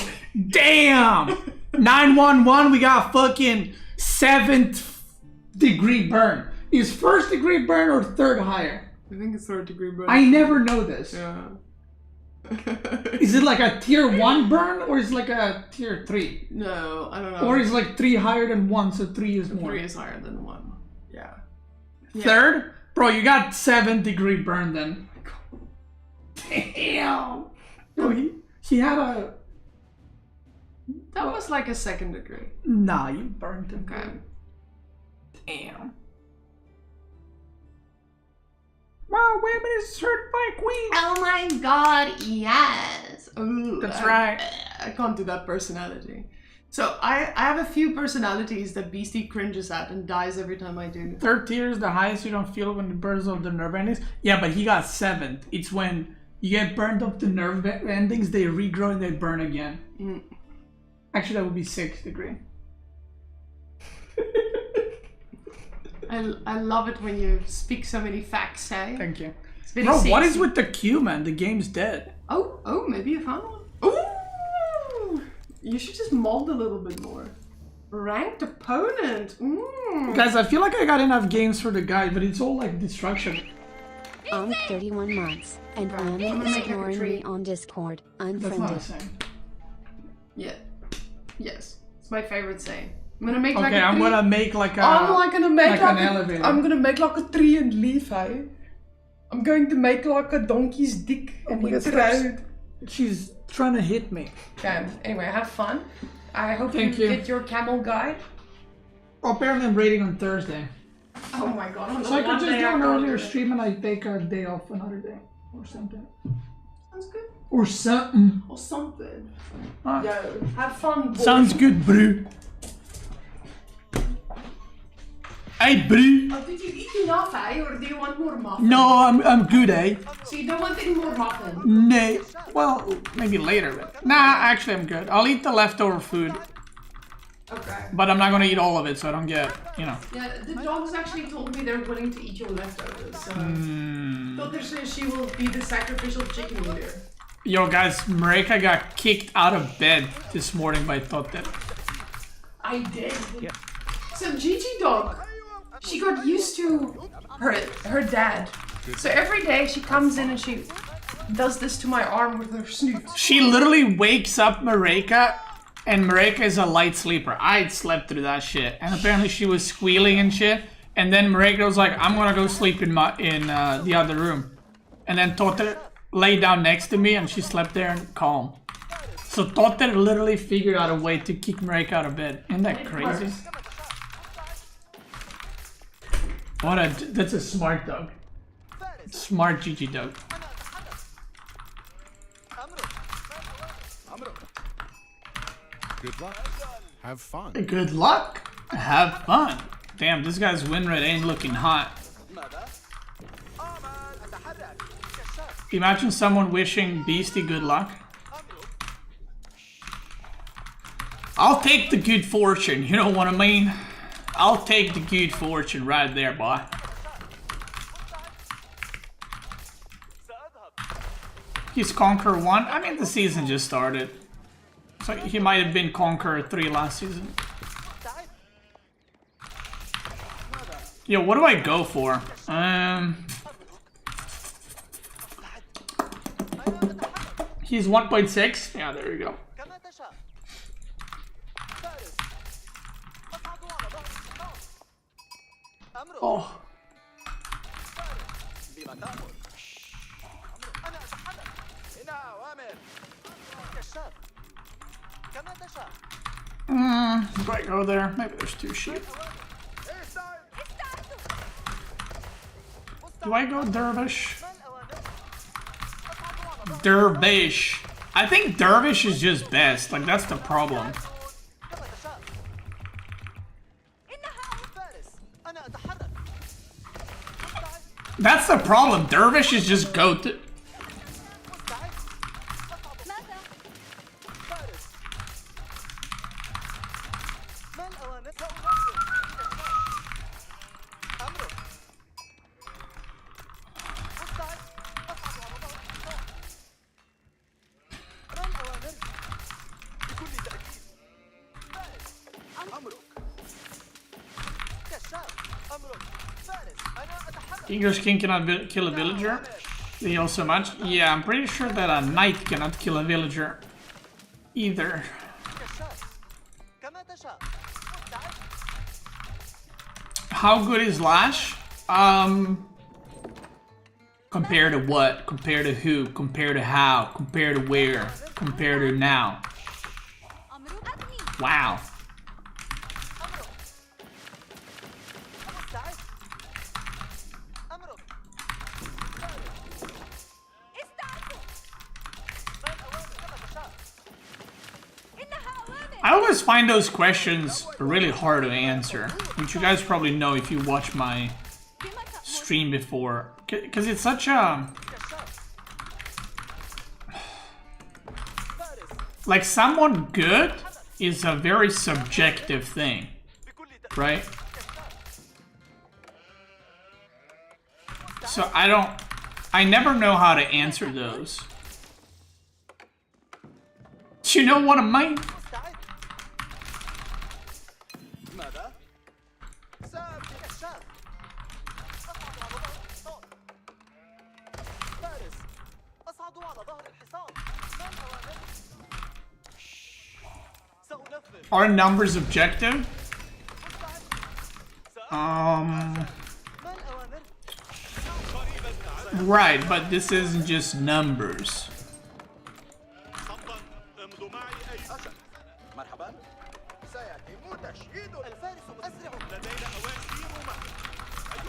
Damn! 911, we got fucking 7th degree burn. Is 1st degree burn or 3rd higher? I think it's 3rd degree burn. I never know this. Yeah. Is it like a tier 1 burn or is it like a tier 3? No, I don't know. Or is like 3 higher than 1, so 3 is more? 3 is higher than 1. Yeah. 3rd? Bro, you got 7th degree burn then. Damn! Bro, he had a... That was like a 2nd degree. Nah, you burned him. Okay. Damn. Wow, women is certified queen. Oh my god, yes. Ooh, That's right. I can't do that personality. So I have a few personalities that Beastie cringes at and dies every time I do. 3rd tier is the highest you don't feel when it burns off the nerve endings. Yeah, but he got 7th. It's when you get burned off the nerve endings, they regrow and they burn again. Actually, that would be 6th degree. I love it when you speak so many facts, hey? Thank you. It's very Bro, what sexy. is with the Q, man? The game's dead. Oh, maybe you found one. Ooh! You should just mold a little bit more. Ranked opponent. Guys, I feel like I got enough games for the guy, but it's all like destruction. I'm 31 months, and I'm Lemon gonna is make like a ignoring tree. me on Discord. That's not Unfriended. the same. Yeah. Yes. It's my favorite saying. I'm gonna make like Okay, a I'm tree. gonna make like a... I'm gonna make like like an elevator. I'm gonna make like a tree and leaf, hey? I'm going to make like a donkey's dick and my eat God, crowd. She's trying to hit me. Okay, anyway, have fun. I hope Thank you you. get your camel guide. Oh, apparently I'm raiding on Thursday. Oh my god. So I could just do an earlier stream and I take a day off another day. Or something. Sounds good. Or something. Or something. Ah, Yo, have fun, boy. sounds good, bro. Hey, bro. Oh, did you eat enough, eh? Or do you want more muffins? No, I'm good, eh? So you don't want any more muffins? Nay. Well, maybe later, but... Nah, actually I'm good. I'll eat the leftover food. Okay. But I'm not gonna eat all of it, so I don't get, you know. Yeah, the dogs actually told me they're willing to eat your leftovers, so... Daughter says she will be the sacrificial chicken eater. Yo, guys, Marika got kicked out of bed this morning by Totte. I did. Yeah. So Gigi dog, she got used to her dad. So every day she comes in and she does this to my arm with her snoot. She literally wakes up Marika, and Marika is a light sleeper. I slept through that shit, and apparently she was squealing and shit. And then Marika was like, "I'm gonna go sleep in the other room," and then Totte lay down next to me, and she slept there and calm. So Totte literally figured out a way to kick Marika out of bed. Isn't that crazy? That's a smart dog. Smart Gigi dog. Good luck. Have fun. Good luck. Have fun. Damn, this guy's win rate ain't looking hot. Imagine someone wishing Beastie good luck. I'll take the good fortune, you know what I mean? I'll take the good fortune right there, boy. He's Conqueror 1. I mean, the season just started. So he might have been Conqueror 3 last season. Yo, what do I go for? He's 1.6? Yeah, there we go. Oh. Do I go there? Maybe there's 2 sheep. Do I go Dervish? Dervish. I think Dervish is just best. Like, that's the problem. That's the problem. Dervish is just GOAT. Eager's king cannot kill a villager. They heal so much. Yeah, I'm pretty sure that a knight cannot kill a villager either. How good is Lash? Compared to what? Compared to who? Compared to how? Compared to where? Compared to now? Wow. I always find those questions really hard to answer, which you guys probably know if you watch my stream before, because it's such a... Like, someone good is a very subjective thing, right? So I never know how to answer those. Do you know what I mean? Are numbers objective? Right, but this isn't just numbers.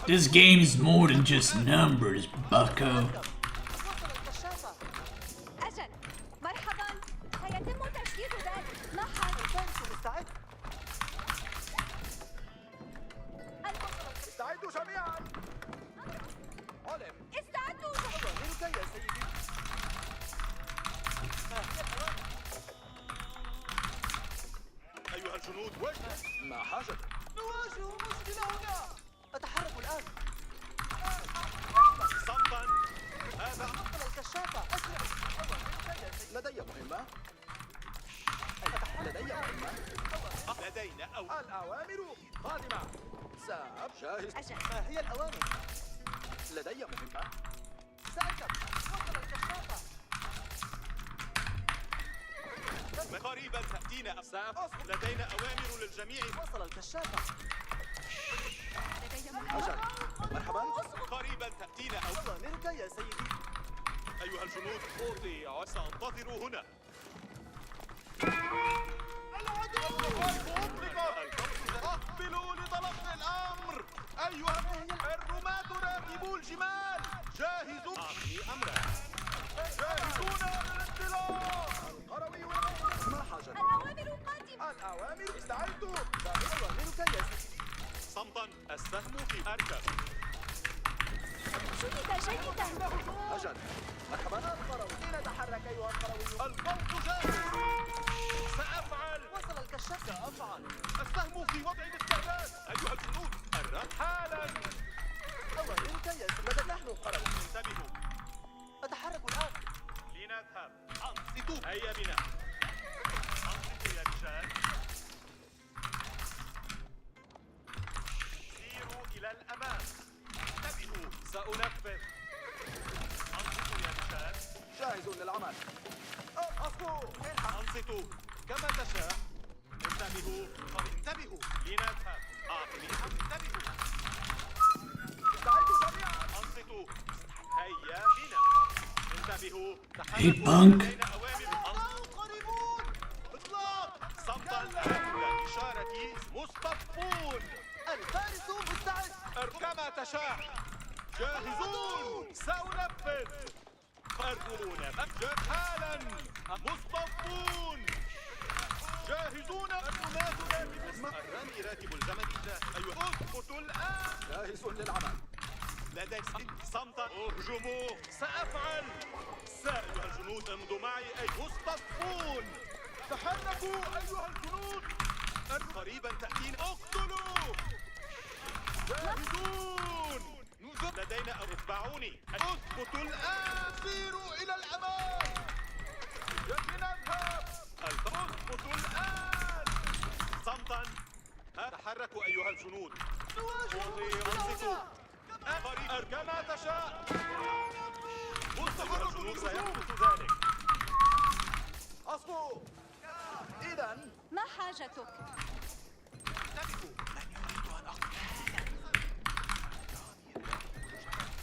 This game is more than just numbers, bucko. قريبا تأتينا أسعاف. لدينا أوامر للجميع. وصل الكشافة. أجل. مرحبا. قريبا تأتينا أوامرك يا سيدي. أيها الجنود أطيع. سأنتظر هنا. العدو أقبلوا لتلقي الأمر. أيها الرماة راكبو الجمال. جاهزوا. أعطني أمرا. جاهزون للانطلاق. القروي ما حاجة. الأوامر قادمة. الأوامر استعدوا. أوامرك يا سيدي. صمتا. السهم في أركب. جيدا. أجل. مرحبا. القروي. نتحرك أيها القروي. الفوز جاهز. سأفعل. وصل الكشاف. سأفعل. السهم في وضع الاستعداد. أيها الجنود. الرد حالا. أوامرك يا سيدي. نحن القروي. انتبهوا. أتحرك الآن. لنذهب. أنصتوا. هيا بنا. أنصتوا يا رجال. سيروا إلى الأمام. انتبهوا. سأنفذ. أنصتوا يا رجال. جاهز للعمل. أنصتوا. كما تشاء. انتبهوا. انتبهوا. لنذهب. أعطني. انتبهوا. استعدوا جميعا. أنصتوا. هيا بنا. انتبهوا. Hey, punk. قريبون. اطلاق. صمتا. عند إشارتي مصطفون. الفارس مستعد. كما تشاء. جاهزون. سأنفذ. قررون. أبجد حالا. مصطفون. جاهزون. الرماة الرامي راكب الجمل. أيها اثبتوا الآن. جاهز للعمل. لدي صمتا. اهجموا. سأفعل. أيها الجنود امضوا معي. أي مصطفون. تحركوا أيها الجنود. قريبا تأتين. اقتلوا. جاهزون. لدينا اتبعوني. اثبتوا الآن. سيروا إلى الأمام. لنذهب. اثبتوا الآن. صمتا. تحركوا أيها الجنود. كما تشاء. مستحق الجنود سيحدث ذلك. أصبوا. إذا ما حاجتك؟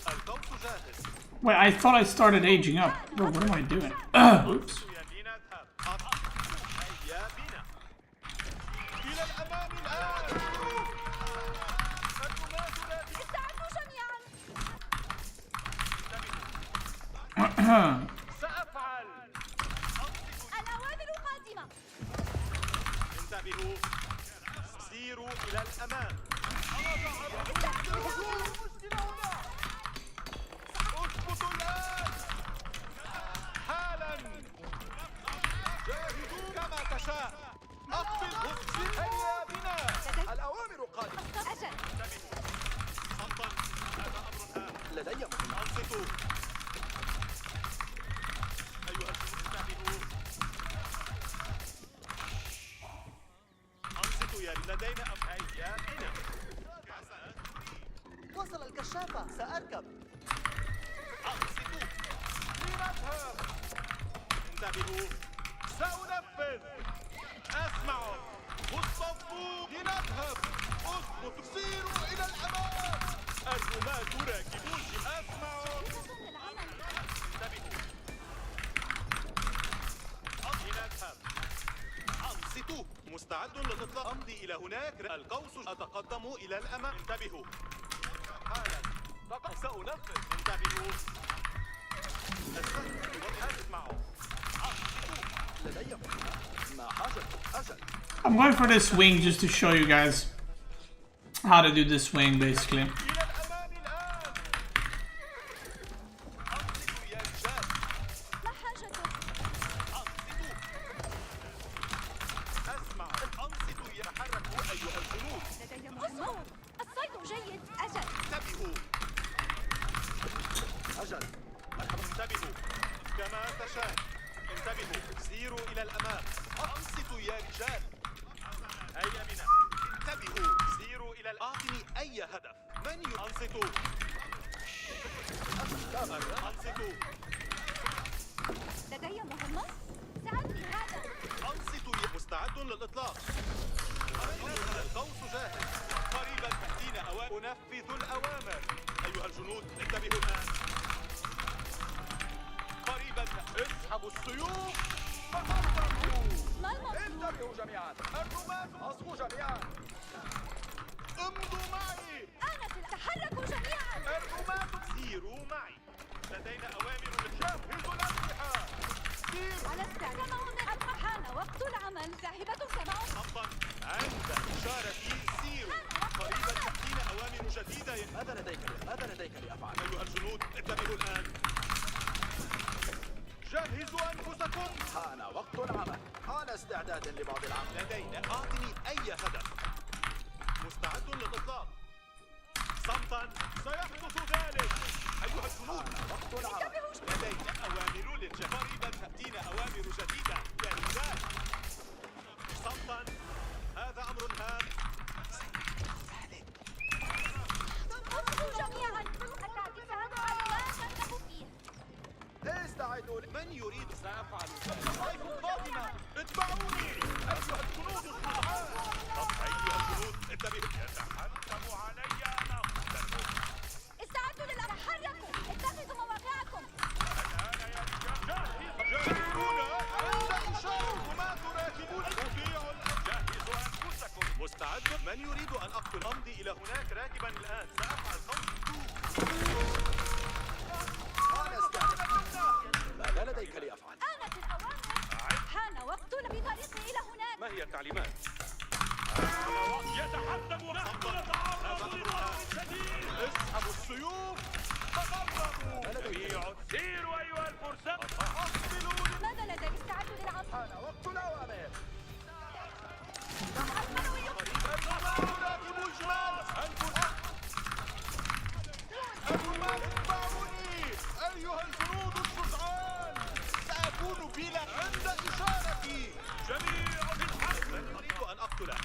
القوس جاهز. Wait, I thought I started aging up. Bro, what am I doing? Oops. هيا بنا. إلى الأمام الآن. استعدوا جميعا. سأفعل. الأوامر قادمة. انتبهوا. سيروا إلى الأمام. اثبتوا الآن. حالا. جاهزوا كما تشاء. أقبل. هيا بنا. الأوامر قادمة. أجل. صمتا. هذا أمر هام. لدي أنصتوا. أيها الجنود انتبهوا. أنصتوا يا لدينا هيا بنا. وصل الكشافة. سأركب. أنصتوا. لنذهب. انتبهوا. سأنفذ. أسمعوا. اصطفوا. لنذهب. اثبتوا. سيروا إلى الأمام. الرماة راكبون. أسمعوا. انتبهوا. لنذهب. أنصتوا. مستعد للإطلاق. أمضي إلى هناك. القوس أتقدم إلى الأمام. انتبهوا. حالا. فقط سأنفذ. انتبهوا. اسمعوا. لدي ما حاجة. أجل. I'm going for this wing just to show you guys how to do this wing, basically. إلى الأمام الآن. أنصتوا يا رجال. ما حاجتك؟ أنصتوا. أسمعوا. أنصتوا يتحركوا أيها الجنود. لدي مهمة. الصيد جيد. أجل. انتبهوا. أجل. انتبهوا. كما تشاء. انتبهوا. سيروا إلى الأمام. أنصتوا يا رجال. هيا بنا. انتبهوا. سيروا إلى أعطني أي هدف. من أنصتوا. أنصتوا. لدي مهمة. ساعدني هذا. أنصتوا يا مستعد للإطلاق. القوس جاهز. قريبا تأتينا أوامر. أنفذ الأوامر. أيها الجنود انتبهوا الآن. قريبا اسحبوا السيوف. فقربوا. ما المطلوب؟ انتبهوا جميعا. الرماة أصغوا جميعا. امضوا معي. آنف. تحركوا جميعا. الرماة سيروا معي. لدينا أوامر. جهزوا الأسلحة. سيروا. على استعداد. حان وقت العمل. ذاهبة سماء. حقا. عند إشارتي سيروا. قريبا تأتينا أوامر جديدة. ماذا لديك لأفعل؟ أيها الجنود انتبهوا الآن. جهزوا أنفسكم. حان وقت العمل. حان استعداد لبعض العمل. لدينا. أعطني أي هدف. مستعد للإطلاق. صمتا. سيحدث ذلك. أيها الجنود. وقت العمل. لدينا أوامر للجهاد. قريبا تأتينا أوامر جديدة يا رجال. صمتا. هذا أمر هام. انظروا جميعا. التعديل هذا لا تنتهوا فيه. استعدوا. من يريد؟ سأفعل. الصيف قادمة. اتبعوني. أيها الجنود الصحراء. أيها الجنود انتبهوا. يتحتم علي أنا أقتلكم. استعدوا للتحركوا. اتخذوا مواقعكم. الآن يا رجال. جاهزون. عند إشارة. الرماة راكبون. مطيعوا. جهزوا أنفسكم. مستعد. من يريد أن أقتل؟ أمضي إلى هناك راكبا الآن. سأفعل. ماذا لديك لأفعل؟ آنت الأوامر. حان وقت بطريقي إلى هناك. ما هي التعليمات؟ يتحدث نحن نتعرض لضرب شديد. اسحبوا السيوف. تقربوا. جميع. سيروا أيها الفرسان. أقبلوا. ماذا لديك؟ استعدوا للعمل. حان وقت الأوامر. القروي. راكبوا الجمال. الرماة اتبعوني. أيها الجنود الشجعان. سأكون بلا عند إشارتي. جميع في الحرب. من أريد أن أقتله.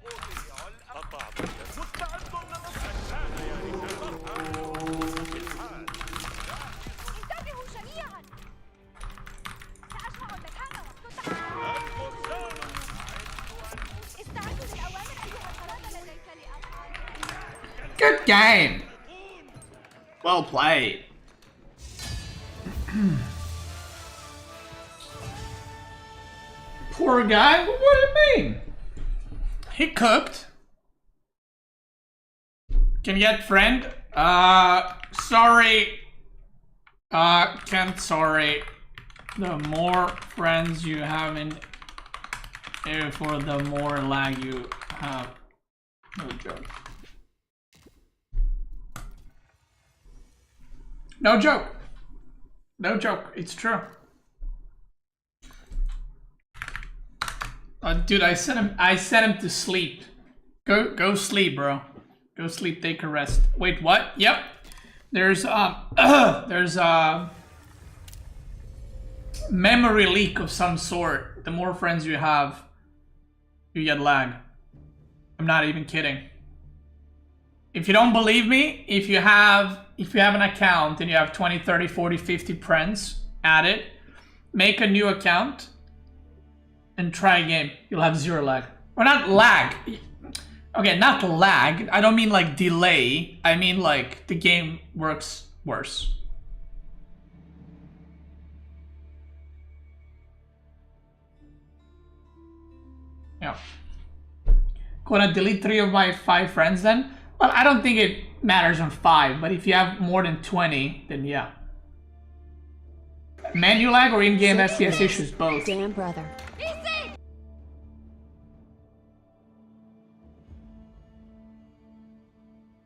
أطيع الأمر. Good game. Well played. Poor guy? What do you mean? He cooked. Can you get friend? Sorry. Can't sorry. The more friends you have in for the more lag you have. No joke. No joke. No joke. It's true. Dude, I sent him to sleep. Go sleep, bro. Go sleep, take a rest. Wait, what? Yep. There's memory leak of some sort. The more friends you have, you get lag. I'm not even kidding. If you don't believe me, if you have an account and you have 20, 30, 40, 50 friends, add it, make a new account, and try a game. You'll have zero lag. Or not lag. Okay, not lag. I don't mean like delay. I mean like the game works worse. Yeah. Gonna delete 3 of my 5 friends then? Well, I don't think it matters on 5, but if you have more than 20, then yeah. Menu lag or in-game FPS issues, both. Damn brother.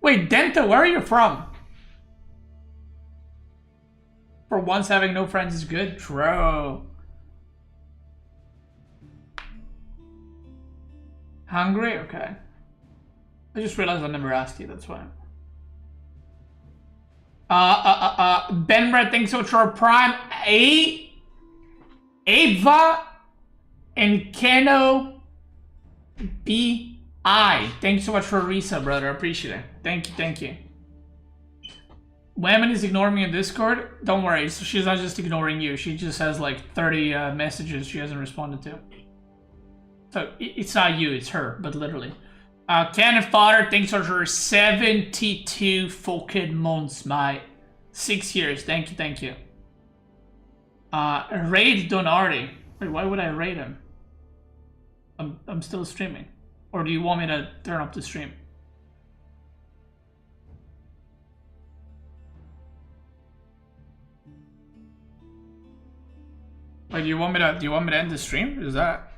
Wait, Denta, where are you from? For once having no friends is good? True. Hungry? Okay. I just realized I never asked you, that's why. Benbred, thanks so much for Prime. Ava and Keno B.I. Thanks so much for a resub, brother. I appreciate it. Thank you. Women is ignoring me in Discord. Don't worry, so she's not just ignoring you. She just has like 30 messages she hasn't responded to. So it's not you, it's her, but literally. Cannon Fodder, thanks for 72 fucking months, mate. 6 years, thank you. Raid Donardi. Wait, why would I raid him? I'm still streaming. Or do you want me to turn up the stream? Wait, do you want me to end the stream? Is that?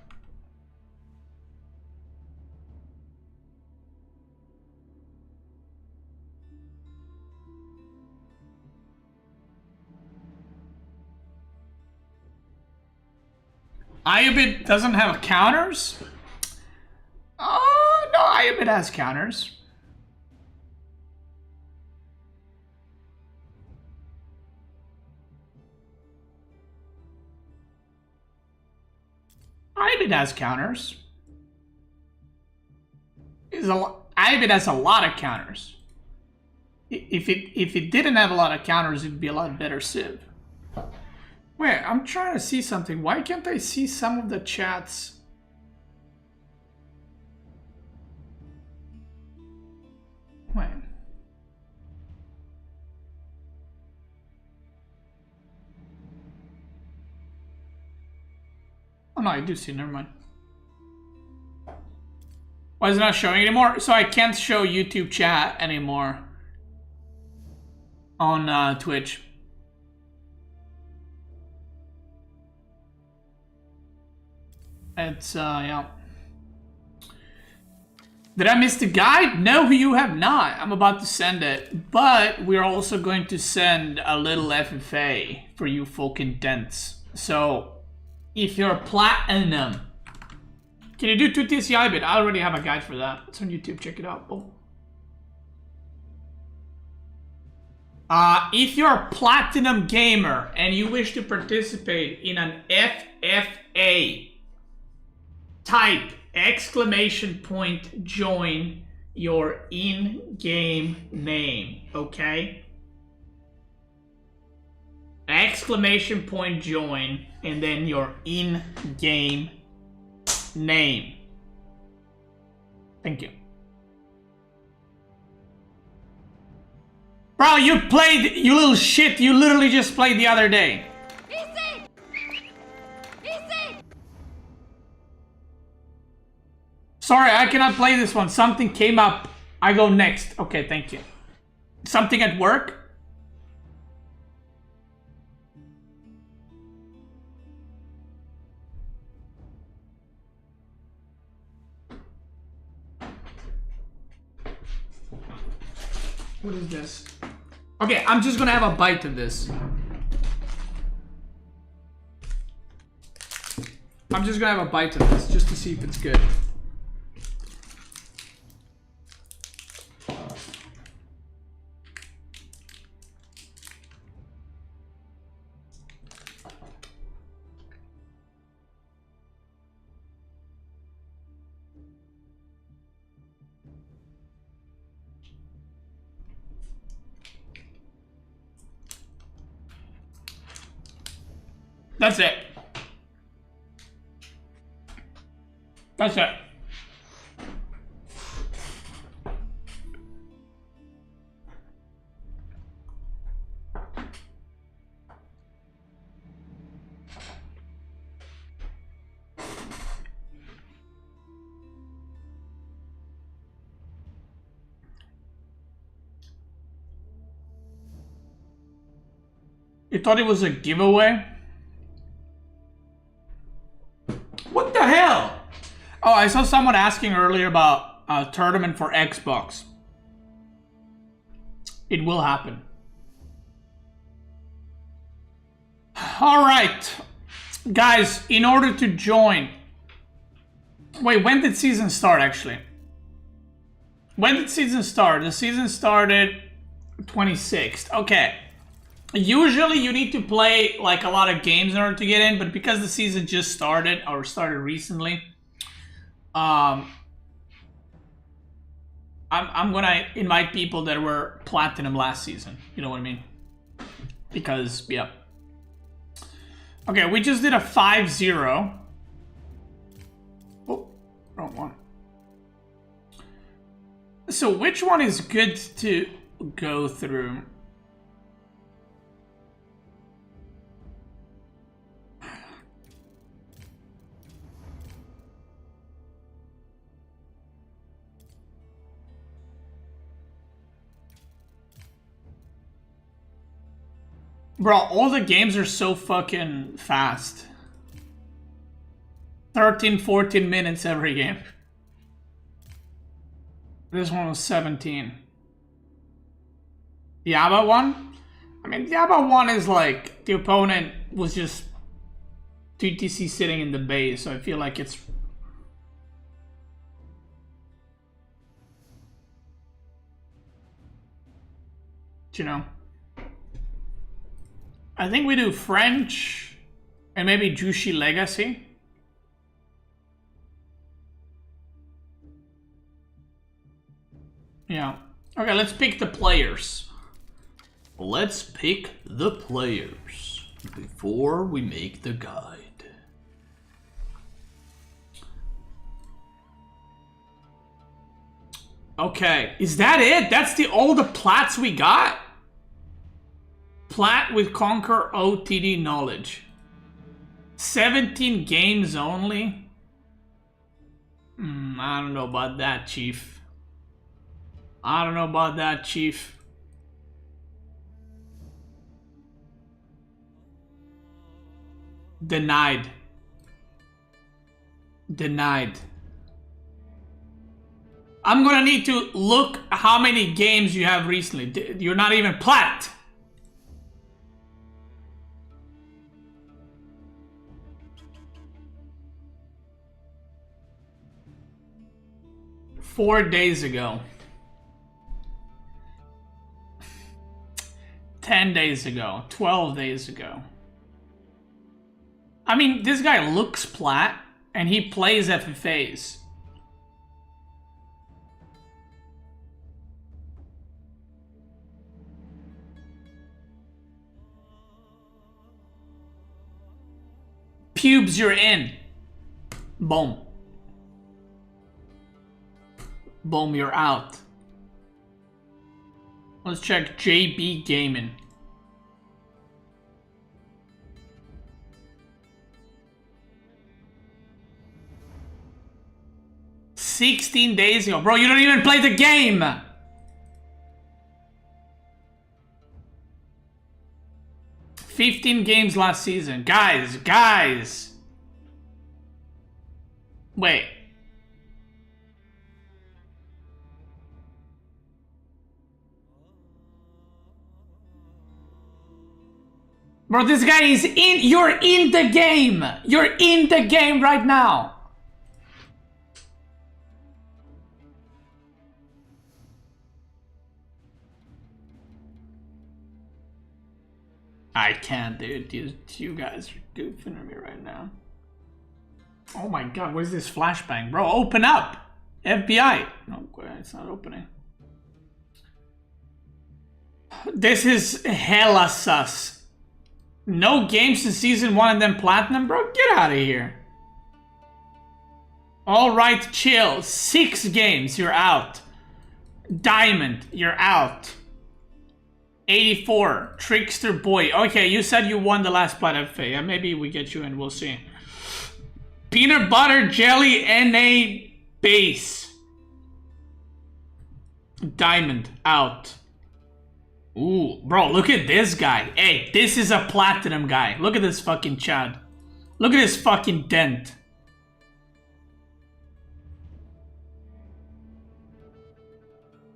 Ayyubid doesn't have counters? Oh, no, Ayyubid has counters. Ayyubid has counters. Ayyubid has a lot of counters. If it didn't have a lot of counters, it'd be a lot better Civ. Wait, I'm trying to see something. Why can't I see some of the chats? Wait. Oh no, I do see, never mind. Why is it not showing anymore? So I can't show YouTube chat anymore on Twitch. It's, yeah. Did I miss the guide? No, you have not. I'm about to send it. But we're also going to send a little FFA for you fucking dents. So, if you're platinum, can you do 2 TC Ayyubid? I already have a guide for that. It's on YouTube. Check it out. Boom. If you're a platinum gamer and you wish to participate in an FFA, type !join your in-game name, okay? !join and then your in-game name. Thank you. Bro, you played, you little shit, you literally just played the other day. Easy! Easy! Sorry, I cannot play this one. Something came up. I go next. Okay, thank you. Something at work? What is this? Okay, I'm just gonna have a bite of this. I'm just gonna have a bite of this just to see if it's good. That's it. That's it. You thought it was a giveaway? What the hell? Oh, I saw someone asking earlier about a tournament for Xbox. It will happen. Alright. Guys, in order to join... Wait, when did season start actually? When did season start? The season started 26th. Okay. Usually you need to play like a lot of games in order to get in, but because the season just started or started recently, I'm gonna invite people that were platinum last season. You know what I mean? Because, yeah. Okay, we just did a 5-0. Oh, wrong one. So which one is good to go through? Bro, all the games are so fucking fast. 13, 14 minutes every game. This one was 17. Yaba one? I mean, Yaba one is like, the opponent was just TTC sitting in the base, so I feel like it's... You know? I think we do French and maybe Jushi Legacy. Yeah. Okay, let's pick the players. Let's pick the players before we make the guide. Okay, is that it? That's all the plats we got? Plat with Conquer OTD knowledge. 17 games only? I don't know about that, Chief. I don't know about that, Chief. Denied. Denied. I'm gonna need to look how many games you have recently. You're not even plat. Four days ago. 10 days ago. 12 days ago. I mean, this guy looks plat, and he plays FFAs. Pubes, you're in. Boom. Boom, you're out. Let's check JB Gaming. $16 days ago. Bro, you don't even play the game! $15 games last season. Guys! Wait. Bro, this guy is in. You're in the game. You're in the game right now. I can't, dude. You guys are goofing at me right now. Oh my god, what is this flashbang? Bro, open up! FBI! No, it's not opening. This is hella sus. No games in season 1 and then platinum? Bro, get out of here. Alright, chill. 6 games, you're out. Diamond, you're out. 84, Trickster Boy. Okay, you said you won the last PLAT FFA. Yeah, maybe we get you in, we'll see. Peanut Butter Jelly NA Base. Diamond, out. Ooh, bro, look at this guy. Hey, this is a platinum guy. Look at this fucking Chad. Look at this fucking dent.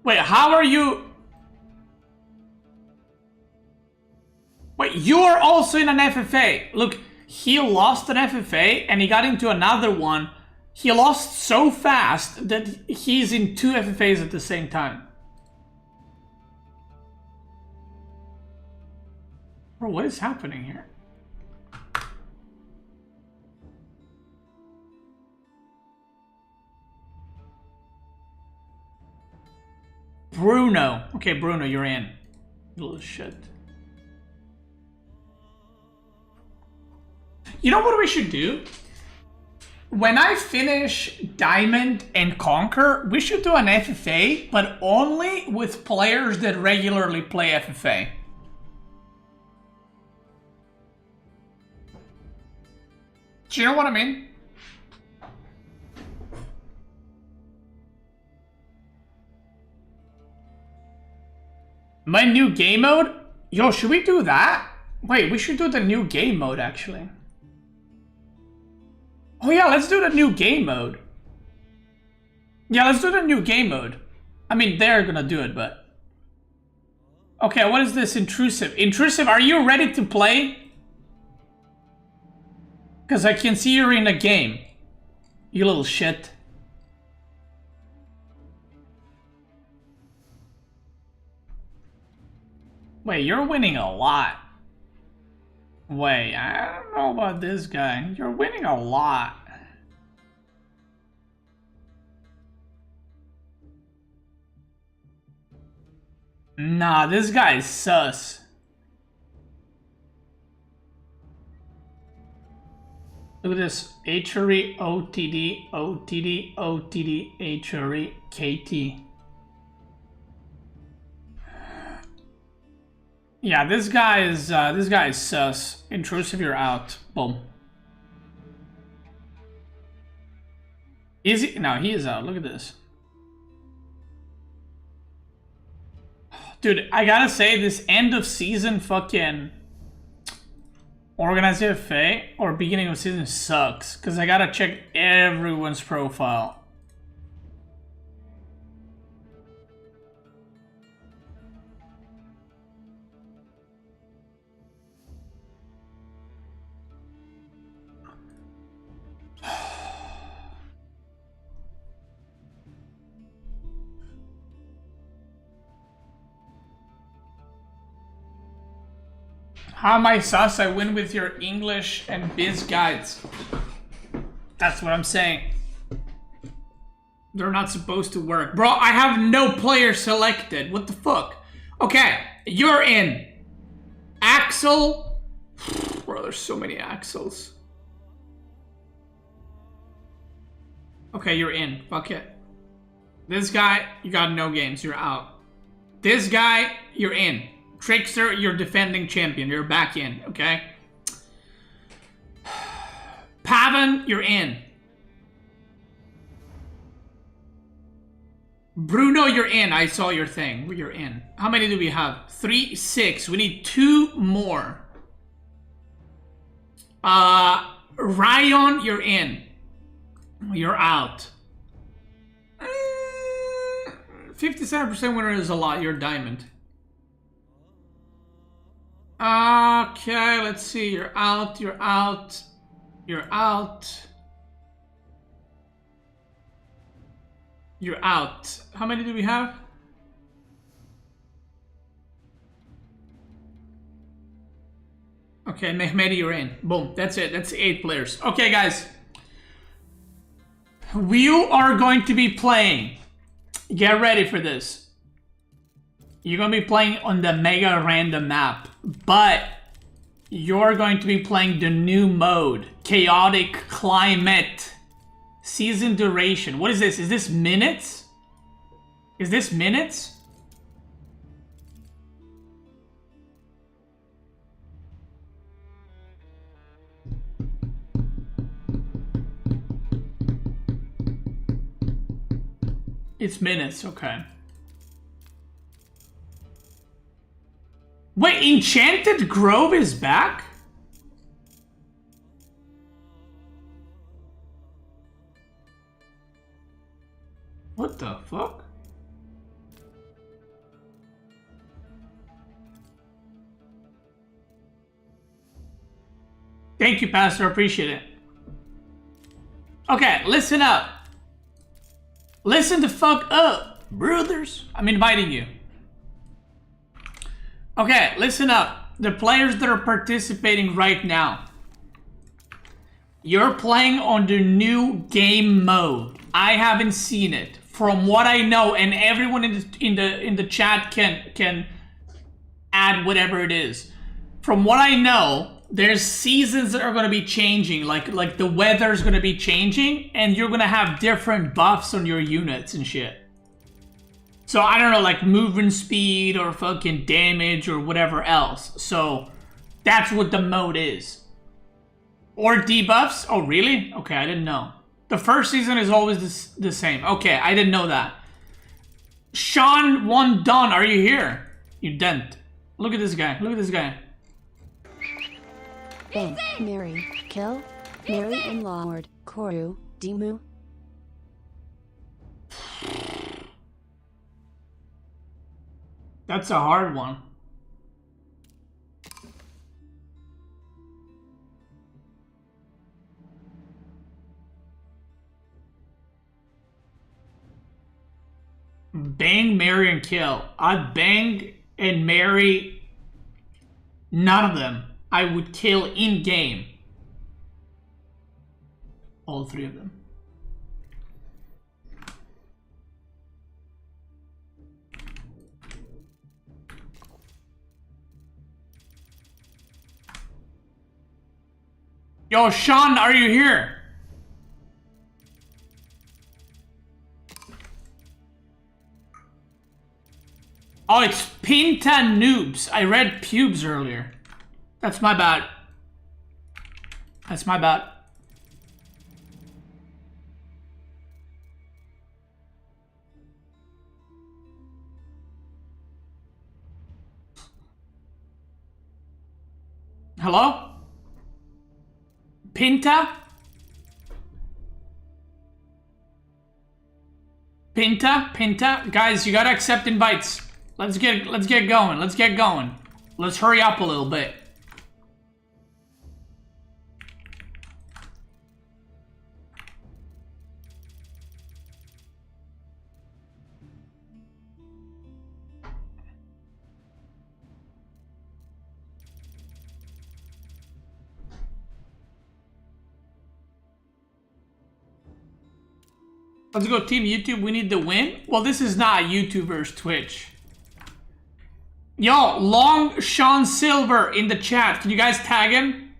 Wait, how are you... Wait, you're also in an FFA. Look, he lost an FFA and he got into another one. He lost so fast that he's in 2 FFAs at the same time. Bro, what is happening here? Bruno. Okay, Bruno, you're in. Little shit. You know what we should do? When I finish Diamond and Conquer, we should do an FFA, but only with players that regularly play FFA. Do you know what I mean? My new game mode? Yo, should we do that? Wait, we should do the new game mode, actually. Oh yeah, let's do the new game mode. Yeah, let's do the new game mode. I mean, they're gonna do it, but... Okay, what is this? Intrusive. Intrusive, are you ready to play? Because I can see you're in a game. You little shit. Wait, you're winning a lot. Wait, I don't know about this guy. You're winning a lot. Nah, this guy is sus. Look at this. HRE, OTD, OTD, OTD, HRE, KT. Yeah, this guy is sus. Intrusive, you're out. Boom. Is he? No, he is out. Look at this. Dude, I gotta say, this end of season fucking organized FA or beginning of season sucks. Because I gotta check everyone's profile. How am I sus? I win with your English and biz guides. That's what I'm saying. They're not supposed to work. Bro, I have no player selected. What the fuck? Okay, you're in. Axel. Bro, there's so many Axels. Okay, you're in. Fuck it. This guy, you got no games. You're out. This guy, you're in. Trickster, you're defending champion. You're back in, okay? Pavan, you're in. Bruno, you're in. I saw your thing. You're in. How many do we have? 3, 6. We need 2 more. Ryan, you're in. You're out. 57% winner is a lot. You're diamond. Okay, let's see. You're out. You're out. You're out. You're out. How many do we have? Okay, Mehmedi, you're in. Boom. That's it. That's 8 players. Okay, guys. We are going to be playing. Get ready for this. You're going to be playing on the mega random map. But you're going to be playing the new mode. Chaotic climate. Season duration. What is this? Is this minutes? Is this minutes? It's minutes, okay. Wait, Enchanted Grove is back? What the fuck? Thank you, Pastor. Appreciate it. Okay, listen up. Listen the fuck up, brothers. I'm inviting you. Okay, listen up. The players that are participating right now. You're playing on the new game mode. I haven't seen it. From what I know, and everyone in the chat can add whatever it is. From what I know, there's seasons that are going to be changing, like the weather's going to be changing, and you're going to have different buffs on your units and shit. So I don't know, like movement speed or fucking damage or whatever else. So that's what the mode is. Or debuffs? Oh, really? Okay, I didn't know. The first season is always the same. Okay, I didn't know that. Sean One Don, are you here? You didn't. Look at this guy. Look at this guy. Bang, Mary, Kill, Mary and Lord, Koru, Dimu. That's a hard one. Bang, marry, and kill. I'd bang and marry none of them. I would kill in-game. All 3 of them. Yo, Sean, are you here? Oh, it's Pinta Noobs. I read pubes earlier. That's my bad. That's my bad. Hello? Pinta? Pinta? Guys, you gotta accept invites. Let's get going. Let's get going. Let's hurry up a little bit. Let's go Team YouTube, we need the win. Well, this is not YouTube versus Twitch. Yo, Long Sean Silver in the chat. Can you guys tag him?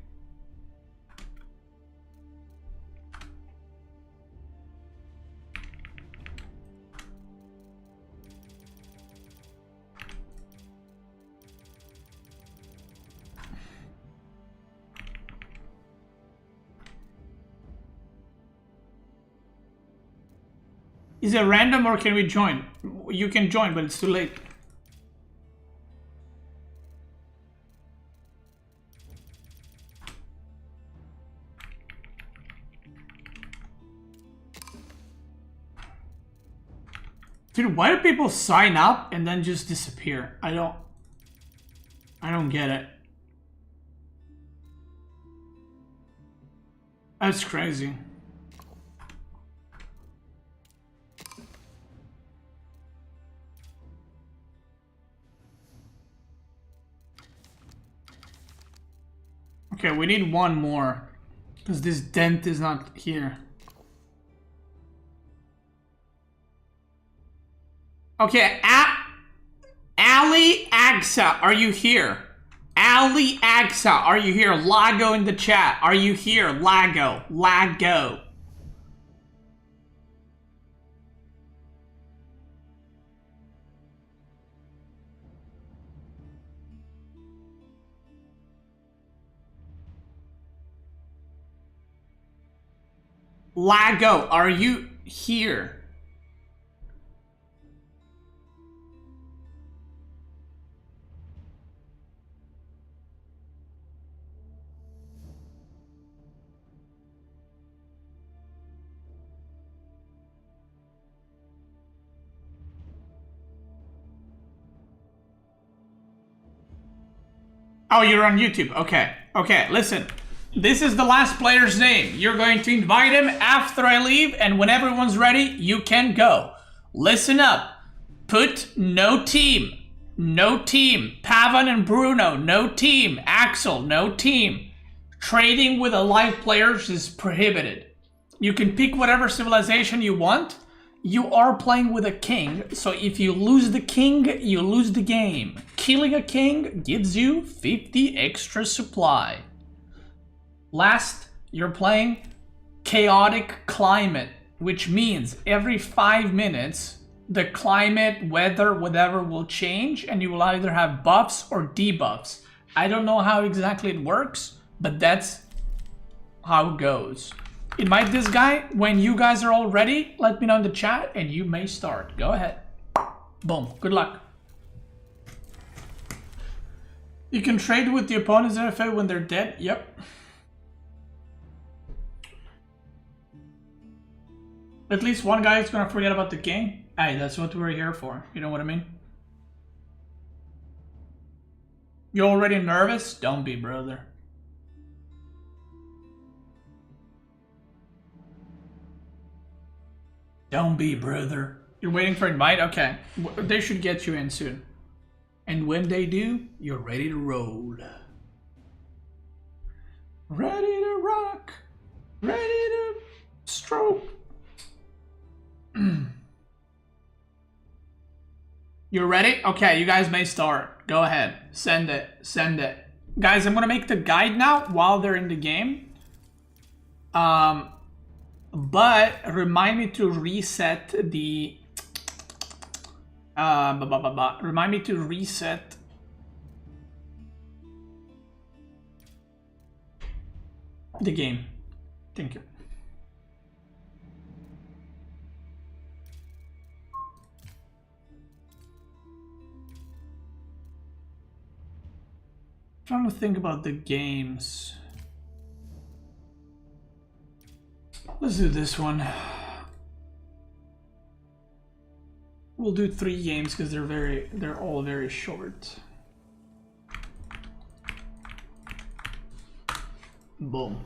Is it random or can we join? You can join, but it's too late. Dude, why do people sign up and then just disappear? I don't get it. That's crazy. Okay, we need one more. Because this dent is not here. Okay, Ali Agsa, are you here? Ali Agsa, are you here? Lago in the chat, are you here? Lago. Lago. Lago, are you here? Oh, you're on YouTube. Okay. Okay, listen. This is the last player's name. You're going to invite him after I leave, and when everyone's ready, you can go. Listen up. Put no team. No team. Pavan and Bruno, no team. Axel, no team. Trading with alive players is prohibited. You can pick whatever civilization you want. You are playing with a king, so if you lose the king, you lose the game. Killing a king gives you 50 extra supply. Last, you're playing chaotic climate, which means every 5 minutes, the climate, weather, whatever will change, and you will either have buffs or debuffs. I don't know how exactly it works, but that's how it goes. Invite this guy. When you guys are all ready, let me know in the chat and you may start. Go ahead. Boom. Good luck. You can trade with the opponent's FFA when they're dead. Yep. At least one guy is gonna forget about the game. Hey, that's what we're here for. You know what I mean? You already nervous? Don't be, brother. Don't be, brother. You're waiting for invite? Okay. They should get you in soon. And when they do, you're ready to roll. Ready to rock. Ready to stroke. You're ready? Okay, you guys may start. Go ahead. Send it. Send it. Guys, I'm gonna make the guide now while they're in the game. But remind me to reset the remind me to reset the game. Thank you. Trying to think about the games. Let's do this one. We'll do 3 games because they're all very short. Boom.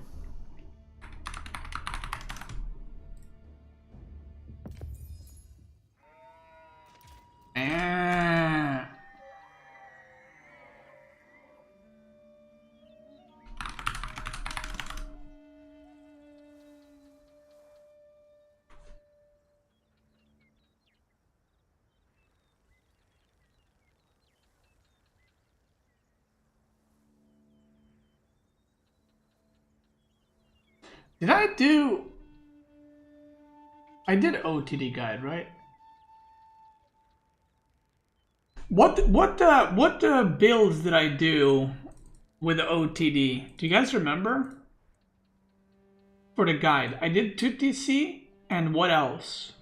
Did I do... I did OTD guide, right? What builds did I do with the OTD? Do you guys remember? For the guide. I did 2TC and what else?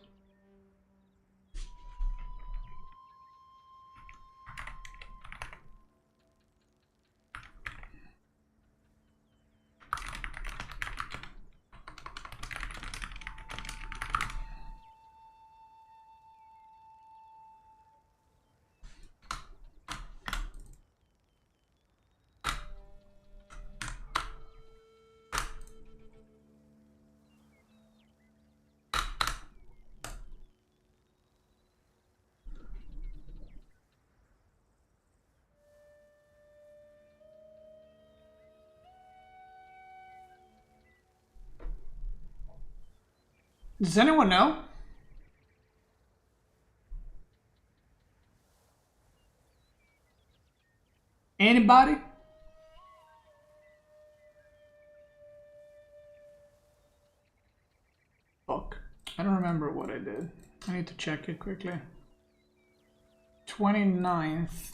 Does anyone know? Anybody? Fuck. I don't remember what I did. I need to check it quickly. 29th.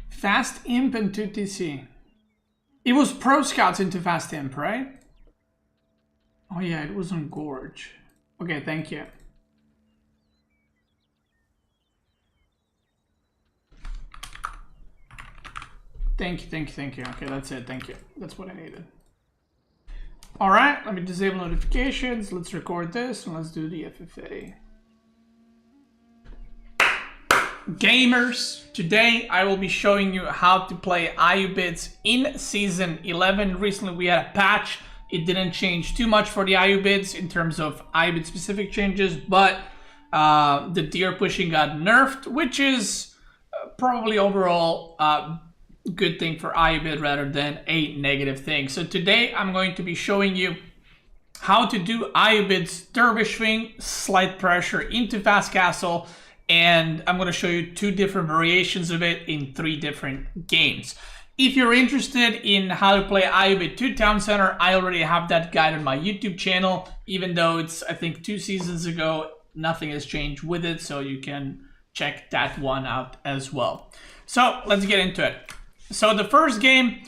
Fast Imp and 2TC. It was Pro Scouts into Fast Imp, right? Oh yeah, it was on Gorge. Okay, thank you. Thank you. Okay, that's it, thank you. That's what I needed. Alright, let me disable notifications. Let's record this and let's do the FFA. Gamers, today I will be showing you how to play Ayyubids in Season 11. Recently we had a patch. It didn't change too much for the Ayyubids in terms of Ayyubid specific changes, but the deer pushing got nerfed, which is probably overall good thing for Ayyubid rather than a negative thing. So today I'm going to be showing you how to do Ayyubid's Dervish Swing, slight pressure into Fast Castle, and I'm going to show you 2 different variations of it in 3 different games. If you're interested in how to play Ayyubid 2 Town Center, I already have that guide on my YouTube channel, even though it's, I think, 2 seasons ago, nothing has changed with it, so you can check that one out as well. So let's get into it. So the first game,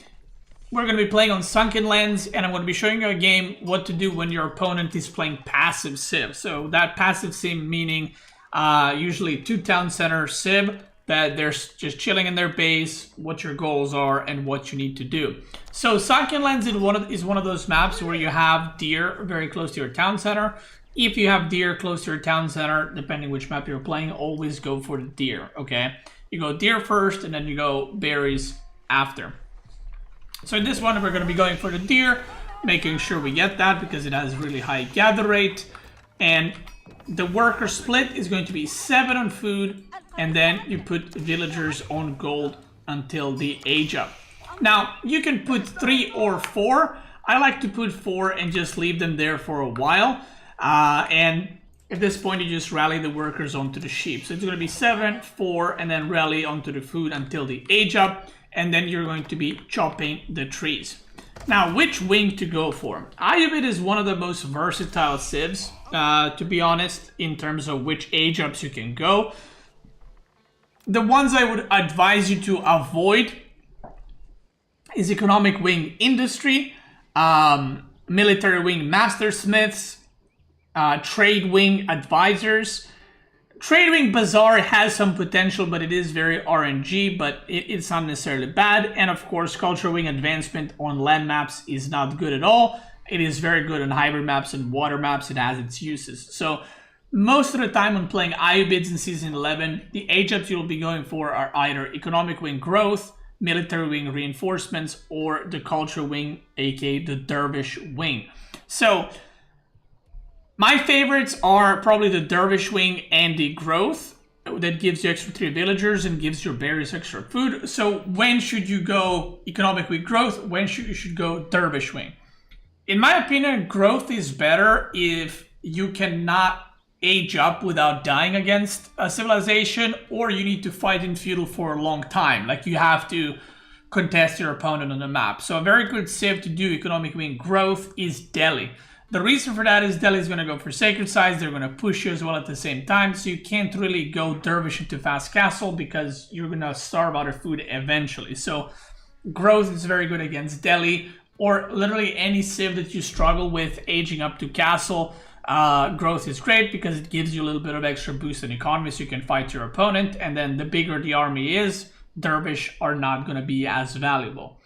we're going to be playing on Sunken Lands, and I'm going to be showing you a game what to do when your opponent is playing passive Civ. So that passive Civ meaning usually 2 Town Center Civ, that they're just chilling in their base, what your goals are, and what you need to do. So Sunken Lands is one of those maps where you have deer very close to your town center. If you have deer close to your town center, depending which map you're playing, always go for the deer, okay? You go deer first, and then you go berries after. So in this one, we're going to be going for the deer, making sure we get that because it has really high gather rate. And the worker split is going to be 7 on food, and then you put villagers on gold until the age up. Now, you can put 3 or 4. I like to put 4 and just leave them there for a while. And at this point, you just rally the workers onto the sheep. So it's going to be 7, 4, and then rally onto the food until the age up. And then you're going to be chopping the trees. Now, which wing to go for? Ayyubid is one of the most versatile civs, to be honest, in terms of which age ups you can go. The ones I would advise you to avoid is economic wing industry, military wing mastersmiths, trade wing advisors. Trade wing bazaar has some potential, but it is very RNG, but it's not necessarily bad. And of course, culture wing advancement on land maps is not good at all. It is very good on hybrid maps and water maps. It has its uses. So most of the time when playing Ayyubids in Season 11, the age ups you'll be going for are either economic wing growth, military wing reinforcements, or the culture wing, aka the dervish wing. So my favorites are probably the dervish wing and the growth. That gives you extra 3 villagers and gives your berries extra food. So when should you go economic wing growth? When you should go dervish wing? In my opinion, growth is better if you cannot age up without dying against a civilization, or you need to fight in feudal for a long time. Like you have to contest your opponent on the map. So a very good civ to do economic wing growth is Delhi. The reason for that is Delhi is going to go for Sacred Size. They're going to push you as well at the same time. So you can't really go Dervish into Fast Castle because you're going to starve out of food eventually. So growth is very good against Delhi, or literally any civ that you struggle with aging up to Castle. Growth is great because it gives you a little bit of extra boost in economy so you can fight your opponent. And then the bigger the army is, Dervish are not going to be as valuable.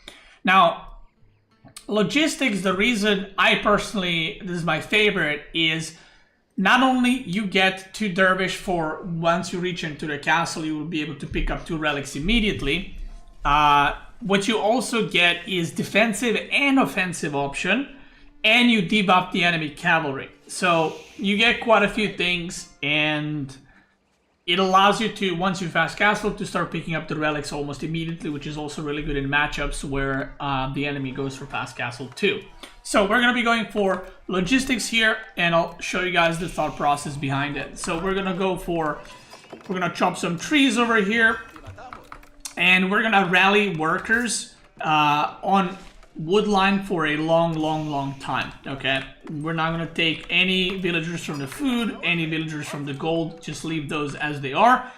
Now, logistics, the reason I personally, this is my favorite, is not only you get 2 dervish for once you reach into the castle, you will be able to pick up 2 relics immediately. What you also get is defensive and offensive option, and you debuff the enemy cavalry. So you get quite a few things, and it allows you to, once you fast castle, to start picking up the relics almost immediately, which is also really good in matchups where the enemy goes for fast castle too. So we're going to be going for logistics here, and I'll show you guys the thought process behind it. So we're going to go for, we're going to chop some trees over here, and we're going to rally workers on wood line for a long time, okay? We're not going to take any villagers from the food, any villagers from the gold, just leave those as they are.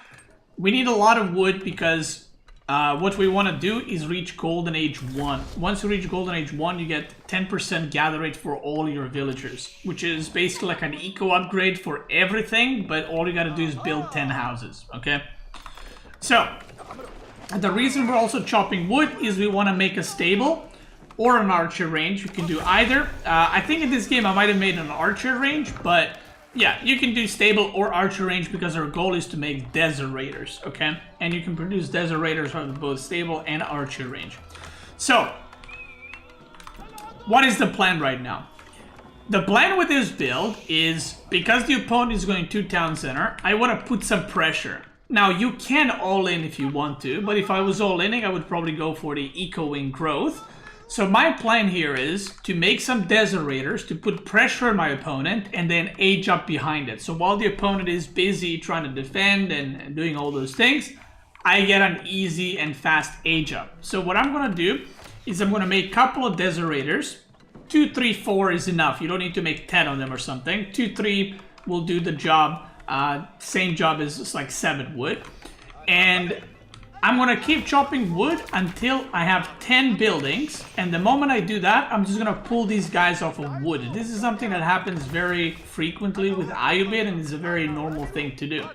We need a lot of wood because what we want to do is reach Golden Age 1. Once you reach Golden Age 1, you get 10% gather rate for all your villagers, which is basically like an eco upgrade for everything, but all you got to do is build 10 houses, okay? So, the reason we're also chopping wood is we want to make a stable or an archer range. You can do either. I think in this game I might have made an archer range, but yeah, you can do stable or archer range because our goal is to make desert raiders, okay? And you can produce desert raiders from both stable and archer range. So, what is the plan right now? The plan with this build is, because the opponent is going to town center, I want to put some pressure. Now, you can all in if you want to, but if I was all inning, I would probably go for the eco-wing growth. So my plan here is to make some desert raiders to put pressure on my opponent and then age up behind it. So while the opponent is busy trying to defend and doing all those things, I get an easy and fast age up. So what I'm going to do is I'm going to make a couple of desert raiders. 2, 3, 4 is enough. You don't need to make 10 of them or something. 2, 3 will do the job. Same job as just like 7 wood. And I'm going to keep chopping wood until I have 10 buildings, and the moment I do that, I'm just going to pull these guys off of wood. This is something that happens very frequently with Ayyubid, and it's a very normal thing to do.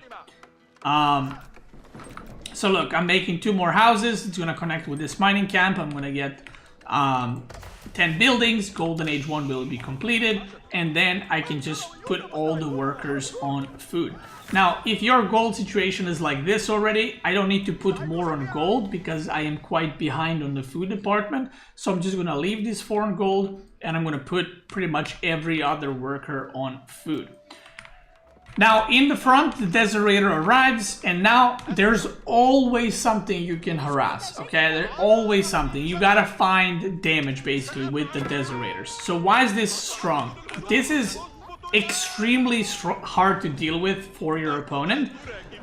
So look, I'm making 2 more houses. It's going to connect with this mining camp. I'm going to get 10 buildings. Golden Age 1 will be completed, and then I can just put all the workers on food. Now, if your gold situation is like this already, I don't need to put more on gold because I am quite behind on the food department. So I'm just going to leave this 4 on gold, and I'm going to put pretty much every other worker on food. Now, in the front, the desert raider arrives, and now there's always something you can harass, okay? There's always something. You gotta find damage, basically, with the desert raiders. So why is this strong? This is extremely hard to deal with for your opponent,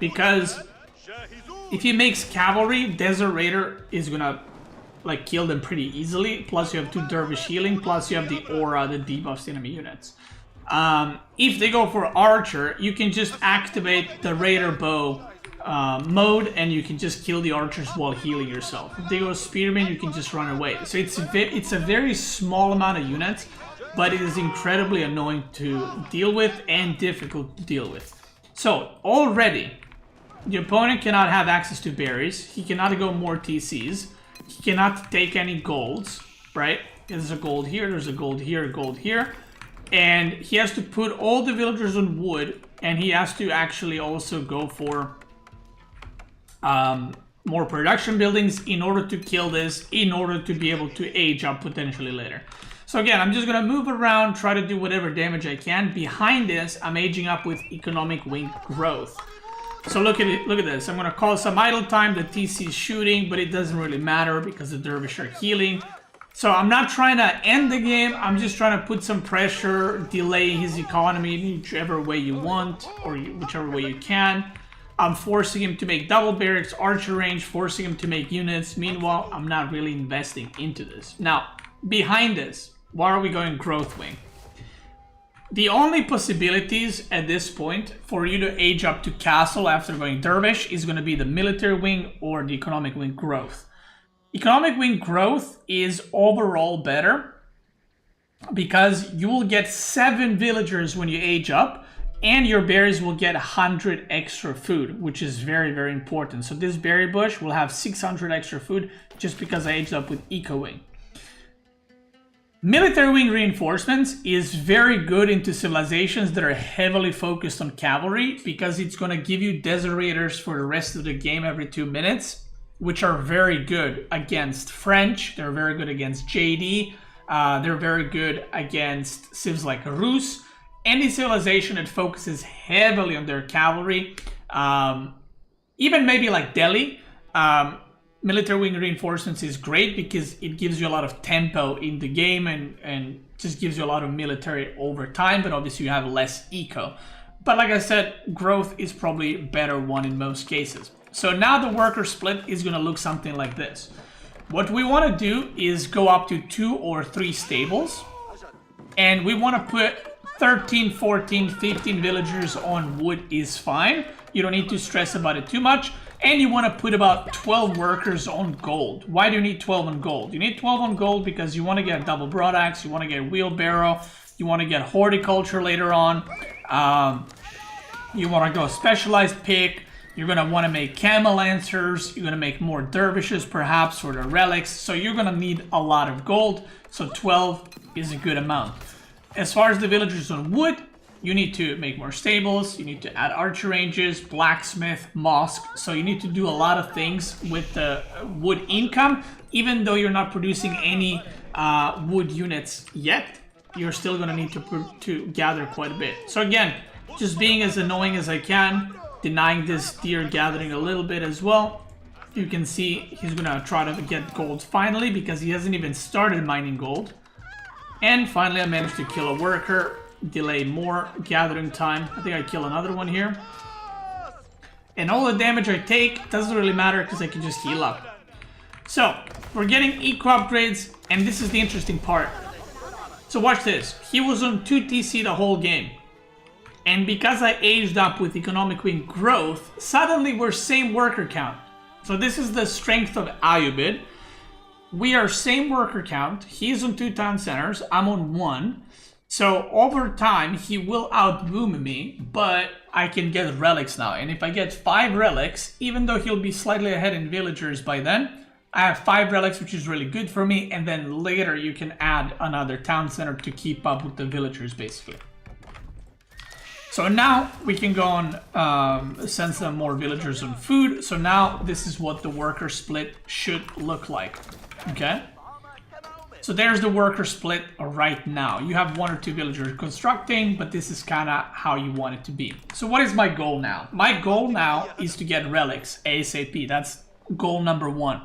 because if he makes cavalry, desert raider is gonna like kill them pretty easily. Plus you have 2 dervish healing, plus you have the aura that debuffs enemy units. If they go for archer, you can just activate the raider bow mode, and you can just kill the archers while healing yourself. If they go spearman, you can just run away. So it's a very small amount of units, but it is incredibly annoying to deal with and difficult to deal with. So already, the opponent cannot have access to berries. He cannot go more TCs. He cannot take any golds, right? There's a gold here, there's a gold here, a gold here. And he has to put all the villagers on wood, and he has to actually also go for more production buildings in order to kill this, in order to be able to age up potentially later. So again, I'm just gonna move around, try to do whatever damage I can. Behind this, I'm aging up with economic wing growth. So look at it, look at this. I'm gonna call some idle time, the TC is shooting, but it doesn't really matter because the dervish are healing. So I'm not trying to end the game, I'm just trying to put some pressure, delay his economy in whichever way you want, or whichever way you can. I'm forcing him to make double barracks, archer range, forcing him to make units. Meanwhile, I'm not really investing into this. Now, behind this, why are we going growth wing? The only possibilities at this point for you to age up to castle after going dervish is going to be the military wing or the economic wing growth. Economic wing growth is overall better because you will get 7 villagers when you age up, and your berries will get 100 extra food, which is very, very important. So this berry bush will have 600 extra food just because I aged up with eco wing. Military wing reinforcements is very good into civilizations that are heavily focused on cavalry, because it's going to give you desert raiders for the rest of the game every 2 minutes, which are very good against French. They're very good against JD. They're very good against civs like Rus. Any civilization that focuses heavily on their cavalry Even maybe like Delhi, military wing reinforcements is great because it gives you a lot of tempo in the game and just gives you a lot of military over time, but obviously you have less eco. But like I said, growth is probably a better one in most cases. So now the worker split is going to look something like this. What we want to do is go up to 2 or 3 stables, and we want to put 13, 14, 15 villagers on wood is fine. You don't need to stress about it too much. And you want to put about 12 workers on gold. Why do you need 12 on gold? You need 12 on gold because you want to get double broadaxe, you want to get wheelbarrow, you want to get horticulture later on, you want to go specialized pick, you're going to want to make camel lancers, you're going to make more dervishes perhaps for the relics, so you're going to need a lot of gold, so 12 is a good amount. As far as the villagers on wood, you need to make more stables, you need to add archer ranges, blacksmith, mosque, so you need to do a lot of things with the wood income. Even though you're not producing any wood units yet, you're still going to need to gather quite a bit. So again, just being as annoying as I can, denying this deer gathering a little bit as well. You can see he's going to try to get gold finally because he hasn't even started mining gold. And finally I managed to kill a worker. Delay more gathering time. I think I kill another one here. And all the damage I take doesn't really matter because I can just heal up. So, we're getting eco upgrades, and this is the interesting part. So watch this. He was on 2 TC the whole game. And because I aged up with economic wing growth, suddenly we're same worker count. So this is the strength of Ayyubid. We are same worker count. He's on 2 town centers. I'm on 1. So over time, he will outboom me, but I can get relics now. And if I get 5 relics, even though he'll be slightly ahead in villagers by then, I have 5 relics, which is really good for me. And then later you can add another town center to keep up with the villagers, basically. So now we can go on, send some more villagers on food. So now this is what the worker split should look like, okay? So there's the worker split right now. You have 1 or 2 villagers constructing, but this is kind of how you want it to be. So what is my goal now? My goal now is to get relics ASAP. That's goal number 1.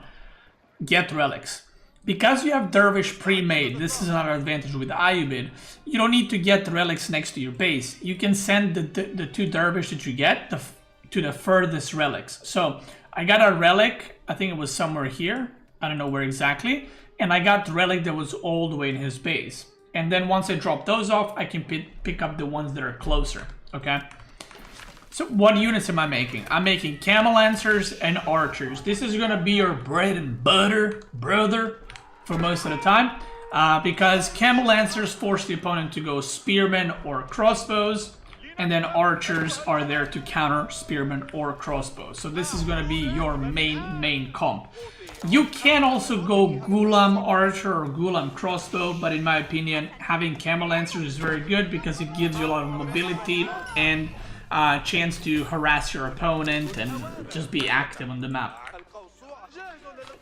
Get relics. Because you have dervish pre-made, this is another advantage with Ayyubid, you don't need to get the relics next to your base. You can send the 2 dervish that you get to the furthest relics. So I got a relic, I think it was somewhere here. I don't know where exactly. And I got the relic that was all the way in his base. And then once I drop those off, I can pick up the ones that are closer, okay? So what units am I making? I'm making camel lancers and archers. This is gonna be your bread and butter, brother, for most of the time. Because camel lancers force the opponent to go spearmen or crossbows. And then archers are there to counter spearmen or crossbows. So this is gonna be your main comp. You can also go Gulam Archer or Gulam Crossbow, but in my opinion, having Camel Lancers is very good because it gives you a lot of mobility and chance to harass your opponent and just be active on the map.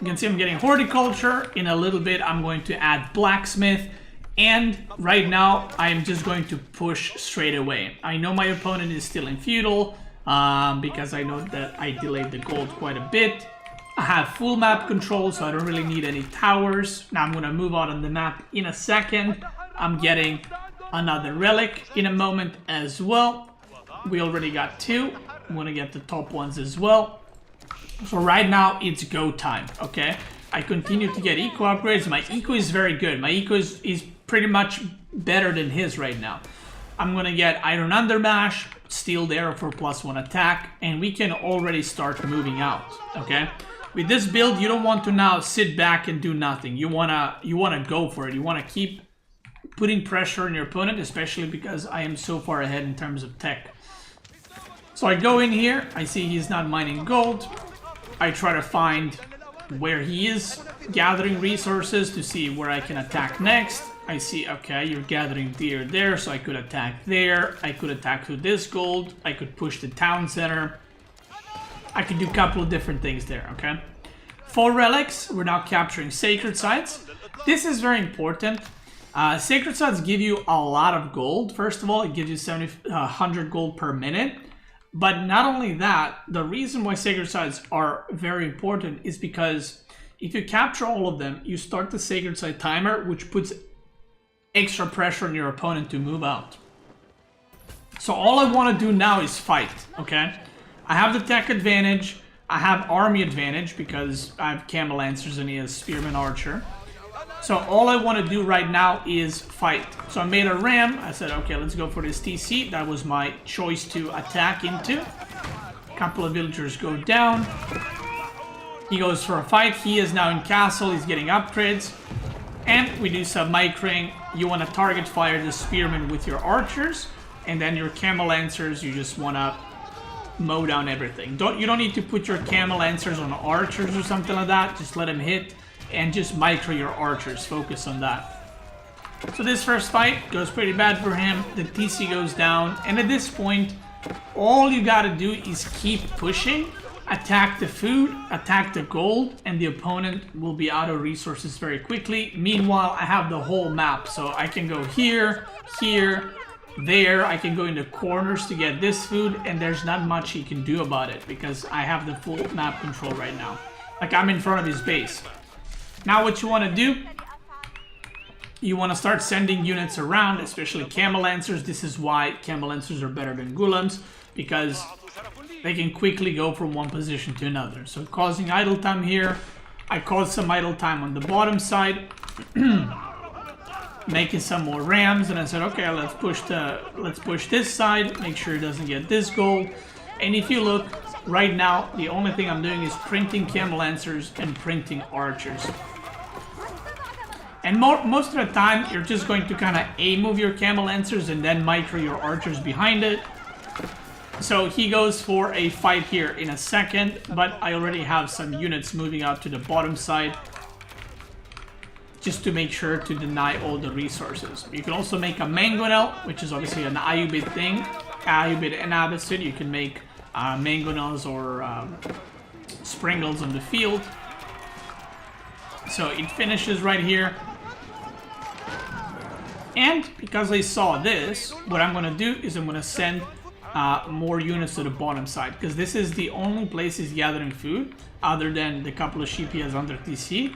You can see I'm getting horticulture. In a little bit, I'm going to add blacksmith. And right now, I'm just going to push straight away. I know my opponent is still in feudal because I know that I delayed the gold quite a bit. I have full map control, so I don't really need any towers. Now I'm going to move out on the map in a second. I'm getting another relic in a moment as well. We already got 2. I'm going to get the top ones as well. So right now, it's go time, okay? I continue to get eco upgrades. My eco is very good. My eco is pretty much better than his right now. I'm going to get Iron Undermash, Steel there for +1 attack, and we can already start moving out, okay? With this build, you don't want to now sit back and do nothing. You wanna go for it. You wanna keep putting pressure on your opponent, especially because I am so far ahead in terms of tech. So I go in here, I see he's not mining gold. I try to find where he is gathering resources to see where I can attack next. I see, okay, you're gathering deer there, so I could attack there. I could attack with this gold. I could push the town center. I could do a couple of different things there, okay? 4 relics, we're now capturing sacred sites. This is very important. Sacred sites give you a lot of gold. First of all, it gives you 100 gold per minute. But not only that, the reason why sacred sites are very important is because if you capture all of them, you start the sacred site timer, which puts extra pressure on your opponent to move out. So all I want to do now is fight, okay? I have the tech advantage, I have army advantage because I have camel lancers and he has spearman archer. So all I want to do right now is fight. So I made a ram. I said, okay, let's go for this TC. That was my choice to attack into. A couple of villagers go down. He goes for a fight. He is now in castle. He's getting upgrades. And we do some micring. You want to target fire the spearmen with your archers. And then your camel lancers, you just want to mow down everything. You don't need to put your camel lancers on archers or something like that. Just let them hit. And just micro your archers, focus on that. So this first fight goes pretty bad for him, the TC goes down, and at this point, all you gotta do is keep pushing, attack the food, attack the gold, and the opponent will be out of resources very quickly. Meanwhile, I have the whole map, so I can go here, here, there, I can go in the corners to get this food, and there's not much he can do about it, because I have the full map control right now. Like, I'm in front of his base. Now what you want to do, you want to start sending units around, especially camel lancers. This is why camel lancers are better than gulams, because they can quickly go from one position to another. So causing idle time here, I caused some idle time on the bottom side, making some more rams, and I said, okay, let's push this side, make sure it doesn't get this gold. And if you look, right now, the only thing I'm doing is printing camel lancers and printing archers. And most of the time, you're just going to kind of A-move your camel lancers and then micro your archers behind it. So he goes for a fight here in a second, but I already have some units moving out to the bottom side just to make sure to deny all the resources. You can also make a mangonel, which is obviously an Ayyubid thing. Ayyubid and Abbasid, you can make mangonels or sprinkles on the field. So it finishes right here. And because I saw this, what I'm going to do is I'm going to send more units to the bottom side, because this is the only place he's gathering food other than the couple of sheep he has under TC,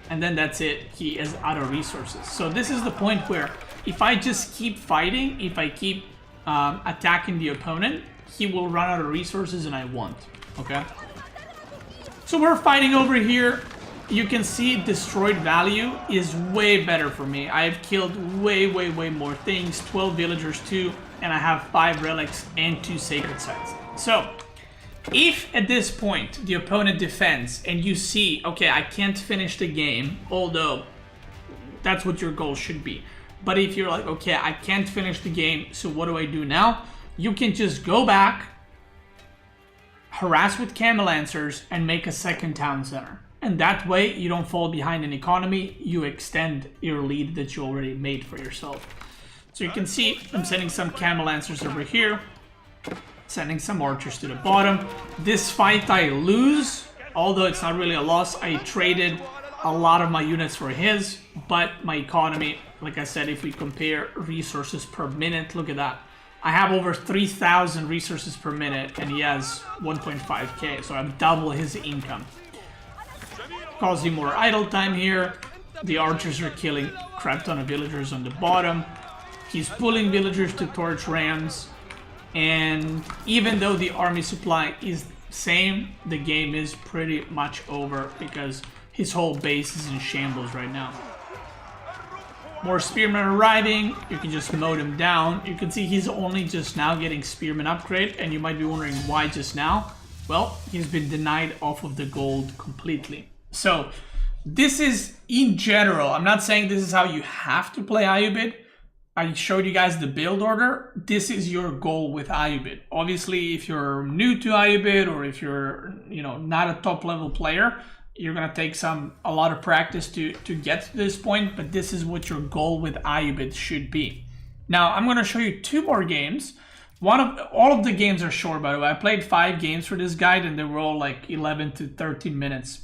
and then that's it. He is out of resources. So this is the point where if I just keep fighting, if I keep attacking the opponent, he will run out of resources and I won't. Okay, so we're fighting over here. You can see destroyed value is way better for me. I have killed way more things, 12 villagers too, and I have 5 relics and 2 sacred sites. So if at this point the opponent defends and you see, okay, I can't finish the game, although that's what your goal should be, but if you're like, okay, I can't finish the game, so what do I do now? You can just go back, harass with camel lancers, and make a second town center. And that way, you don't fall behind in economy, you extend your lead that you already made for yourself. So you can see, I'm sending some camel lancers over here, sending some archers to the bottom. This fight I lose, although it's not really a loss. I traded a lot of my units for his, but my economy, like I said, if we compare resources per minute, look at that. I have over 3,000 resources per minute, and he has 1.5k, so I'm double his income. Causing more idle time here. The archers are killing crap ton of villagers on the bottom. He's pulling villagers to torch rams. And even though the army supply is same, the game is pretty much over because his whole base is in shambles right now. More spearmen arriving. You can just mow them down. You can see he's only just now getting spearman upgrade, and you might be wondering why just now. Well, he's been denied off of the gold completely. So this is in general, I'm not saying this is how you have to play Ayyubid. I showed you guys the build order. This is your goal with Ayyubid. Obviously, if you're new to Ayyubid or if you're, not a top level player, you're gonna take a lot of practice to get to this point, but this is what your goal with Ayyubid should be. Now, I'm gonna show you 2 more games. All of the games are short, by the way. I played 5 games for this guide and they were all like 11 to 13 minutes.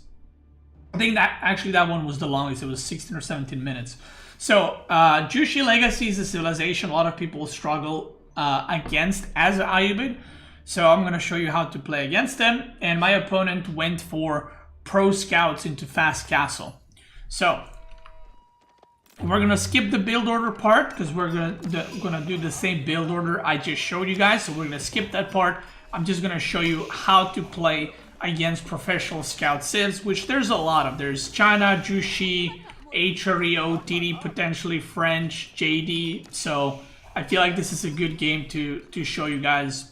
I think that one was the longest. It was 16 or 17 minutes. So, Jushi Legacy is a civilization a lot of people struggle against as Ayyubid. So I'm going to show you how to play against them. And my opponent went for pro scouts into fast castle. So we're going to skip the build order part because we're going to do the same build order I just showed you guys. So we're going to skip that part. I'm just going to show you how to play against professional scout civs, which there's a lot of. There's China, Jushi, HRE, OTD, potentially French, JD. So I feel like this is a good game to show you guys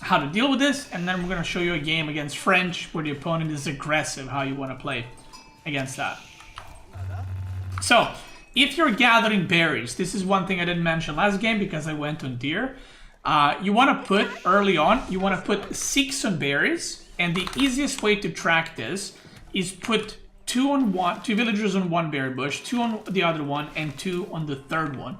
how to deal with this. And then we're going to show you a game against French where the opponent is aggressive, how you want to play against that. So if you're gathering berries, this is one thing I didn't mention last game because I went on deer. You want to put, early on, you want to put 6 on berries. And the easiest way to track this is put 2 villagers on one berry bush, 2 on the other one, and 2 on the third one.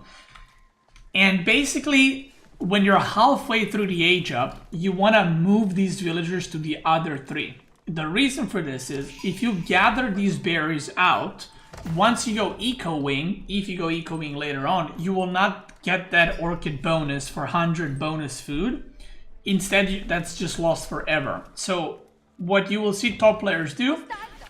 And basically, when you're halfway through the age up, you want to move these villagers to the other 3. The reason for this is, if you gather these berries out, once you go eco wing, if you go eco wing later on, you will not get that orchid bonus for 100 bonus food. Instead, that's just lost forever. So what you will see top players do,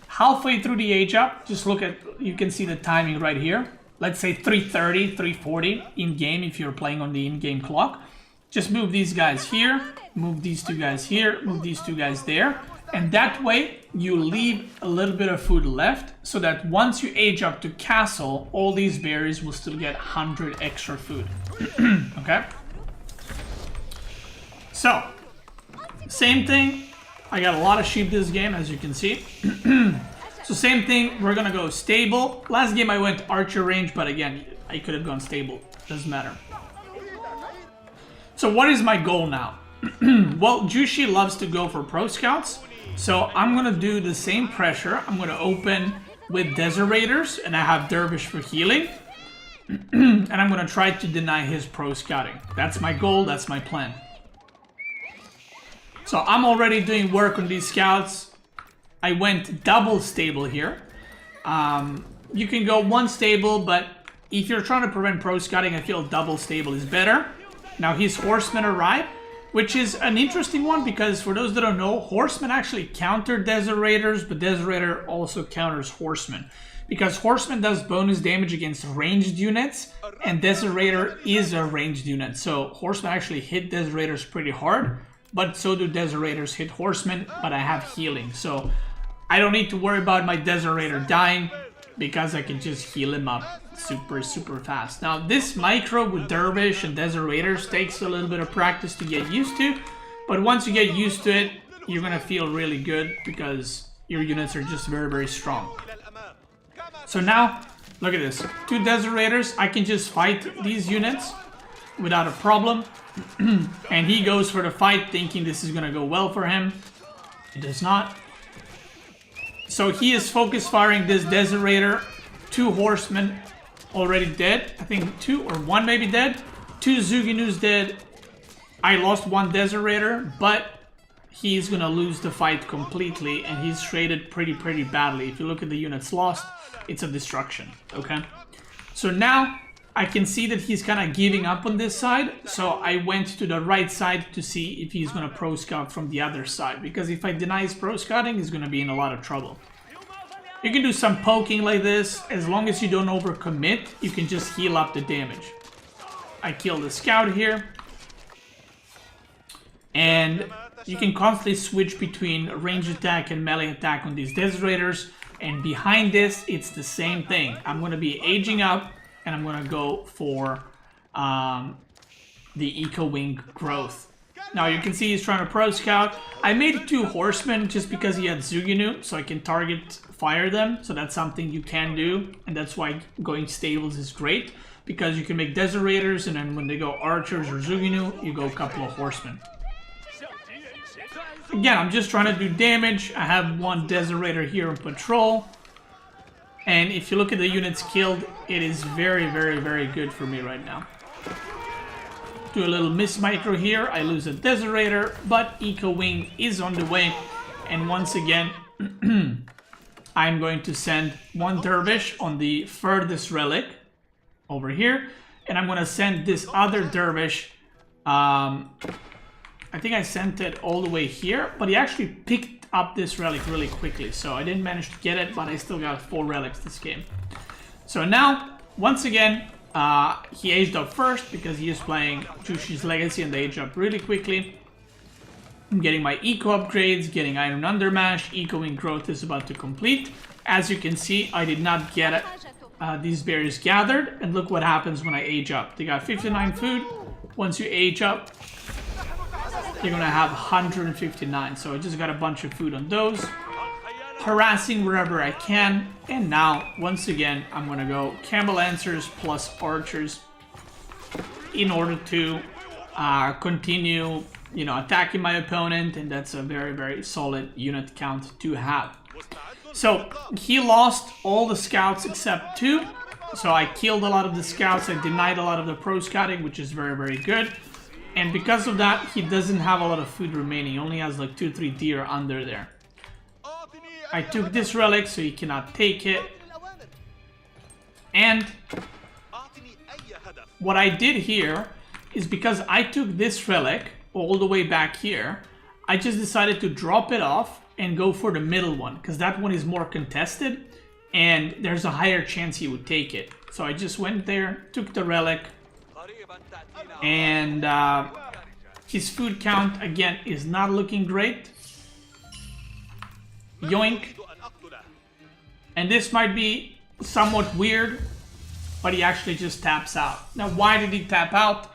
halfway through the age up, just look at, you can see the timing right here. Let's say 3:30, 3:40 in game if you're playing on the in-game clock. Just move these guys here, move these 2 guys here, move these 2 guys there. And that way you leave a little bit of food left so that once you age up to castle, all these berries will still get 100 extra food. Okay? So, same thing. I got a lot of sheep this game, as you can see. So same thing, we're gonna go stable. Last game I went archer range, but again, I could have gone stable. Doesn't matter. So what is my goal now? Well, Jushi loves to go for pro scouts. So I'm gonna do the same pressure. I'm gonna open with Desert Raiders, and I have Dervish for healing. And I'm gonna try to deny his pro scouting. That's my goal, that's my plan. So I'm already doing work on these scouts. I went double stable here. You can go 1 stable, but if you're trying to prevent pro scouting, I feel double stable is better. Now his horsemen arrive, which is an interesting one because for those that don't know, horsemen actually counter Desert Raiders, but Desert Raider also counters horsemen. Because horseman does bonus damage against ranged units, and Desert Raider is a ranged unit. So horsemen actually hit Desert Raiders pretty hard, but so do Desert Raiders hit horsemen, but I have healing. So I don't need to worry about my Desert Raider dying because I can just heal him up super fast. Now this micro with Dervish and Desert Raiders takes a little bit of practice to get used to, but once you get used to it, you're gonna feel really good because your units are just very strong. So now, look at this. 2 Desert Raiders, I can just fight these units without a problem. And he goes for the fight thinking this is gonna go well for him. It does not. So he is focus firing this Desert Raider. 2 horsemen already dead. I think 2 or 1 maybe dead. 2 Zuginus dead. I lost 1 Desert Raider, but he's gonna lose the fight completely, and he's traded pretty badly. If you look at the units lost, it's a destruction, okay? So now I can see that he's kind of giving up on this side, so I went to the right side to see if he's gonna pro scout from the other side, because if I deny his pro scouting, he's gonna be in a lot of trouble. You can do some poking like this. As long as you don't overcommit, you can just heal up the damage. I killed the scout here. And you can constantly switch between range attack and melee attack on these Desert Raiders. And behind this, it's the same thing. I'm going to be aging up, and I'm going to go for the Eco Wing growth. Now you can see he's trying to pro scout. I made 2 horsemen just because he had Zuginu, so I can target fire them. So that's something you can do, and that's why going stables is great, because you can make Desert Raiders, and then when they go archers or Zuginu, you go a couple of horsemen. Again, I'm just trying to do damage. I have 1 Desert Raider here on patrol. And if you look at the units killed, it is very good for me right now. Do a little miss micro here. I lose a Desert Raider, but Eco Wing is on the way. And once again, I'm going to send 1 Dervish on the furthest relic over here. And I'm going to send this other Dervish. I I think I sent it all the way here, but he actually picked up this relic really quickly. So I didn't manage to get it, but I still got 4 relics this game. So now, once again, he aged up first because he is playing Jushi's Legacy and they age up really quickly. I'm getting my eco upgrades, getting Iron Undermash, ecoing growth is about to complete. As you can see, I did not get these berries gathered, and look what happens when I age up. They got 59 food. Once you age up, you're gonna have 159. So I just got a bunch of food on those. Harassing wherever I can. And now, once again, I'm gonna go Camel Lancers plus Archers in order to continue, you know, attacking my opponent, and that's a very, very solid unit count to have. So he lost all the scouts except 2. So I killed a lot of the scouts. I denied a lot of the pro scouting, which is very, very good. And because of that, he doesn't have a lot of food remaining. He only has like 2-3 deer under there. I took this relic, so he cannot take it. And what I did here is, because I took this relic all the way back here, I just decided to drop it off and go for the middle one, because that one is more contested and there's a higher chance he would take it. So I just went there, took the relic, and his food count again is not looking great. Yoink. And this might be somewhat weird, but he actually just taps out. Now, why did he tap out?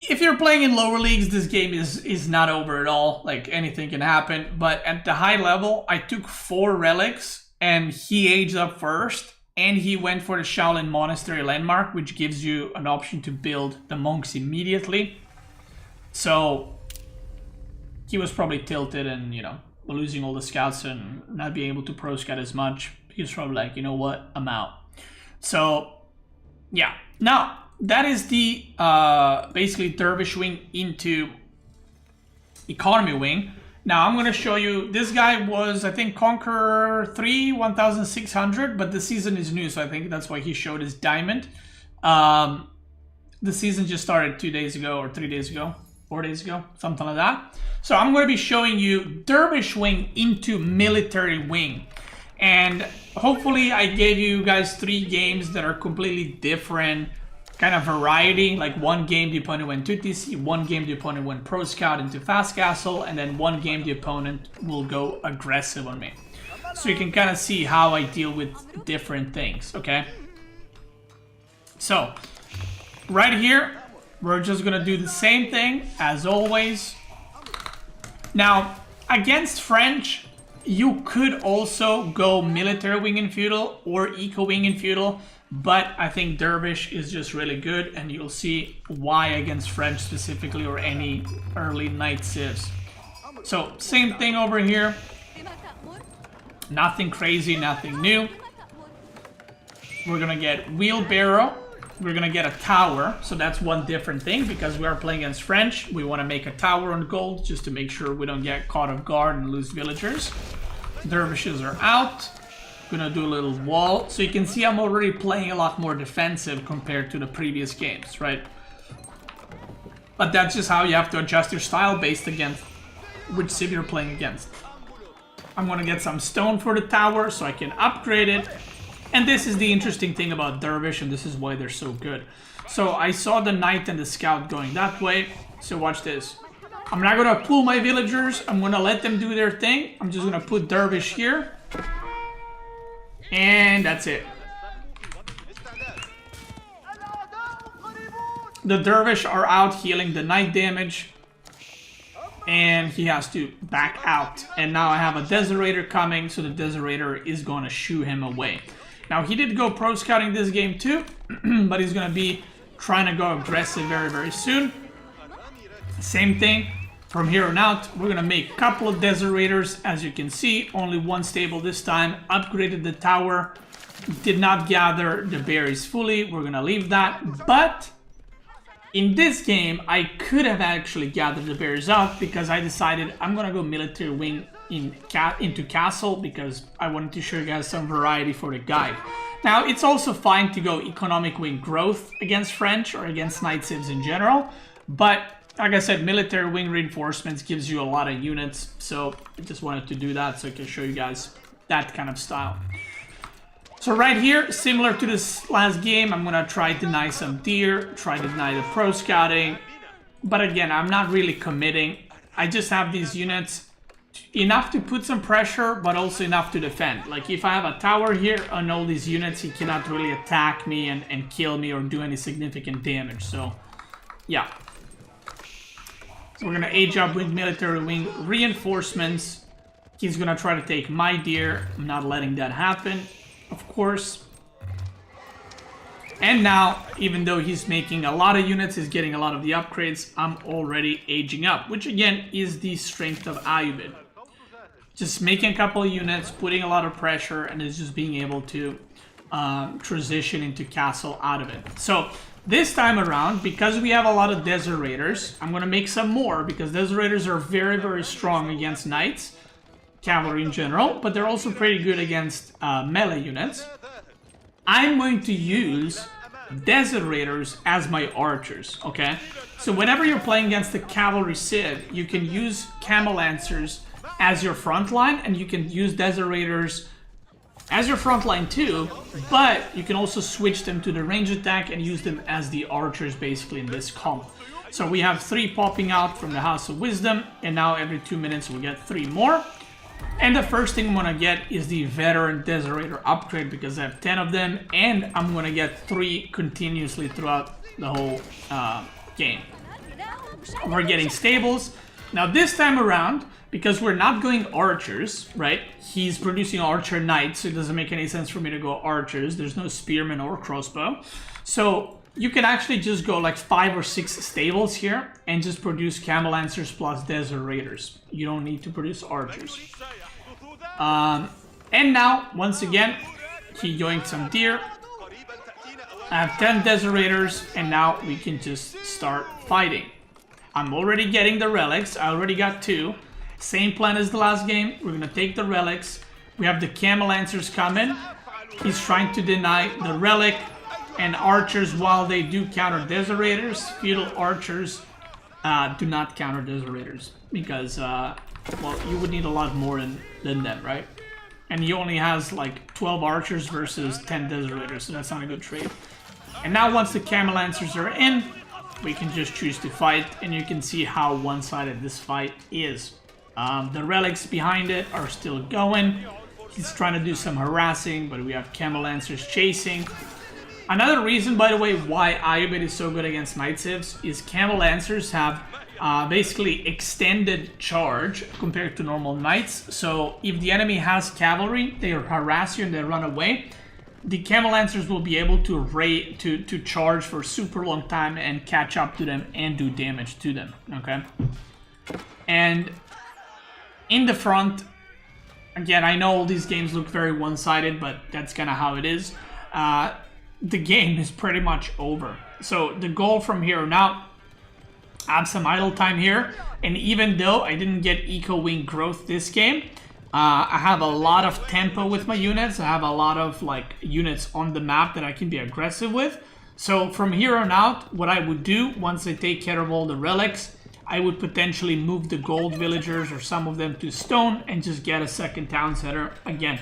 If you're playing in lower leagues, this game is not over at all. Like, anything can happen. But at the high level, I took 4 relics, and he aged up first. And he went for the Shaolin Monastery landmark, which gives you an option to build the monks immediately. So he was probably tilted and, you know, losing all the scouts and not being able to pro scout as much. He was probably like, you know what, I'm out. So, yeah. Now, that is the basically Dervish wing into economy wing. Now I'm going to show you, this guy was, I think, Conqueror 3, 1600, but the season is new, so I think that's why he showed his diamond. The season just started 2 days ago, or 3 days ago, 4 days ago, something like that. So I'm going to be showing you Dervish wing into military wing. And hopefully I gave you guys 3 games that are completely different, kind of variety. Like, one game the opponent went to TC, one game the opponent went pro scout into fast castle, and then one game the opponent will go aggressive on me. So you can kind of see how I deal with different things, okay? So, right here, we're just gonna do the same thing as always. Now, against French, you could also go military wing in feudal or eco wing in feudal, but I think Dervish is just really good, and you'll see why against French specifically, or any early knight civs. So, same thing over here. Nothing crazy, nothing new. We're gonna get wheelbarrow. We're gonna get a tower, so that's one different thing, because we are playing against French. We want to make a tower on gold just to make sure we don't get caught off guard and lose villagers. Dervishes are out. Gonna do a little wall. So you can see I'm already playing a lot more defensive compared to the previous games, right? But that's just how you have to adjust your style based against which civ you're playing against. I'm gonna get some stone for the tower so I can upgrade it. And this is the interesting thing about Dervish, and this is why they're so good. So I saw the knight and the scout going that way. So watch this. I'm not gonna pull my villagers. I'm gonna let them do their thing. I'm just gonna put Dervish here. And that's it. The Dervish are out healing the knight damage. And he has to back out. And now I have a Deserator coming, so the Deserator is going to shoo him away. Now, he did go pro scouting this game too, but he's going to be trying to go aggressive very, very soon. Same thing. From here on out, we're going to make a couple of Deserators. As you can see, only one stable this time. Upgraded the tower. Did not gather the berries fully. We're going to leave that. But in this game, I could have actually gathered the berries up, because I decided I'm going to go military wing into castle, because I wanted to show you guys some variety for the guide. Now, it's also fine to go economic wing growth against French or against knight civs in general, but like I said, military wing reinforcements gives you a lot of units, so I just wanted to do that so I can show you guys that kind of style. So right here, similar to this last game, I'm gonna try to deny some deer, try to deny the pro scouting, but again, I'm not really committing. I just have these units enough to put some pressure, but also enough to defend. Like if I have a tower here on all these units, he cannot really attack me and kill me or do any significant damage. So yeah, so we're gonna age up with military wing reinforcements. He's gonna try to take my deer. I'm not letting that happen, of course. And now, even though he's making a lot of units, he's getting a lot of the upgrades, I'm already aging up, which again is the strength of Ayyubid. Just making a couple of units, putting a lot of pressure, and is just being able to transition into castle out of it. So this time around, because we have a lot of Desert Raiders, I'm going to make some more, because Desert Raiders are very, very strong against knights, cavalry in general, but they're also pretty good against melee units. I'm going to use Desert Raiders as my archers, okay? So whenever you're playing against the cavalry civ, you can use Camel Lancers as your front line, and you can use Desert Raiders as your front line too, but you can also switch them to the range attack and use them as the archers basically in this column. So we have 3 popping out from the House of Wisdom, and now every 2 minutes we get 3 more. And the first thing I'm gonna get is the Veteran Desert Raider upgrade, because I have 10 of them, and I'm gonna get 3 continuously throughout the whole game. We're getting stables. Now this time around, because we're not going archers, right? He's producing archer knights, so it doesn't make any sense for me to go archers. There's no spearman or crossbow. So you can actually just go like 5 or 6 stables here and just produce Camel Lancers plus Desert Raiders. You don't need to produce archers. And now, once again, he yoinked some deer. I have 10 Desert Raiders, and now we can just start fighting. I'm already getting the relics. I already got 2. Same plan as the last game. We're gonna take the relics. We have the Camel Lancers coming. He's trying to deny the relic and archers. While they do counter Desert Raiders, feudal archers do not counter Desert Raiders, because well, you would need a lot more than them, right? And he only has like 12 archers versus 10 Desert Raiders, so that's not a good trade. And now once the Camel Lancers are in, we can just choose to fight, and you can see how one-sided this fight is. The relics behind it are still going. He's trying to do some harassing, but we have Camel Lancers chasing. Another reason, by the way, why Ayyubid is so good against Night Civs is Camel Lancers have basically extended charge compared to normal Knights. So if the enemy has cavalry, they harass you and they run away. The Camel Lancers will be able to charge for a super long time and catch up to them and do damage to them, okay? And in the front, again, I know all these games look very one-sided, but that's kind of how it is. The game is pretty much over. So the goal from here on out, I have some idle time here, and even though I didn't get eco-wing growth this game, I have a lot of tempo with my units. I have a lot of like units on the map that I can be aggressive with. So from here on out, what I would do once I take care of all the relics, I would potentially move the gold villagers or some of them to stone and just get a second town center. Again,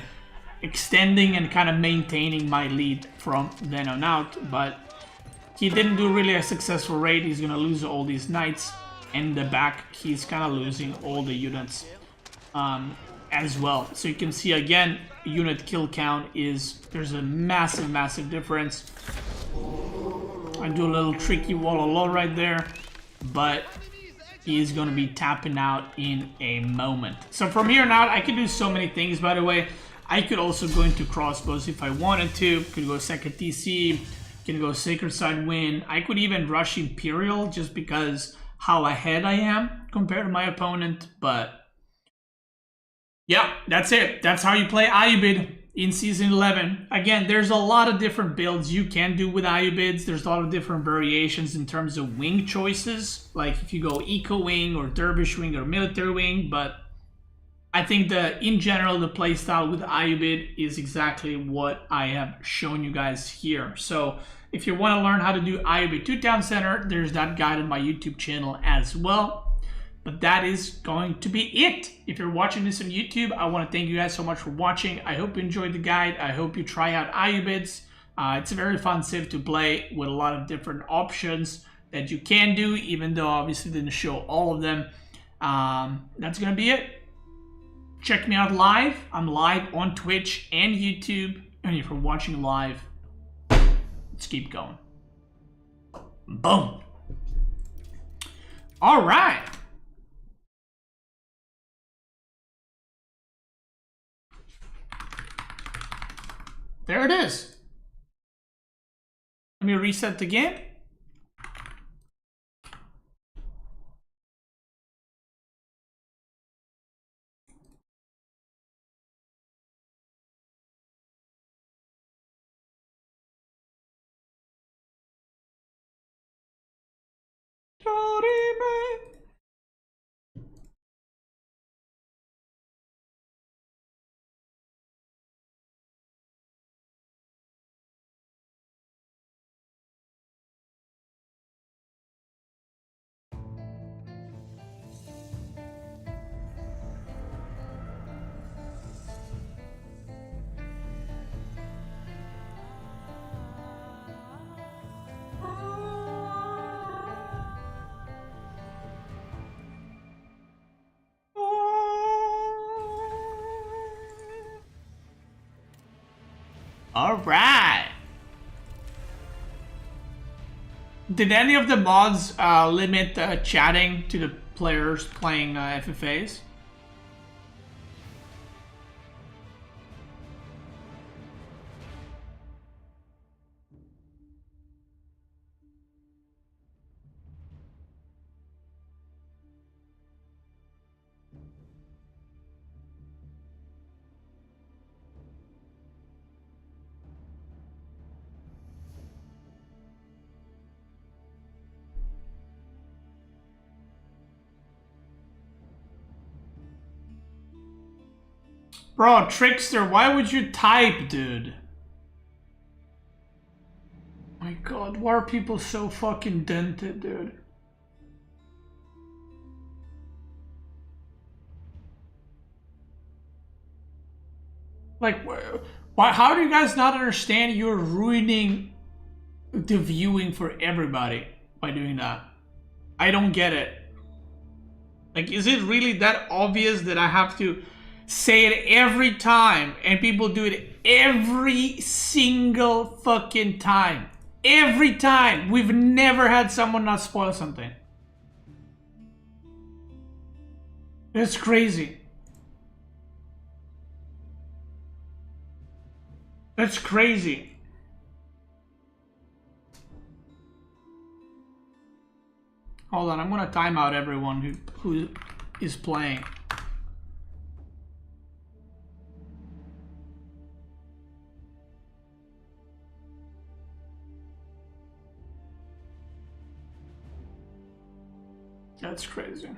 extending and kind of maintaining my lead from then on out. But he didn't do really a successful raid. He's going to lose all these knights. In the back, he's kind of losing all the units as well. So you can see again, unit kill count is, there's a massive, massive difference. I do a little tricky wall of low right there, but he's going to be tapping out in a moment. So from here on out, I can do so many things, by the way. I could also go into crossbows if I wanted to. Could go second TC, can go Sacred Side win. I could even rush Imperial just because how ahead I am compared to my opponent, but yeah, that's it. That's how you play Ayyubid in Season 11. Again, there's a lot of different builds you can do with Ayyubids. There's a lot of different variations in terms of wing choices. Like if you go Eco Wing or Dervish Wing or Military Wing. But I think that in general, the playstyle with Ayyubid is exactly what I have shown you guys here. So if you want to learn how to do Ayyubid 2 Town Center, there's that guide on my YouTube channel as well. But that is going to be it. If you're watching this on YouTube, I want to thank you guys so much for watching. I hope you enjoyed the guide. I hope you try out Ayyubids. It's a very fun civ to play with a lot of different options that you can do, even though obviously didn't show all of them. That's going to be it. Check me out live. I'm live on Twitch and YouTube. And if you're watching live, let's keep going. Boom. All right. There it is. Let me reset again. All right. Did any of the mods limit chatting to the players playing FFAs? Bro, Trickster, why would you type, dude? My god, why are people so fucking dented, dude? Like, why? How do you guys not understand you're ruining the viewing for everybody by doing that? I don't get it. Like, is it really that obvious that I have to say it every time and people do it every single fucking time? Every time. We've never had someone not spoil something. That's crazy. That's crazy. Hold on, I'm gonna time out everyone who is playing. That's crazy.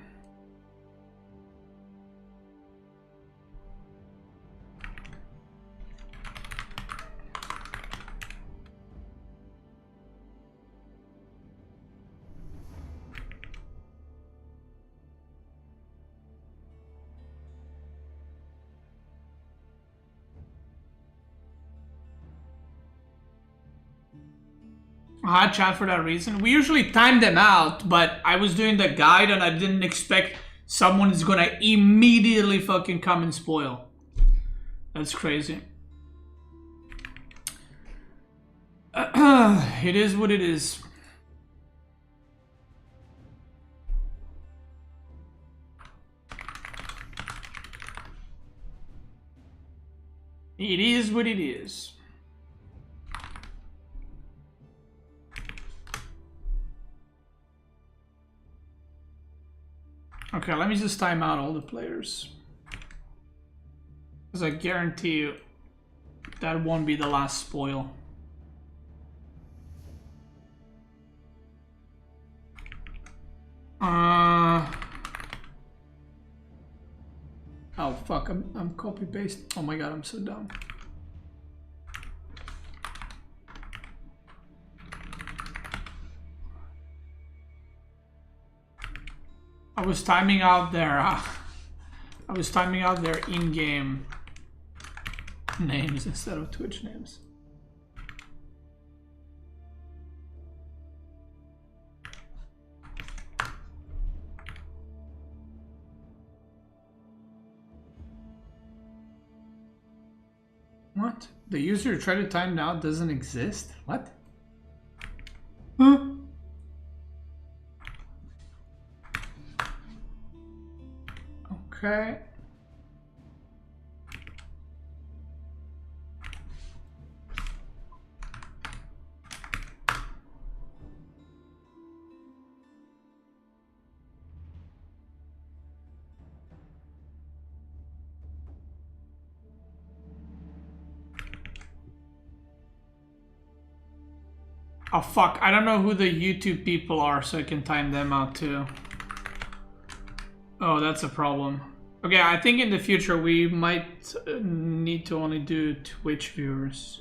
I had chat for that reason. We usually time them out, but I was doing the guide and I didn't expect someone is gonna immediately fucking come and spoil. That's crazy. It is what it is. It is what it is. Okay, let me just time out all the players. Because I guarantee you that won't be the last spoil. Oh, fuck. fuck, I'm copy paste. Oh my god, I'm so dumb. I was timing out their in-game names instead of Twitch names. What? The user try to time now doesn't exist? What? Huh? Okay. Oh fuck, I don't know who the YouTube people are, so I can time them out too. Oh, that's a problem. Okay, I think in the future we might need to only do Twitch viewers.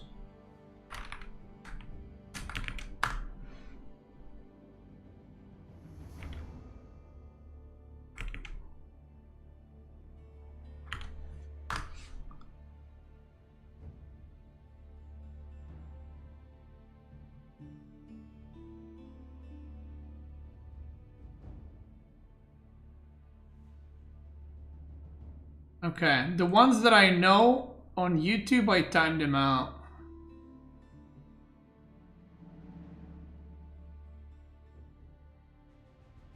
Okay, the ones that I know on YouTube, I timed them out.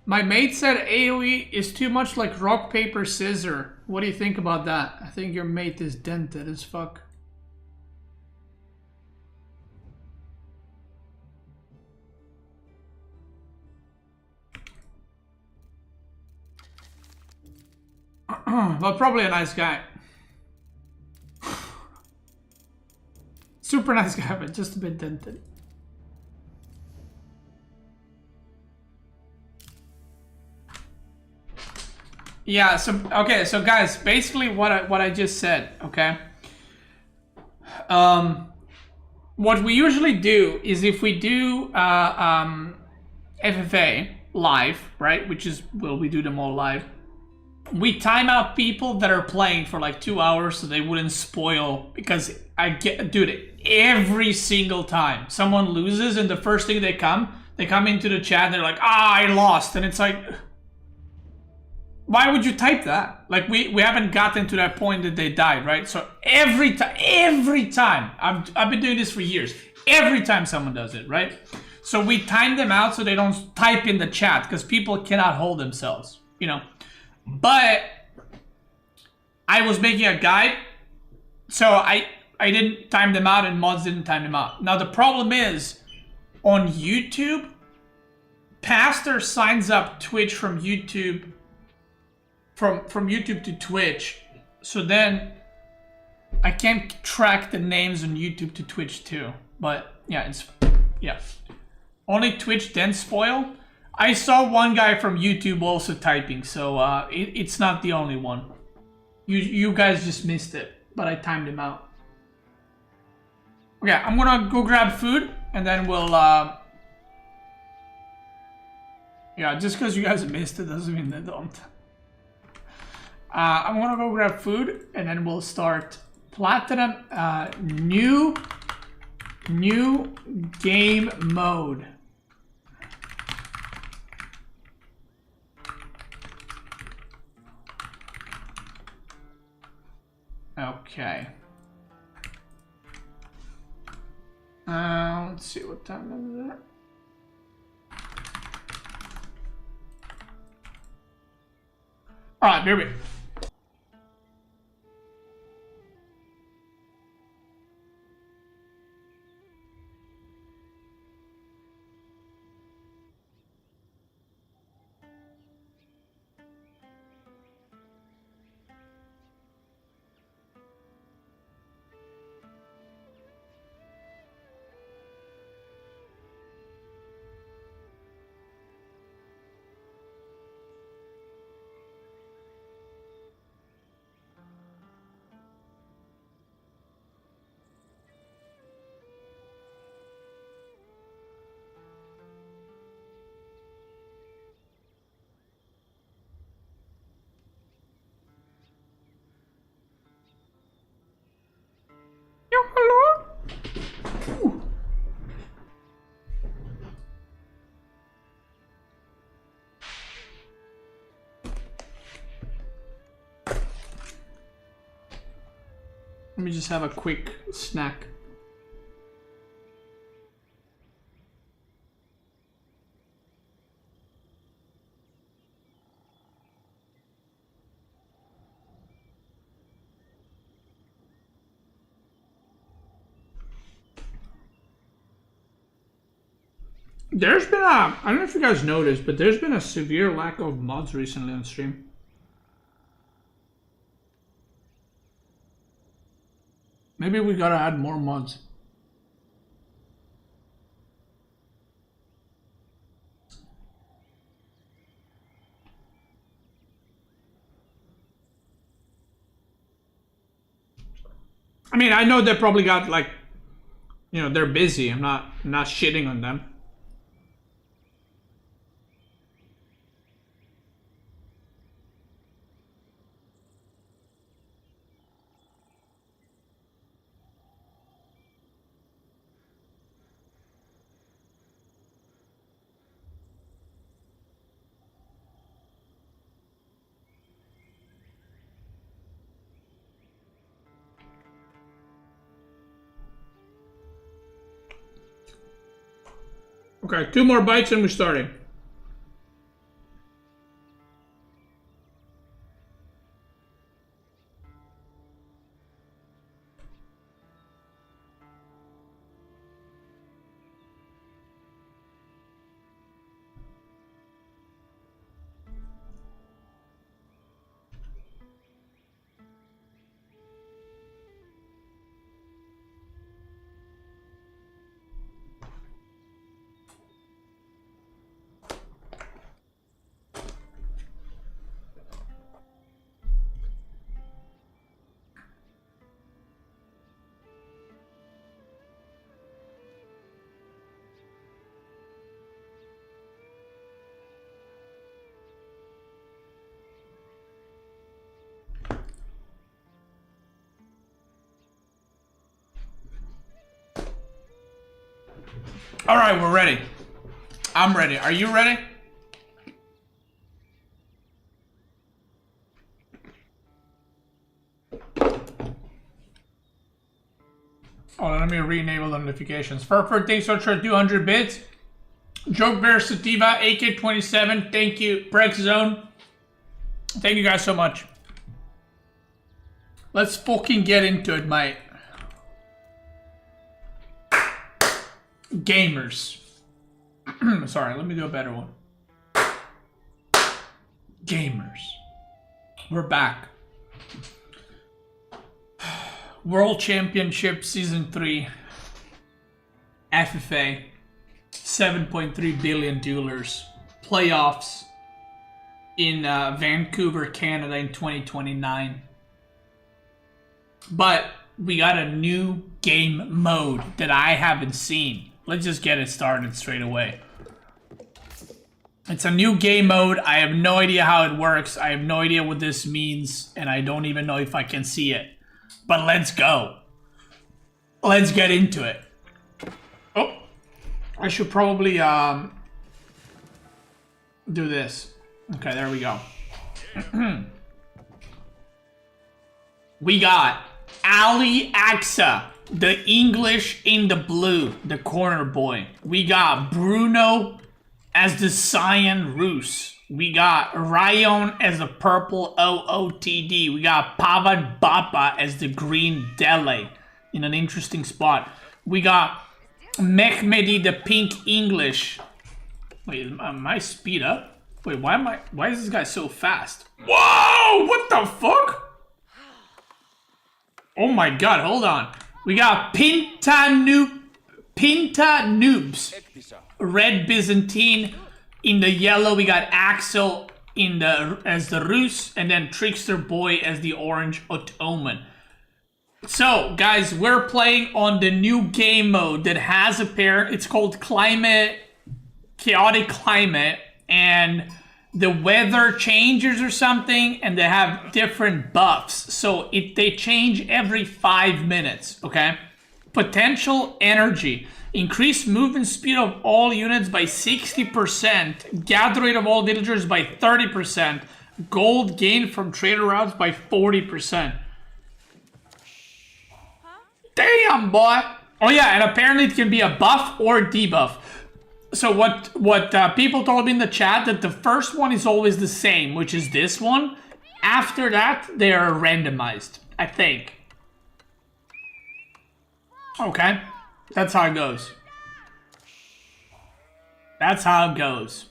My mate said AoE is too much like rock, paper, scissor. What do you think about that? I think your mate is dented as fuck. But probably a nice guy. Super nice guy, but just a bit dented. Yeah, so okay, so guys, basically what I just said, okay? What we usually do is if we do FFA live, right? Which is, well, we do them all live. We time out people that are playing for like 2 hours so they wouldn't spoil, because I get, dude, every single time someone loses and the first thing they come into the chat and they're like, I lost, and it's like, why would you type that? Like, we haven't gotten to that point that they died, right? So every time, I've been doing this for years, every time someone does it, right? So we time them out so they don't type in the chat, because people cannot hold themselves, you know? But I was making a guide, so I didn't time them out and mods didn't time them out. Now the problem is, on YouTube, Pastor signs up Twitch from YouTube, from YouTube to Twitch, so then I can't track the names on YouTube to Twitch too. But yeah, only Twitch then spoil. I saw one guy from YouTube also typing, so it's not the only one. You guys just missed it, but I timed him out. Okay, I'm gonna go grab food, and then we'll... yeah, just because you guys missed it doesn't mean they don't. I'm gonna go grab food, and then we'll start Platinum, new game mode. Okay. Let's see what time is it. Alright, here we go. Let me just have a quick snack. There's been I don't know if you guys noticed, but there's been a severe lack of mods recently on stream. Maybe we gotta add more mods. I mean, I know they probably got like, you know, they're busy. I'm not shitting on them. Okay, 2 more bites and we're starting. All right, we're ready. I'm ready. Are you ready? Oh, let me re-enable the notifications. Furfur, thanks so much for 200 bits. Joke Bear Sativa, AK27, thank you. Brex Zone, thank you guys so much. Let's fucking get into it, mate. Gamers. Sorry, let me do a better one. Gamers. We're back. World Championship Season 3. FFA. 7.3 billion dollars. Playoffs in Vancouver, Canada in 2029. But we got a new game mode that I haven't seen. Let's just get it started straight away. It's a new game mode. I have no idea how it works. I have no idea what this means. And I don't even know if I can see it. But let's go. Let's get into it. Oh, I should probably do this. Okay, there we go. We got Ali Aksa, the English in the blue, the corner boy. We got Bruno as the Cyan Roos. We got Ryan as the purple OOTD. We got Pavan Bappa as the green Dele in an interesting spot. We got Mehmedi the pink English. Wait, am I speed up? Wait, why is this guy so fast? Whoa, what the fuck? Oh my god, hold on. We got Pinta Noobs. Red Byzantine. In the yellow, we got Axel as the Rus, and then Trickster Boy as the orange Ottoman. So, guys, we're playing on the new game mode that has appeared. It's called Chaotic Climate, and the weather changes or something, and they have different buffs. So they change every 5 minutes, okay? Potential energy. Increase movement speed of all units by 60%. Gather rate of all villagers by 30%. Gold gained from trader routes by 40%. Damn, boy. Oh yeah, and apparently it can be a buff or debuff. So what people told me in the chat, that the first one is always the same, which is this one. After that, they are randomized, I think. Okay, that's how it goes. That's how it goes.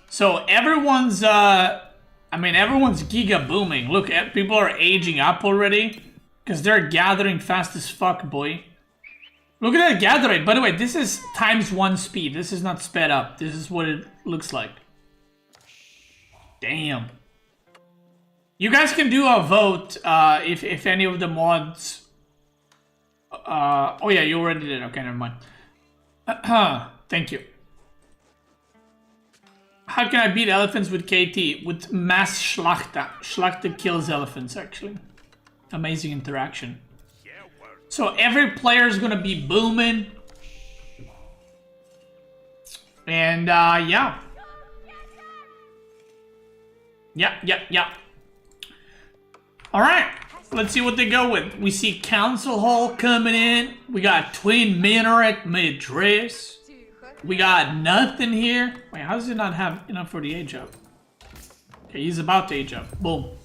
So everyone's, everyone's giga booming. Look, people are aging up already. Because they're gathering fast as fuck, boy. Look at that gather rate. By the way, this is ×1 speed. This is not sped up. This is what it looks like. Damn. You guys can do a vote if any of the mods... oh yeah, you already did. Okay, never mind. Thank you. How can I beat elephants with KT? With mass Schlachter. Schlachter kills elephants, actually. Amazing interaction. So every player is gonna be booming. And yeah. Yeah. Alright. Let's see what they go with. We see Council Hall coming in. We got Twin Minaret mid-dress. We got nothing here. Wait, how does he not have enough for the age up? Okay, he's about to age up. Boom.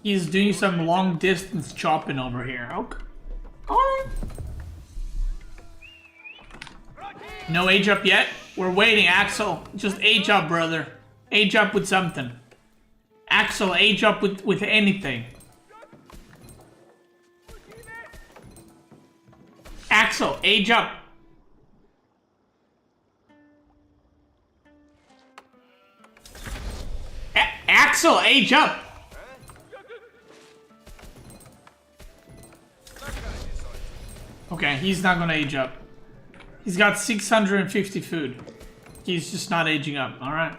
He's doing some long distance chopping over here. Okay. Alright. No age up yet? We're waiting, Axel. Just age up, brother. Age up with something. Axel, age up with anything. Axel, age up. Axel, age up. Okay, he's not gonna age up. He's got 650 food. He's just not aging up, alright.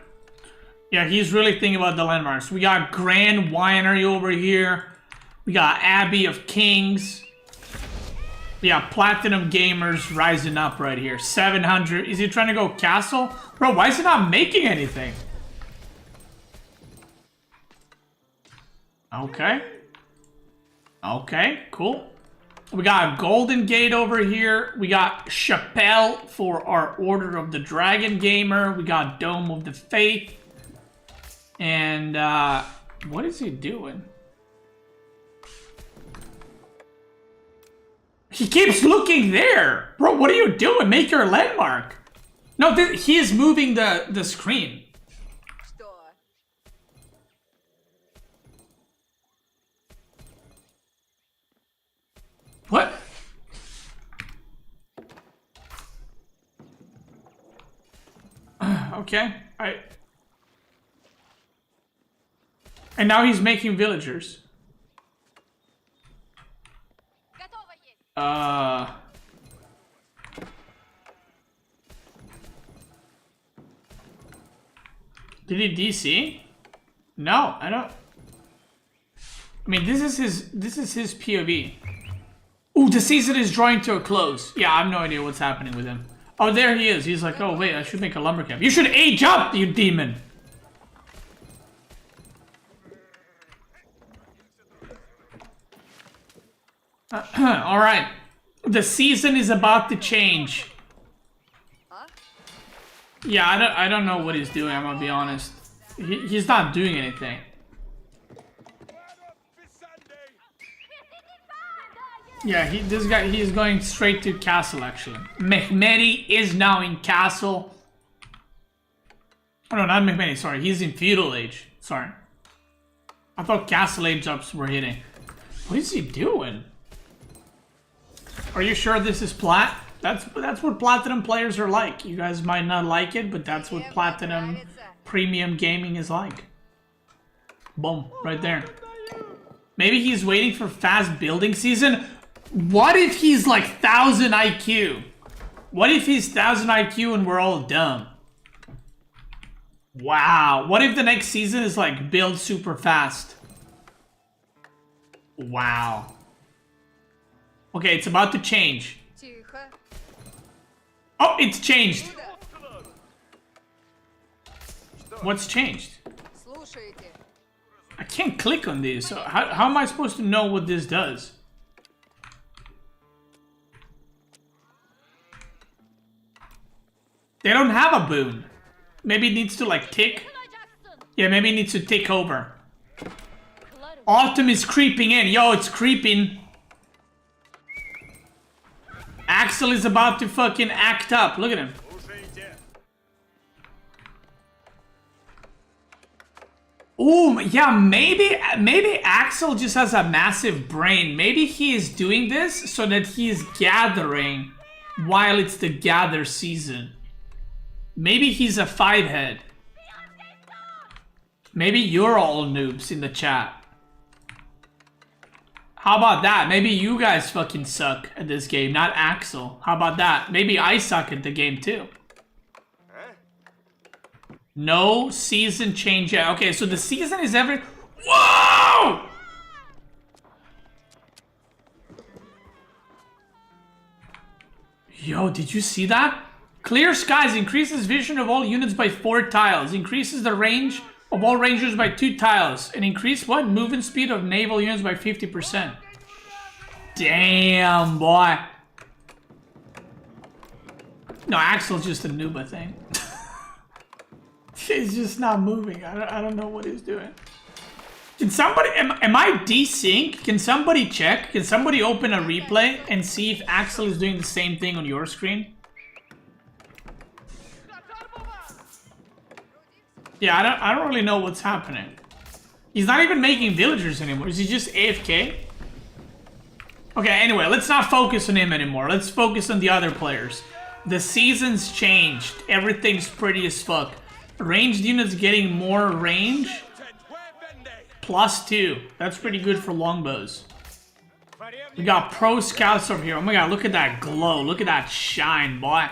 Yeah, he's really thinking about the landmarks. We got Grand Winery over here. We got Abbey of Kings. Yeah, Platinum Gamers rising up right here. 700. Is he trying to go castle? Bro, why is he not making anything? Okay. Okay, cool. We got Golden Gate over here. We got Chapelle for our Order of the Dragon Gamer. We got Dome of the Faith. And, what is he doing? He keeps looking there! Bro, what are you doing? Make your landmark! No, he is moving the screen. What? Okay, and now he's making villagers. Did he DC? No, I don't. I mean, this is his POV. Ooh, the season is drawing to a close. Yeah, I have no idea what's happening with him. Oh, there he is. He's like, oh wait, I should make a lumber camp. You should age up, you demon. All right, the season is about to change. Yeah, I don't know what he's doing. I'm gonna be honest. He's not doing anything. Yeah, this guy, he's going straight to castle, actually. Mehmedi is now in castle. Oh, no, not Mehmedi, sorry. He's in feudal age. Sorry. I thought castle age ups were hitting. What is he doing? Are you sure this is plat? That's what platinum players are like. You guys might not like it, but that's what platinum premium gaming is like. Boom, right there. Maybe he's waiting for fast building season. What if he's like 1000 IQ? What if he's 1000 IQ and we're all dumb? Wow. What if the next season is like build super fast? Wow. Okay, it's about to change. Oh, it's changed. What's changed? I can't click on these. So how am I supposed to know what this does? They don't have a boon. Maybe it needs to like tick. Yeah, maybe it needs to tick over. Autumn is creeping in. Yo, it's creeping. Axel is about to fucking act up. Look at him. Oh, yeah, maybe Axel just has a massive brain. Maybe he is doing this so that he is gathering while it's the gather season. Maybe he's a 5-head. Maybe you're all noobs in the chat. How about that? Maybe you guys fucking suck at this game, not Axel. How about that? Maybe I suck at the game too. No season change yet. Okay, so the season is every... Whoa! Yo, did you see that? Clear skies increases vision of all units by 4 tiles. Increases the range of all rangers by 2 tiles. And increase what? Movement speed of naval units by 50%. Damn, boy. No, Axel's just a noob, I think. He's just not moving. I don't know what he's doing. Can somebody... Am I desync? Can somebody check? Can somebody open a replay and see if Axel is doing the same thing on your screen? Yeah, I don't really know what's happening. He's not even making villagers anymore. Is he just AFK? Okay, anyway, let's not focus on him anymore. Let's focus on the other players. The season's changed. Everything's pretty as fuck. Ranged units getting more range. +2. That's pretty good for longbows. We got pro scouts over here. Oh my god, look at that glow. Look at that shine, boy.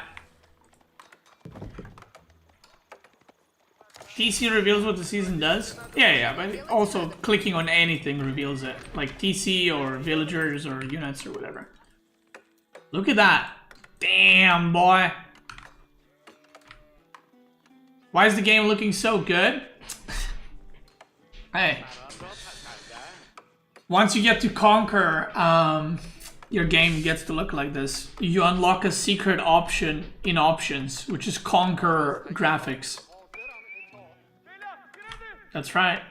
TC reveals what the season does? Yeah, but also clicking on anything reveals it. Like TC or villagers or units or whatever. Look at that. Damn, boy. Why is the game looking so good? Hey. Once you get to conquer, your game gets to look like this. You unlock a secret option in options, which is conquer graphics. That's right.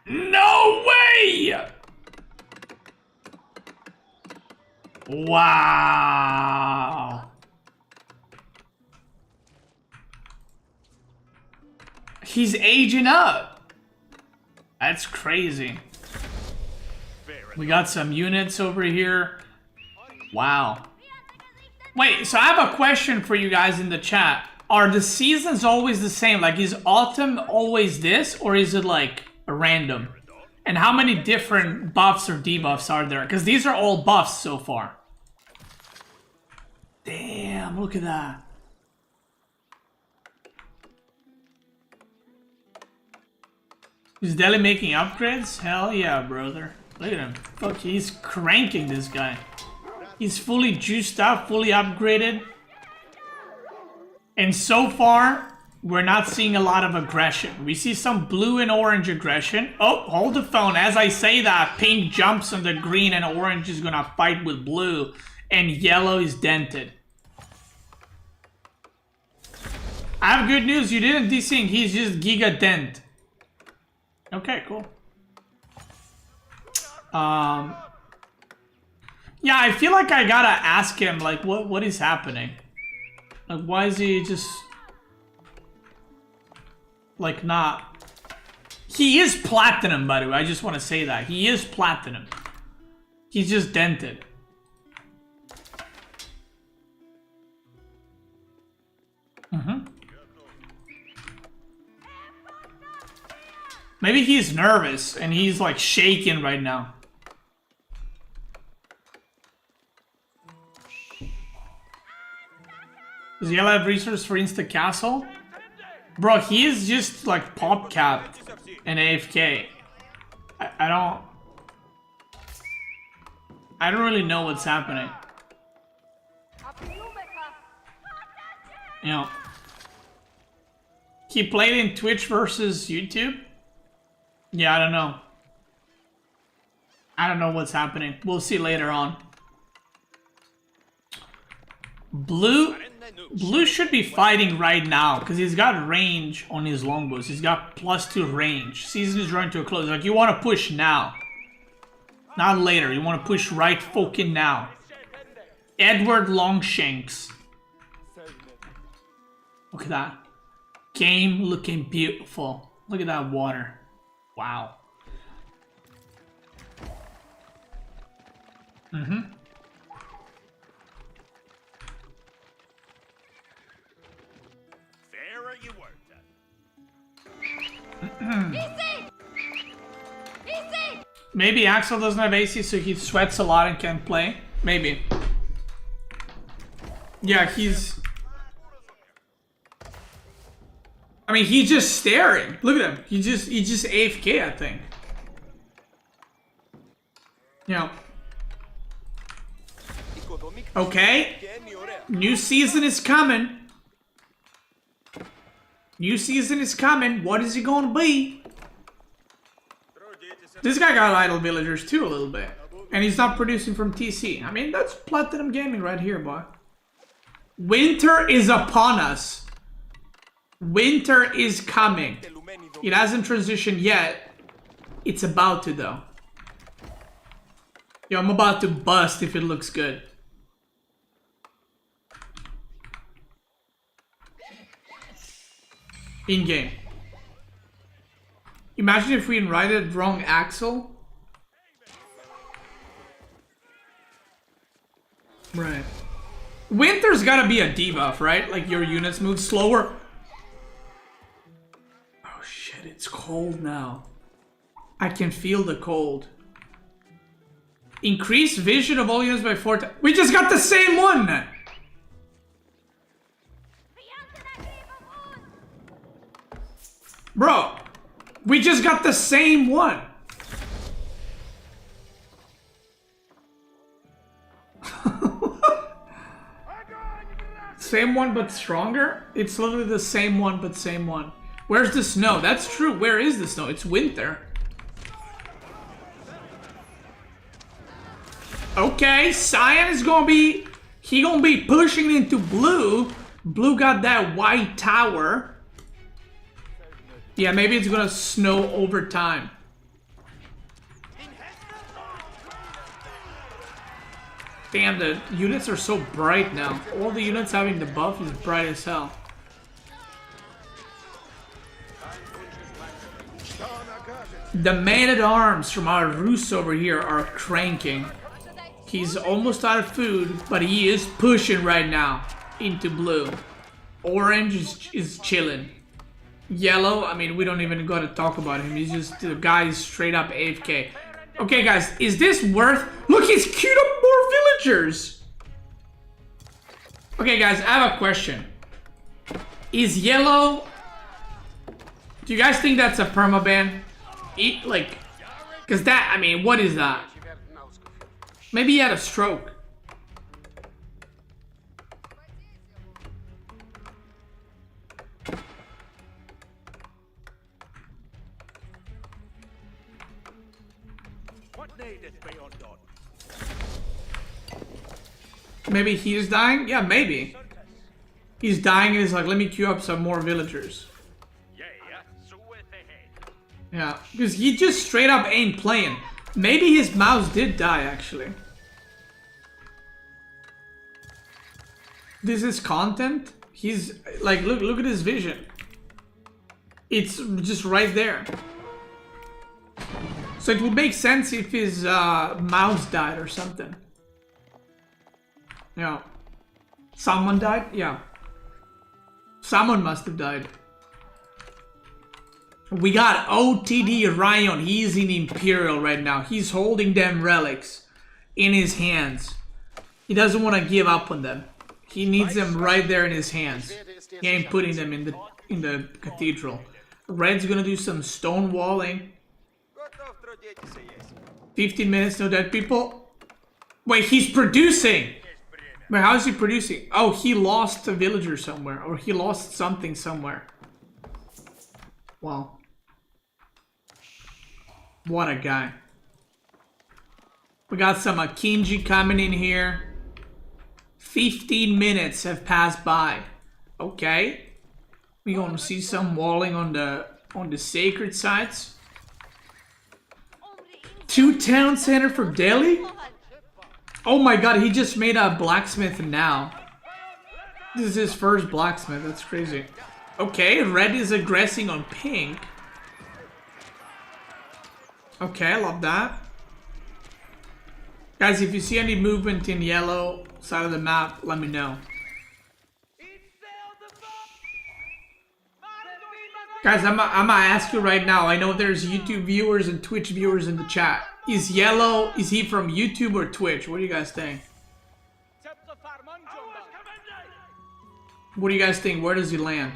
No way! Wow. He's aging up. That's crazy. We got some units over here. Wow. Wait, so I have a question for you guys in the chat. Are the seasons always the same? Like, is autumn always this, or is it like random? And how many different buffs or debuffs are there? Because these are all buffs so far. Damn, look at that. Is Deli making upgrades? Hell yeah, brother. Look at him. Fuck, he's cranking this guy. He's fully juiced up, fully upgraded. And so far, we're not seeing a lot of aggression. We see some blue and orange aggression. Oh, hold the phone. As I say that, pink jumps on the green and orange is gonna fight with blue. And yellow is dented. I have good news. You didn't desync. He's just giga dent. Okay, cool. Yeah, I feel like I gotta ask him, like, what is happening? Like, why is he just... like, not... He is platinum, by the way. I just want to say that. He is platinum. He's just dented. Maybe he's nervous and he's like shaking right now. Does Yellow have resources for Insta Castle? Bro, he is just like pop capped and AFK. I don't really know what's happening. You know, he played in Twitch versus YouTube. Yeah, I don't know. I don't know what's happening. We'll see later on. Blue should be fighting right now because he's got range on his longbows. He's got +2 range. Season is running to a close. Like, you want to push now, not later. You want to push right fucking now. Edward Longshanks. Look at that. Game looking beautiful. Look at that water. Wow. Mm-hmm. Fair you work Easy! Maybe Axel doesn't have AC, so he sweats a lot and can't play. Maybe. Yeah, he's... I mean, he's just staring. Look at him. He just AFK, I think. Yeah. Okay. New season is coming. New season is coming. What is it going to be? This guy got idle villagers too a little bit. And he's not producing from TC. I mean, that's platinum gaming right here, boy. Winter is upon us. Winter is coming. It hasn't transitioned yet. It's about to, though. Yo, I'm about to bust if it looks good. In-game. Imagine if we invited wrong Axel. Right. Winter's gotta be a debuff, right? Like, your units move slower. Oh shit, it's cold now. I can feel the cold. Increase vision of all units by 4 times. We just got the same one! Bro, we just got the same one. Same one but stronger? It's literally the same one but same one. Where's the snow? That's true. Where is the snow? It's winter. Okay, Cyan is gonna be... He gonna be pushing into blue. Blue got that white tower. Yeah, maybe it's gonna snow over time. Damn, the units are so bright now. All the units having the buff is bright as hell. The man-at-arms from our Rus over here are cranking. He's almost out of food, but he is pushing right now into blue. Orange is chilling. Yellow, I mean, we don't even gotta talk about him. He's just, the guy is straight up AFK. Okay, guys, is this worth... Look, he's queued up more villagers! Okay, guys, I have a question. Is yellow... Do you guys think that's a permaban? Like... Because that, I mean, what is that? Maybe he had a stroke. Maybe he's dying? Yeah, maybe. He's dying and he's like, let me queue up some more villagers. Yeah, because he just straight up ain't playing. Maybe his mouse did die, actually. This is content? He's, like, look at his vision. It's just right there. So it would make sense if his mouse died or something. Yeah. Someone died? Yeah. Someone must have died. We got OTD Ryan. He's in Imperial right now. He's holding them relics in his hands. He doesn't want to give up on them. He needs them right there in his hands. He ain't putting them in the cathedral. Red's gonna do some stonewalling. 15 minutes, no dead people. Wait, he's producing! Wait, how is he producing? Oh, he lost a villager somewhere. Or he lost something somewhere. Wow. What a guy. We got some Akinji coming in here. 15 minutes have passed by. Okay. We're gonna see some walling on the sacred sites. 2 town center for Delhi? Oh my god, he just made a blacksmith now. This is his first blacksmith, that's crazy. Okay, red is aggressing on pink. Okay, I love that. Guys, if you see any movement in yellow side of the map, let me know. Guys, I'm gonna ask you right now. I know there's YouTube viewers and Twitch viewers in the chat. Is yellow, is he from YouTube or Twitch? What do you guys think? What do you guys think? Where does he land?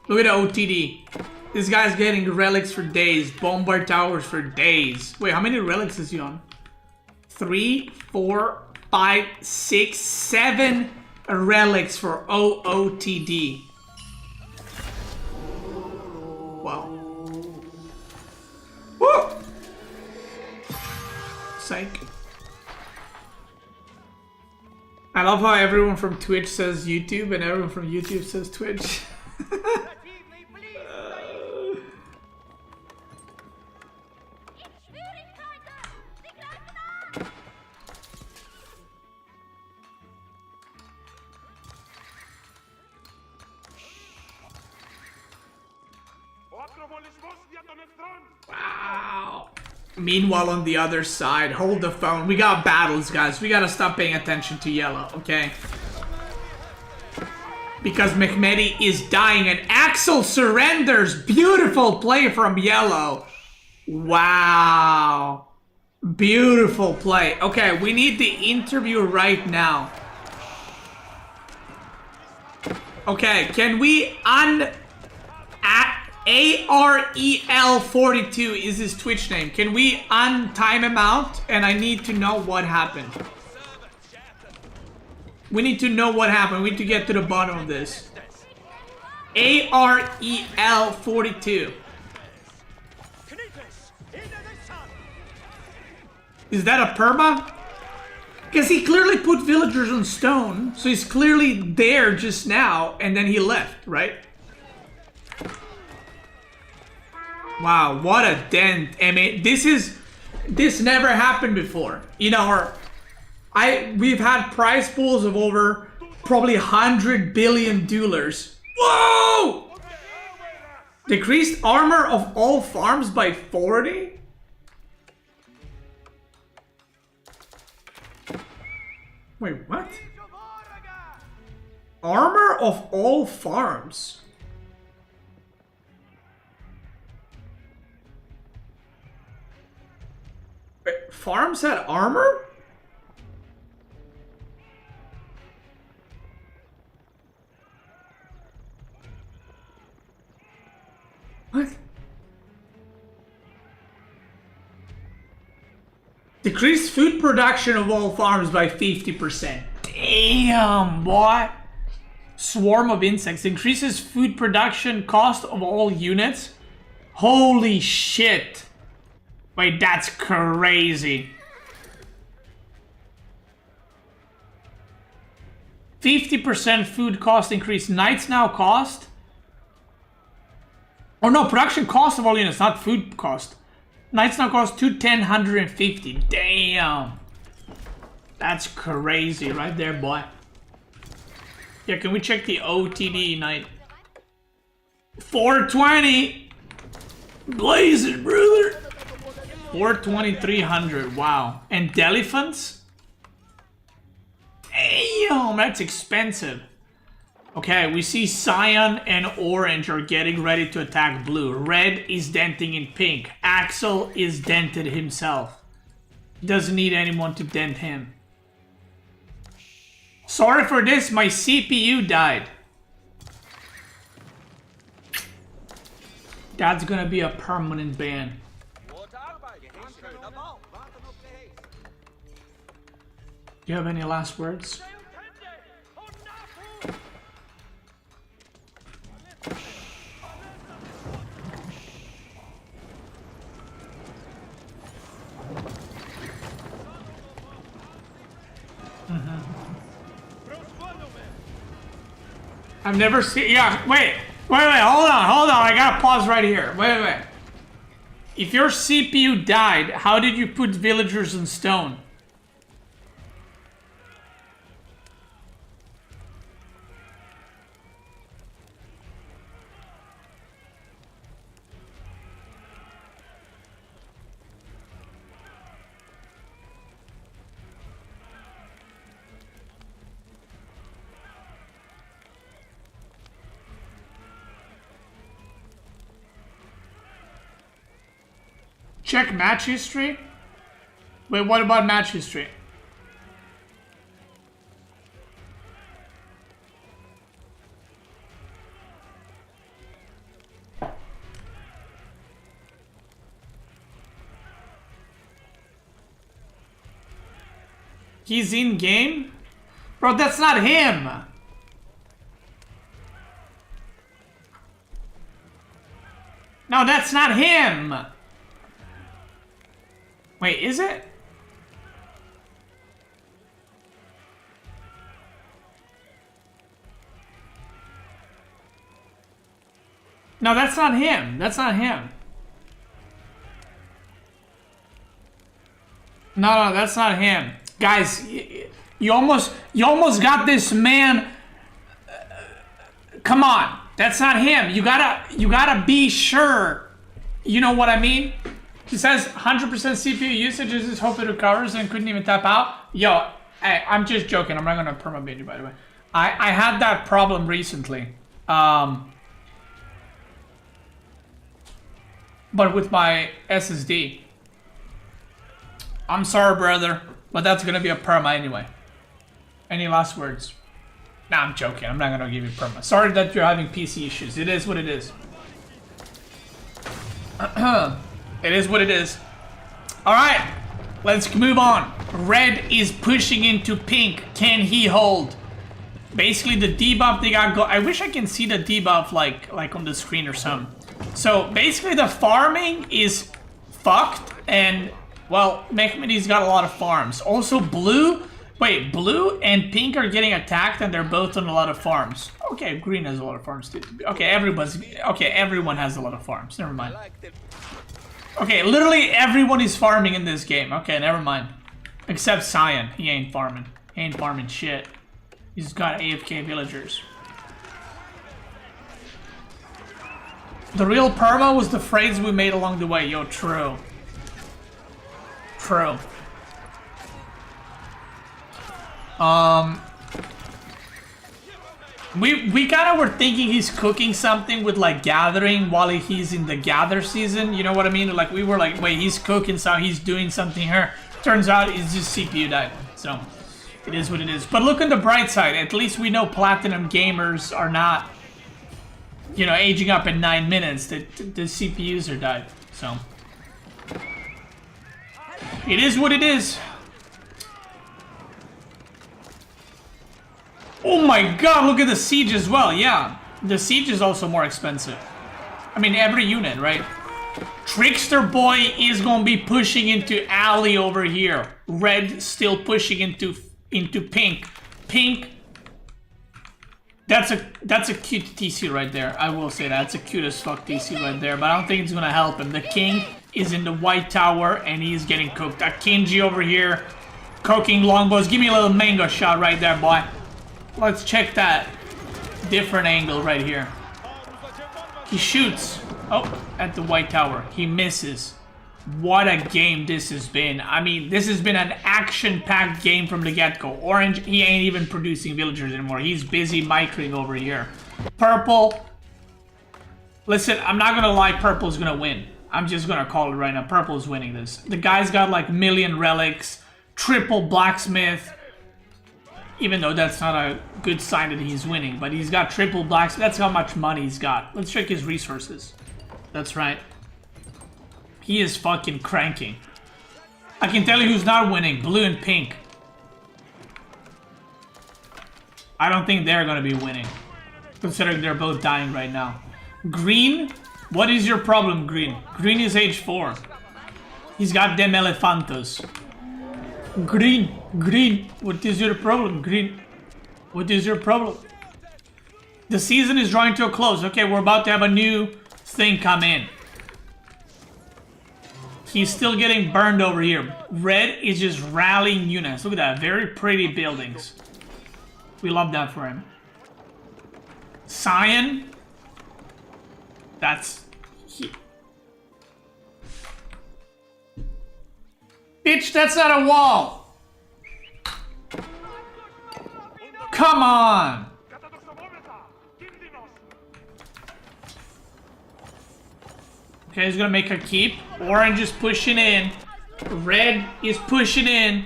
Look at the OTD. This guy's getting relics for days. Bombard towers for days. Wait, how many relics is he on? 3, 4, 5, 6, 7 relics for OOTD. Wow. Woo! Psych. I love how everyone from Twitch says YouTube and everyone from YouTube says Twitch. Wow. Meanwhile, on the other side, hold the phone. We got battles, guys. We gotta stop paying attention to yellow, okay? Because Mehmedi is dying and Axel surrenders. Beautiful play from yellow. Wow. Beautiful play. Okay, we need the interview right now. Okay, can we AREL42 is his Twitch name. Can we untime him out? And I need to know what happened. We need to know what happened. We need to get to the bottom of this. AREL42. Is that a perma? Because he clearly put villagers on stone. So he's clearly there just now. And then he left, right? Wow, what a dent. I mean, this never happened before. You know, we've had prize pools of over probably 100 billion dollars. Whoa! Decreased armor of all farms by 40? Wait, what? Armor of all farms? Wait, farms had armor? What? Decreased food production of all farms by 50%. Damn, boy. Swarm of insects. Increases food production cost of all units. Holy shit. Wait, that's crazy. 50% food cost increase. Knights now cost? Oh no, production cost of all units, not food cost. Knights now cost 210, Damn. That's crazy right there, boy. Yeah, can we check the OTD knight? 420. Blaze it, brother. 420, 300. Wow. And Delifants? Damn, that's expensive. Okay, we see cyan and orange are getting ready to attack blue. Red is denting in pink. Axel is dented himself. Doesn't need anyone to dent him. Sorry for this, my CPU died. That's gonna be a permanent ban. Do you have any last words? I've never seen. Yeah, wait, hold on. I gotta pause right here. Wait. If your CPU died, how did you put villagers in stone? Check match history? Wait, what about match history? He's in game? Bro, that's not him! No, that's not him! Wait, is it? No, that's not him. That's not him. No, that's not him. Guys, you almost got this man. Come on. That's not him. You gotta be sure. You know what I mean? He says 100% CPU usage, just hope it recovers and couldn't even tap out. Yo, hey, I'm just joking. I'm not gonna permabait you, by the way. I had that problem recently. But with my SSD. I'm sorry, brother, but that's gonna be a perma anyway. Any last words? Nah, I'm joking. I'm not gonna give you perma. Sorry that you're having PC issues. It is what it is. It is what it is. Alright, let's move on. Red is pushing into pink. Can he hold? Basically, the debuff they got I wish I can see the debuff like on the screen or something. So, basically the farming is fucked and, well, Mehmedi's got a lot of farms. Also, blue and pink are getting attacked and they're both on a lot of farms. Okay, green has a lot of farms too. Okay, everyone has a lot of farms. Never mind. Okay, literally everyone is farming in this game. Okay, never mind. Except Cyan. He ain't farming. He ain't farming shit. He's got AFK villagers. The real perma was the phrase we made along the way. Yo, true. True. We kind of were thinking he's cooking something with like gathering while he's in the gather season. You know what I mean? Like we were like, wait, he's cooking, so he's doing something here. Turns out it's just CPU died. So it is what it is. But look on the bright side. At least we know platinum gamers are not, you know, aging up in 9 minutes. The CPUs are died. So it is what it is. Oh my god, look at the siege as well. Yeah, the siege is also more expensive. I mean, every unit, right? Trickster boy is gonna be pushing into alley over here. Red still pushing into pink. Pink. That's a cute TC right there. I will say that's a cute as fuck TC right there, but I don't think it's gonna help him. The king is in the white tower and he's getting cooked. Akinji over here, cooking longbows. Give me a little mango shot right there, boy. Let's check that different angle right here. He shoots. Oh, at the white tower. He misses. What a game this has been. I mean, this has been an action-packed game from the get-go. Orange, he ain't even producing villagers anymore. He's busy micring over here. Purple. Listen, I'm not gonna lie, purple's gonna win. I'm just gonna call it right now. Purple's winning this. The guy's got like million relics, triple blacksmith. Even though that's not a good sign that he's winning, but he's got triple blacks. That's how much money he's got. Let's check his resources. That's right. He is fucking cranking. I can tell you who's not winning. Blue and pink. I don't think they're gonna be winning, considering they're both dying right now. Green? What is your problem, Green? Green is age 4. He's got them elefantos. Green, what is your problem, Green? What is your problem? The season is drawing to a close. Okay, we're about to have a new thing come in. He's still getting burned over here. Red is just rallying units. Look at that. Very pretty buildings. We love that for him. Cyan. That's... Bitch, that's not a wall. Come on. Okay, he's gonna make a keep. Orange is pushing in. Red is pushing in.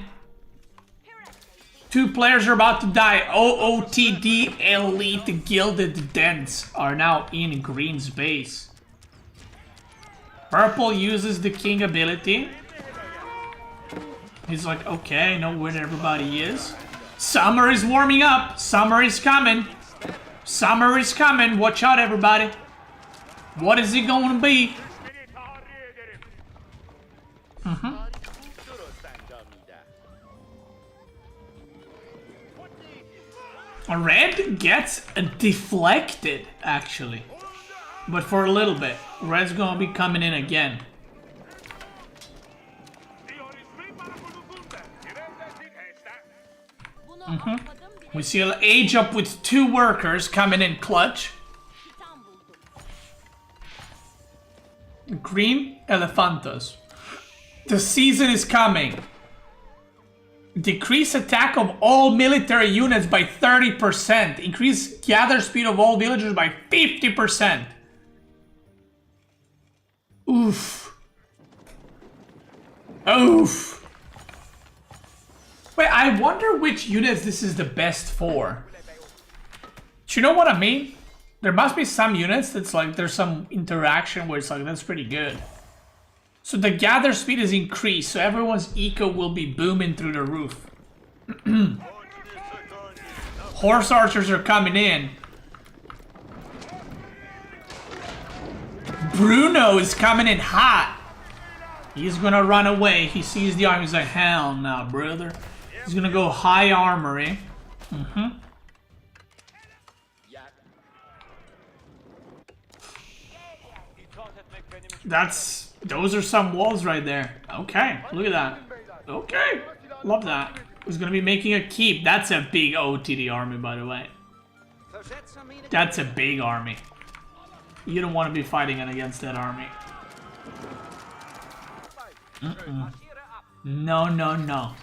2 players are about to die. OOTD Elite Gilded Dents are now in green's base. Purple uses the king ability. He's like, okay, I know where everybody is. Summer is warming up. Summer is coming. Summer is coming. Watch out, everybody. What is it going to be? Red gets deflected, actually. But for a little bit. Red's gonna be coming in again. We see an age up with 2 workers coming in clutch. Green Elephantos. The season is coming. Decrease attack of all military units by 30%. Increase gather speed of all villagers by 50%. Oof. Oof. Wait, I wonder which units this is the best for. Do you know what I mean? There must be some units that's like there's some interaction where it's like that's pretty good. So the gather speed is increased, so everyone's eco will be booming through the roof. Horse archers are coming in. Bruno is coming in hot. He's gonna run away. He sees the army. He's like, hell no, brother. He's gonna go high armory. Those are some walls right there. Okay, look at that. Okay, love that. He's gonna be making a keep. That's a big OTD army, by the way. That's a big army. You don't want to be fighting against that army. No, no, no.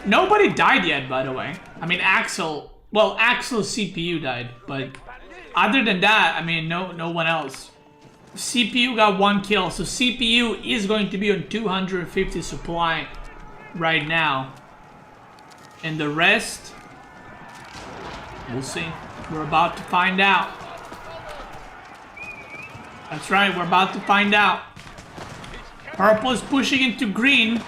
Nobody died yet, by the way. I mean, Axel. Well, Axel's CPU died, but other than that, I mean, no one else. CPU got 1 kill, so CPU is going to be on 250 supply right now. And the rest, we'll see. We're about to find out. That's right, we're about to find out. Purple is pushing into green.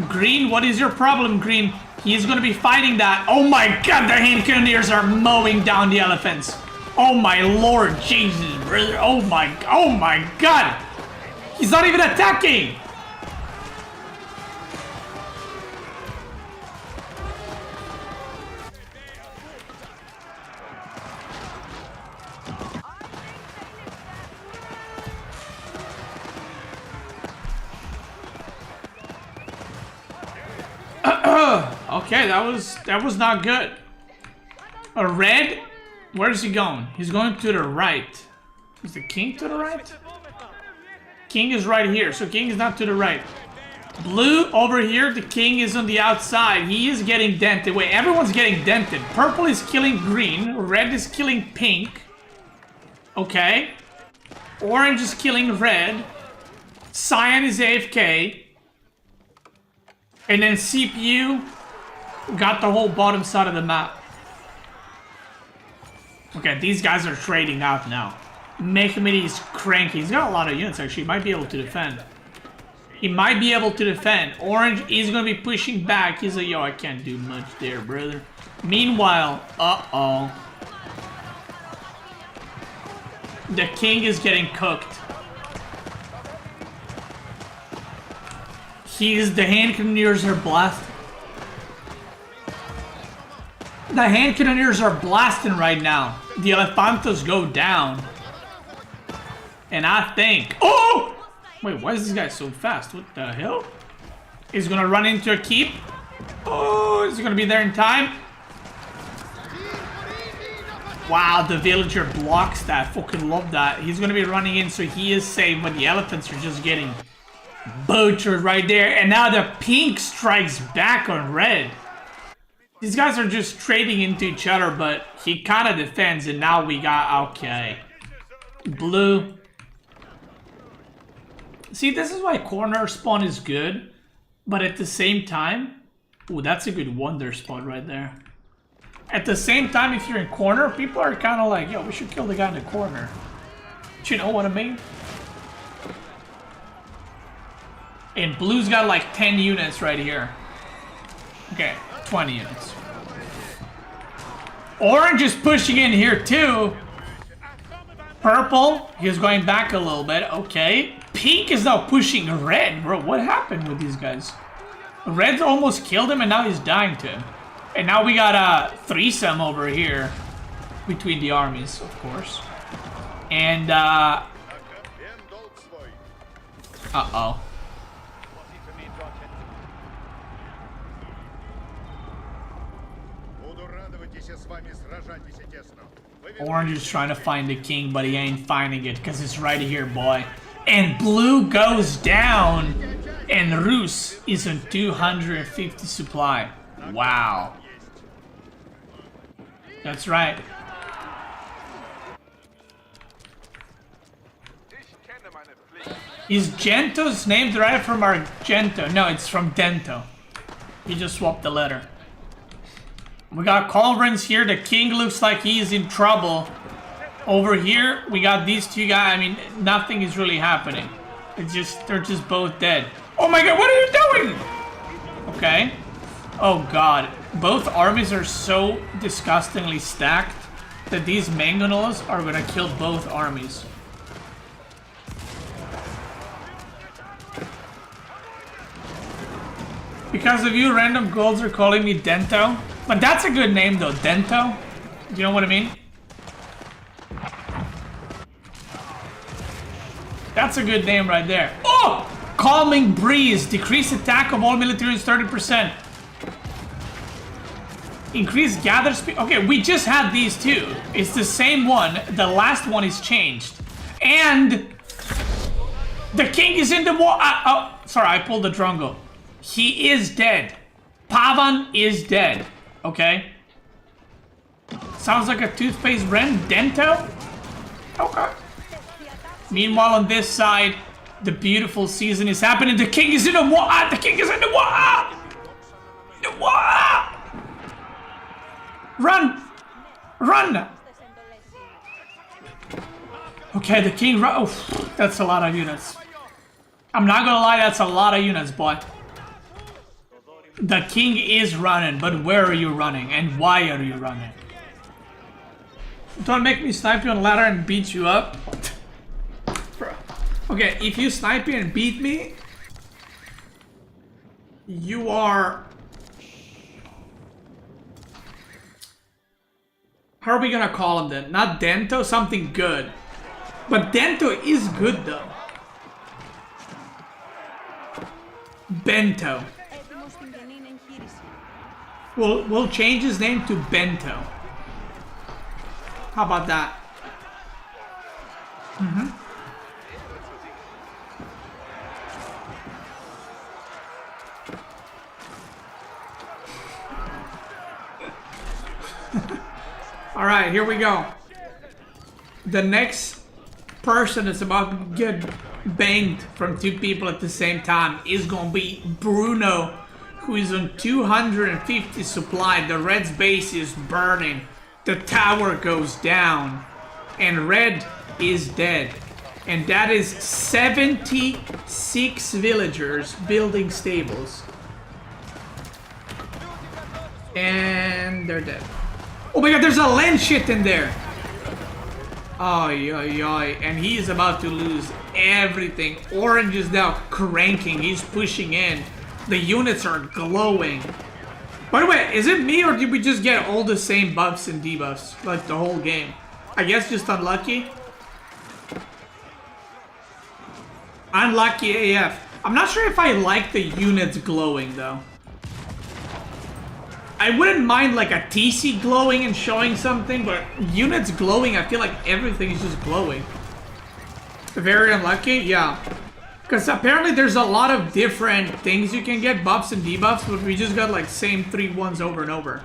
Green, what is your problem, green? He's gonna be fighting that. Oh my god, the hand cannoneers are mowing down the elephants. Oh my lord, Jesus, brother. Oh my god. He's not even attacking. Okay, that was not good. A red, where's he going? He's going to the right. Is the king to the right? King is right here, so king is not to the right. Blue over here, the king is on the outside. He is getting dented. Wait, everyone's getting dented. Purple is killing green. Red is killing pink. Okay. Orange is killing red. Cyan is AFK. And then CPU got the whole bottom side of the map. Okay, these guys are trading out now. Mehmet is cranky. He's got a lot of units, actually. He might be able to defend. He might be able to defend. Orange is going to be pushing back. He's like, yo, I can't do much there, brother. Meanwhile, uh-oh. The king is getting cooked. The hand cannoneers are blasted. The hand cannoneers are blasting right now. The elefantos go down. And I think... Oh! Wait, why is this guy so fast? What the hell? He's gonna run into a keep. Oh, is he gonna be there in time? Wow, the villager blocks that. Fucking love that. He's gonna be running in, so he is safe, but the elephants are just getting butchered right there. And now the pink strikes back on red. These guys are just trading into each other, but he kind of defends, and now we got... Okay. Blue. See, this is why corner spawn is good, but at the same time... Ooh, that's a good wonder spot right there. At the same time, if you're in corner, people are kind of like, yo, we should kill the guy in the corner. Do you know what I mean? And blue's got like 10 units right here. Okay, 20 units. Orange is pushing in here too. Purple, he's going back a little bit. Okay. Pink is now pushing red. Bro, what happened with these guys? Red almost killed him and now he's dying to him. And now we got a threesome over here. Between the armies, of course. And, uh-oh. Orange is trying to find the king, but he ain't finding it because it's right here, boy. And blue goes down, and Rus is on 250 supply. Wow. That's right. Is Gento's name derived from Argento? No, it's from Dento. He just swapped the letter. We got Culverins here. The king looks like he's in trouble. Over here, we got these two guys. I mean, nothing is really happening. It's just, they're just both dead. Oh my god, what are you doing? Okay. Oh god. Both armies are so disgustingly stacked that these mangonels are gonna kill both armies. Because of you, random golds are calling me Dento. But that's a good name though, Dento. Do you know what I mean? That's a good name right there. Oh! Calming Breeze. Decrease attack of all militaries 30%. Increase gather speed. Okay, we just had these two. It's the same one. The last one is changed. And the king is in the wall. Oh, sorry, I pulled the Drongo. He is dead. Pavan is dead. Okay. Sounds like a toothpaste brand. Dento? Okay. Meanwhile, on this side, the beautiful season is happening. The king is in the water. The king is in the water. The water. Run! Run! Okay, the king run. Oh, that's a lot of units. I'm not gonna lie, that's a lot of units, boy. The king is running, but where are you running? And why are you running? Don't make me snipe you on ladder and beat you up. Okay, if you snipe me and beat me, you are... How are we gonna call him then? Not Dento, something good. But Dento is good though. Bento. We'll change his name to Bento. How about that? Alright, here we go. The next person that's about to get banged from two people at the same time is gonna be Bruno, who is on 250 supply. The red's base is burning. The tower goes down. And red is dead. And that is 76 villagers building stables. And they're dead. Oh my god, there's a land shit in there. Oy, oy, oy. And he is about to lose everything. Orange is now cranking. He's pushing in. The units are glowing. By the way, is it me or did we just get all the same buffs and debuffs? Like the whole game? I guess just unlucky. Unlucky AF. I'm not sure if I like the units glowing though. I wouldn't mind like a TC glowing and showing something, but units glowing, I feel like everything is just glowing. Very unlucky? Yeah. Because apparently there's a lot of different things you can get, buffs and debuffs, but we just got like same 3 ones over and over.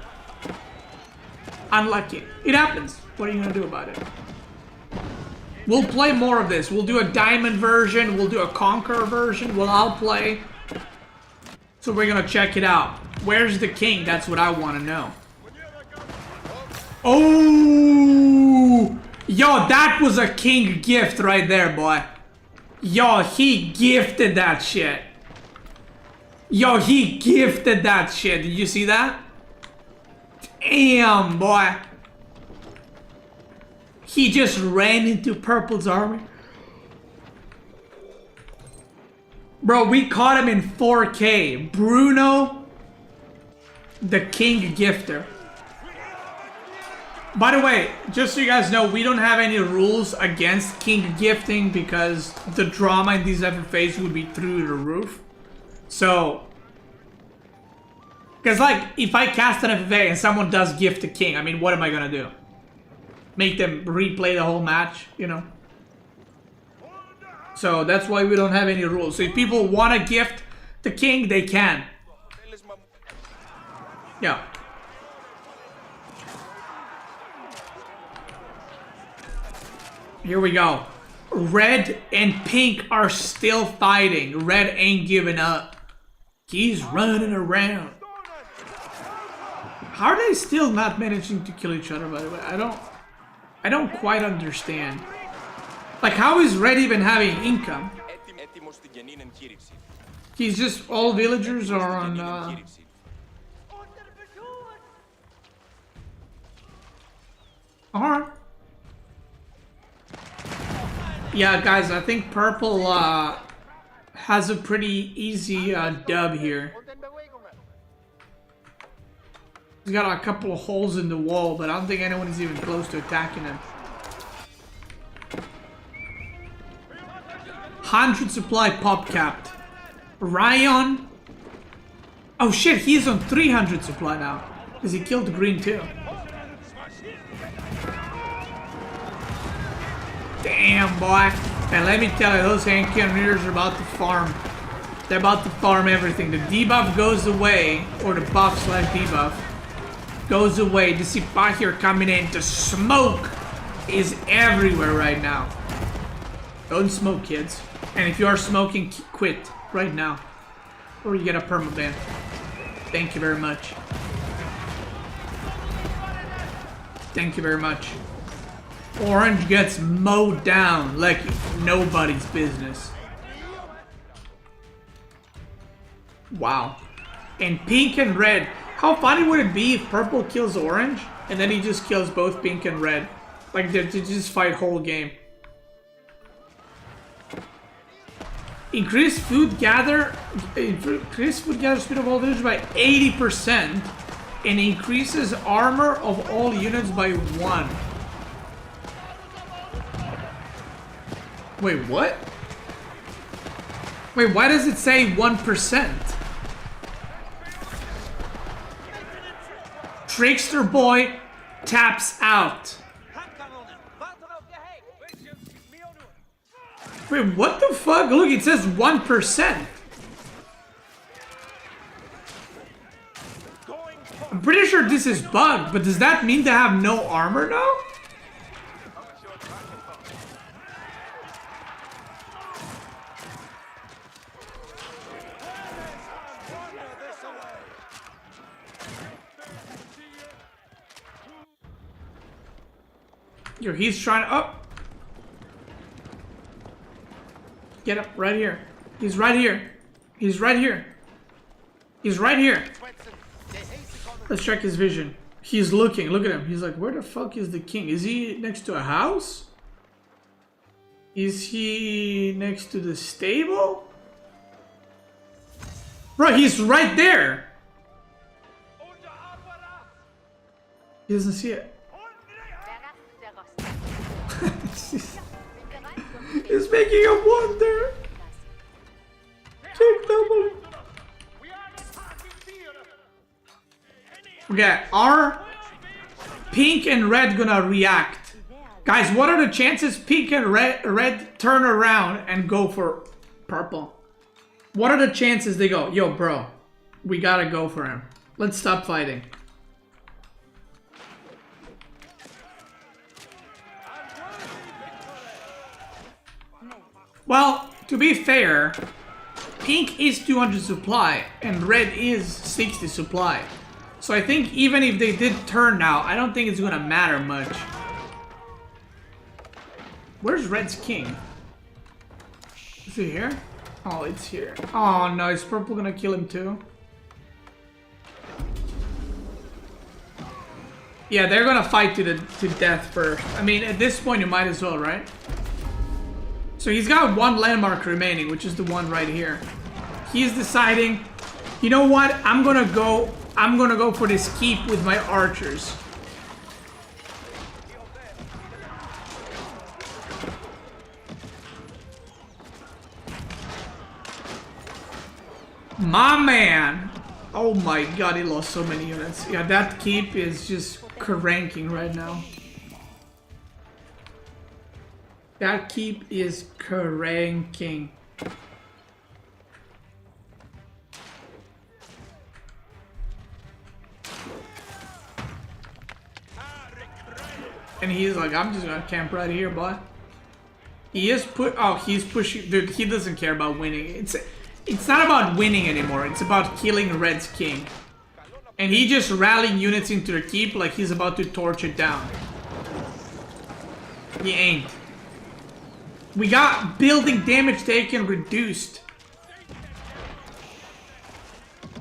Unlucky. It happens. What are you going to do about it? We'll play more of this. We'll do a diamond version. We'll do a conqueror version. I'll play. So we're going to check it out. Where's the king? That's what I want to know. Oh! Yo, that was a king gift right there, boy. Yo, he gifted that shit. Yo, he gifted that shit. Did you see that? Damn, boy. He just ran into Purple's army. Bro, we caught him in 4K. Bruno, the king gifter. By the way, just so you guys know, we don't have any rules against king gifting because the drama in these FFAs would be through the roof. So, because like, if I cast an FFA and someone does gift a king, I mean, what am I gonna do? Make them replay the whole match, you know? So that's why we don't have any rules. So if people want to gift the king, they can. Yeah. Here we go. Red and pink are still fighting. Red ain't giving up. He's running around. How are they still not managing to kill each other, by the way? I don't quite understand. Like, how is Red even having income? He's just, all villagers are on, Alright. Yeah, guys, I think Purple, has a pretty easy, dub here. He's got a couple of holes in the wall, but I don't think anyone is even close to attacking him. 100 supply pop capped. Ryan. Oh shit, he's on 300 supply now. Because he killed the green too. Damn, boy. And let me tell you, those engineers are about to farm. They're about to farm everything. The debuff goes away, or the buff slash debuff goes away. The Sipahi are coming in. The smoke is everywhere right now. Don't smoke, kids. And if you are smoking, quit right now. Or you get a permaban. Thank you very much. Thank you very much. Orange gets mowed down like nobody's business. Wow. And pink and red. How funny would it be if purple kills orange and then he just kills both pink and red? Like they just fight whole game. Increase food gather speed of all villagers by 80% and increases armor of all units by 1. Wait, what? Wait, why does it say 1%? Trickster boy taps out. Wait, what the fuck? Look, it says 1%. I'm pretty sure this is bugged, but does that mean they have no armor now? Yo, he's trying to... Oh! Get up, right here. He's right here. He's right here. He's right here. Let's check his vision. He's looking. Look at him. He's like, where the fuck is the king? Is he next to a house? Is he next to the stable? Bro, he's right there. He doesn't see it. He's making a wonder. Take double. Okay, are pink and red gonna react? Guys, what are the chances pink and red turn around and go for purple? What are the chances they go, yo, bro, we gotta go for him. Let's stop fighting. Well, to be fair, pink is 200 supply and red is 60 supply. So I think even if they did turn now, I don't think it's gonna matter much. Where's red's king? Is it here? Oh, it's here. Oh no, is purple gonna kill him too? Yeah, they're gonna fight to death first. I mean, at this point you might as well, right? So he's got one landmark remaining, which is the one right here. He's deciding, you know what? I'm gonna go for this keep with my archers. My man! Oh my god, he lost so many units. Yeah, that keep is just cranking right now. That keep is cranking. And he's like, I'm just gonna camp right here, boy. He is he's pushing. Dude, he doesn't care about winning. It's not about winning anymore. It's about killing Red's king. And he just rallying units into the keep like he's about to torch it down. He ain't. We got building damage taken reduced.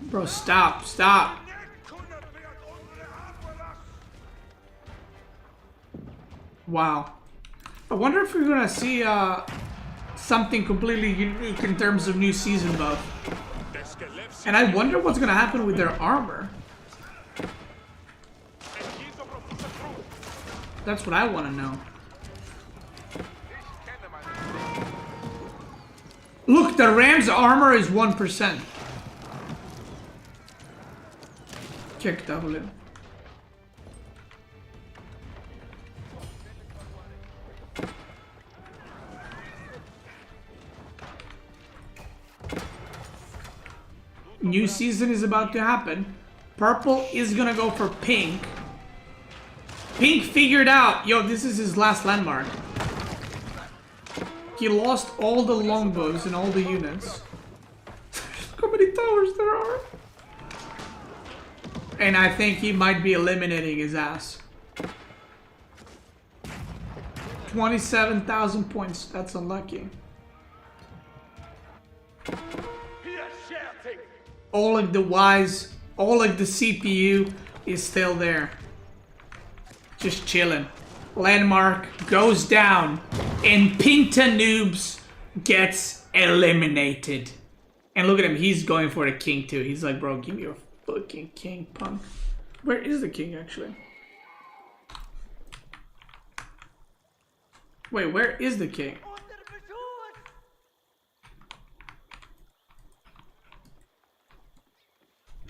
Bro, stop, stop. Wow. I wonder if we're gonna see something completely unique in terms of new season buff. And I wonder what's gonna happen with their armor. That's what I want to know. Look, the Ram's armor is 1%. Check double it. New season is about to happen. Purple is gonna go for pink. Pink figured out, yo, this is his last landmark. He lost all the longbows and all the units. Look how many towers there are. And I think he might be eliminating his ass. 27,000 points. That's unlucky. All of the Ys, all of the CPU is still there. Just chilling. Landmark goes down. And Pinta Noobs gets eliminated. And look at him, he's going for the king too. He's like, bro, give me your fucking king, punk. Where is the king actually? Wait, where is the king?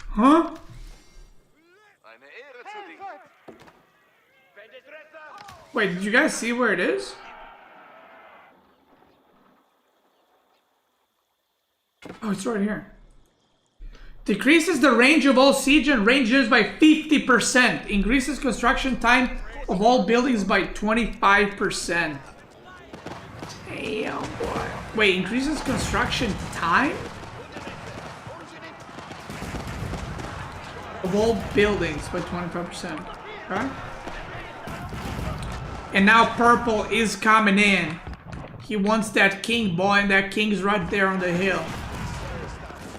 Huh? Wait, did you guys see where it is? Oh, it's right here. Decreases the range of all siege and ranges by 50%. Increases construction time of all buildings by 25%. Damn, boy. Wait, increases construction time? Of all buildings by 25%. Okay? And now purple is coming in. He wants that king, boy, and that king's right there on the hill.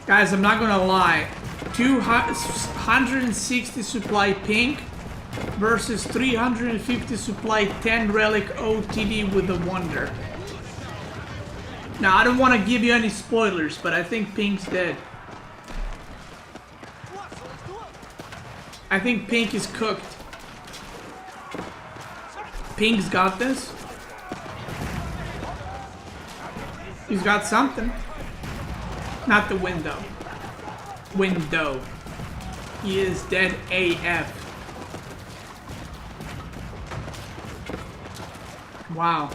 Guys, I'm not gonna lie. 260 supply pink versus 350 supply 10 relic OTD with the wonder. Now, I don't want to give you any spoilers, but I think pink's dead. I think pink is cooked. Pink's got this. He's got something. Not the window. Window. He is dead AF. Wow.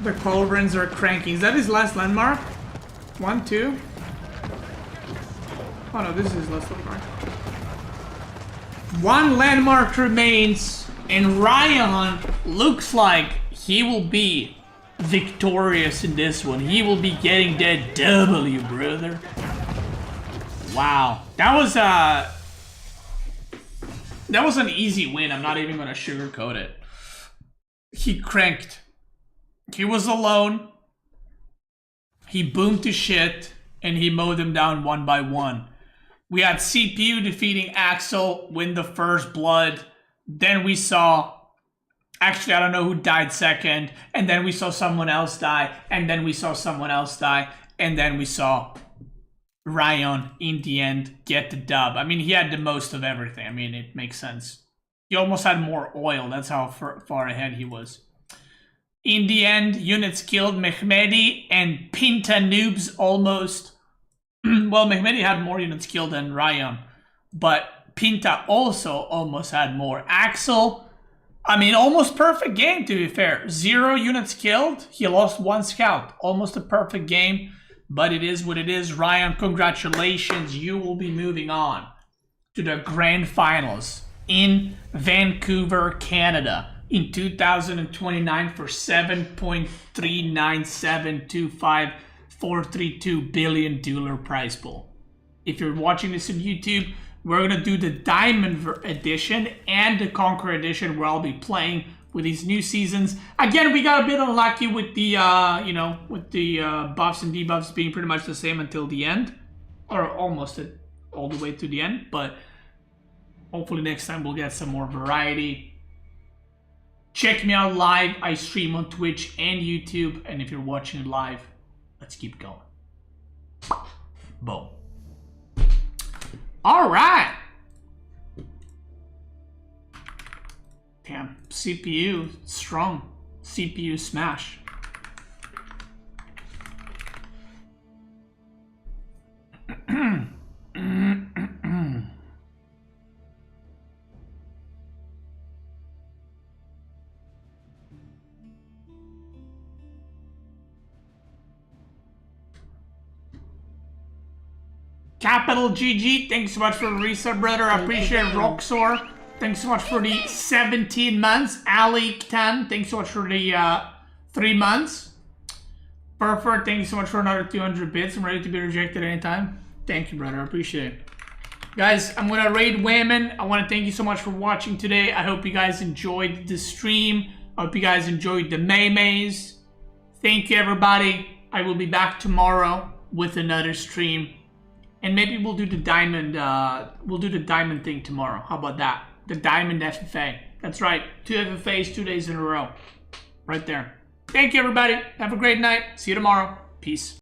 The culverins are cranky. Is that his last landmark? 1, 2. Oh no, this is his last landmark. 1 landmark remains, and Ryan looks like he will be victorious in this one. He will be getting that W, brother. Wow. That was an easy win. I'm not even gonna sugarcoat it. He cranked. He was alone. He boomed to shit, and he mowed them down 1 by 1. We had CPU defeating Axel, win the first blood. Then we saw, actually I don't know who died second, and then we saw someone else die, and then we saw someone else die, and then we saw Ryan in the end get the dub. I mean, he had the most of everything. I mean, it makes sense. He almost had more oil. That's how far ahead he was. In the end, units killed Mehmedi and Pinta noobs almost. Well, Mehmedi had more units killed than Ryan, but Pinta also almost had more. Axel, I mean, almost perfect game to be fair. 0 units killed. He lost 1 scout. Almost a perfect game, but it is what it is. Ryan, congratulations. You will be moving on to the grand finals in Vancouver, Canada in 2029 for $7.39725 billion prize pool. If you're watching this on YouTube, we're gonna do the Diamond edition and the Conquer edition where I'll be playing with these new seasons. Again, we got a bit unlucky with the buffs and debuffs being pretty much the same until the end, or almost all the way to the end, but hopefully next time we'll get some more variety. Check me out live. I stream on Twitch and YouTube. And if you're watching it live, let's keep going. Boom. All right. Damn, CPU strong. CPU smash. Capital GG, thanks so much for the resub, brother. I appreciate it. Roxor, thanks so much for the 17 months. Ali 10, thanks so much for the 3 months. Perfect, thank you so much for another 200 bits. I'm ready to be rejected anytime. Thank you, brother. I appreciate it. Guys, I'm gonna raid women. I want to thank you so much for watching today. I hope you guys enjoyed the stream. I hope you guys enjoyed the Maymays. Thank you, everybody. I will be back tomorrow with another stream. And maybe we'll do the diamond, thing tomorrow. How about that? The diamond FFA. That's right. 2 FFAs, 2 days in a row. Right there. Thank you, everybody. Have a great night. See you tomorrow. Peace.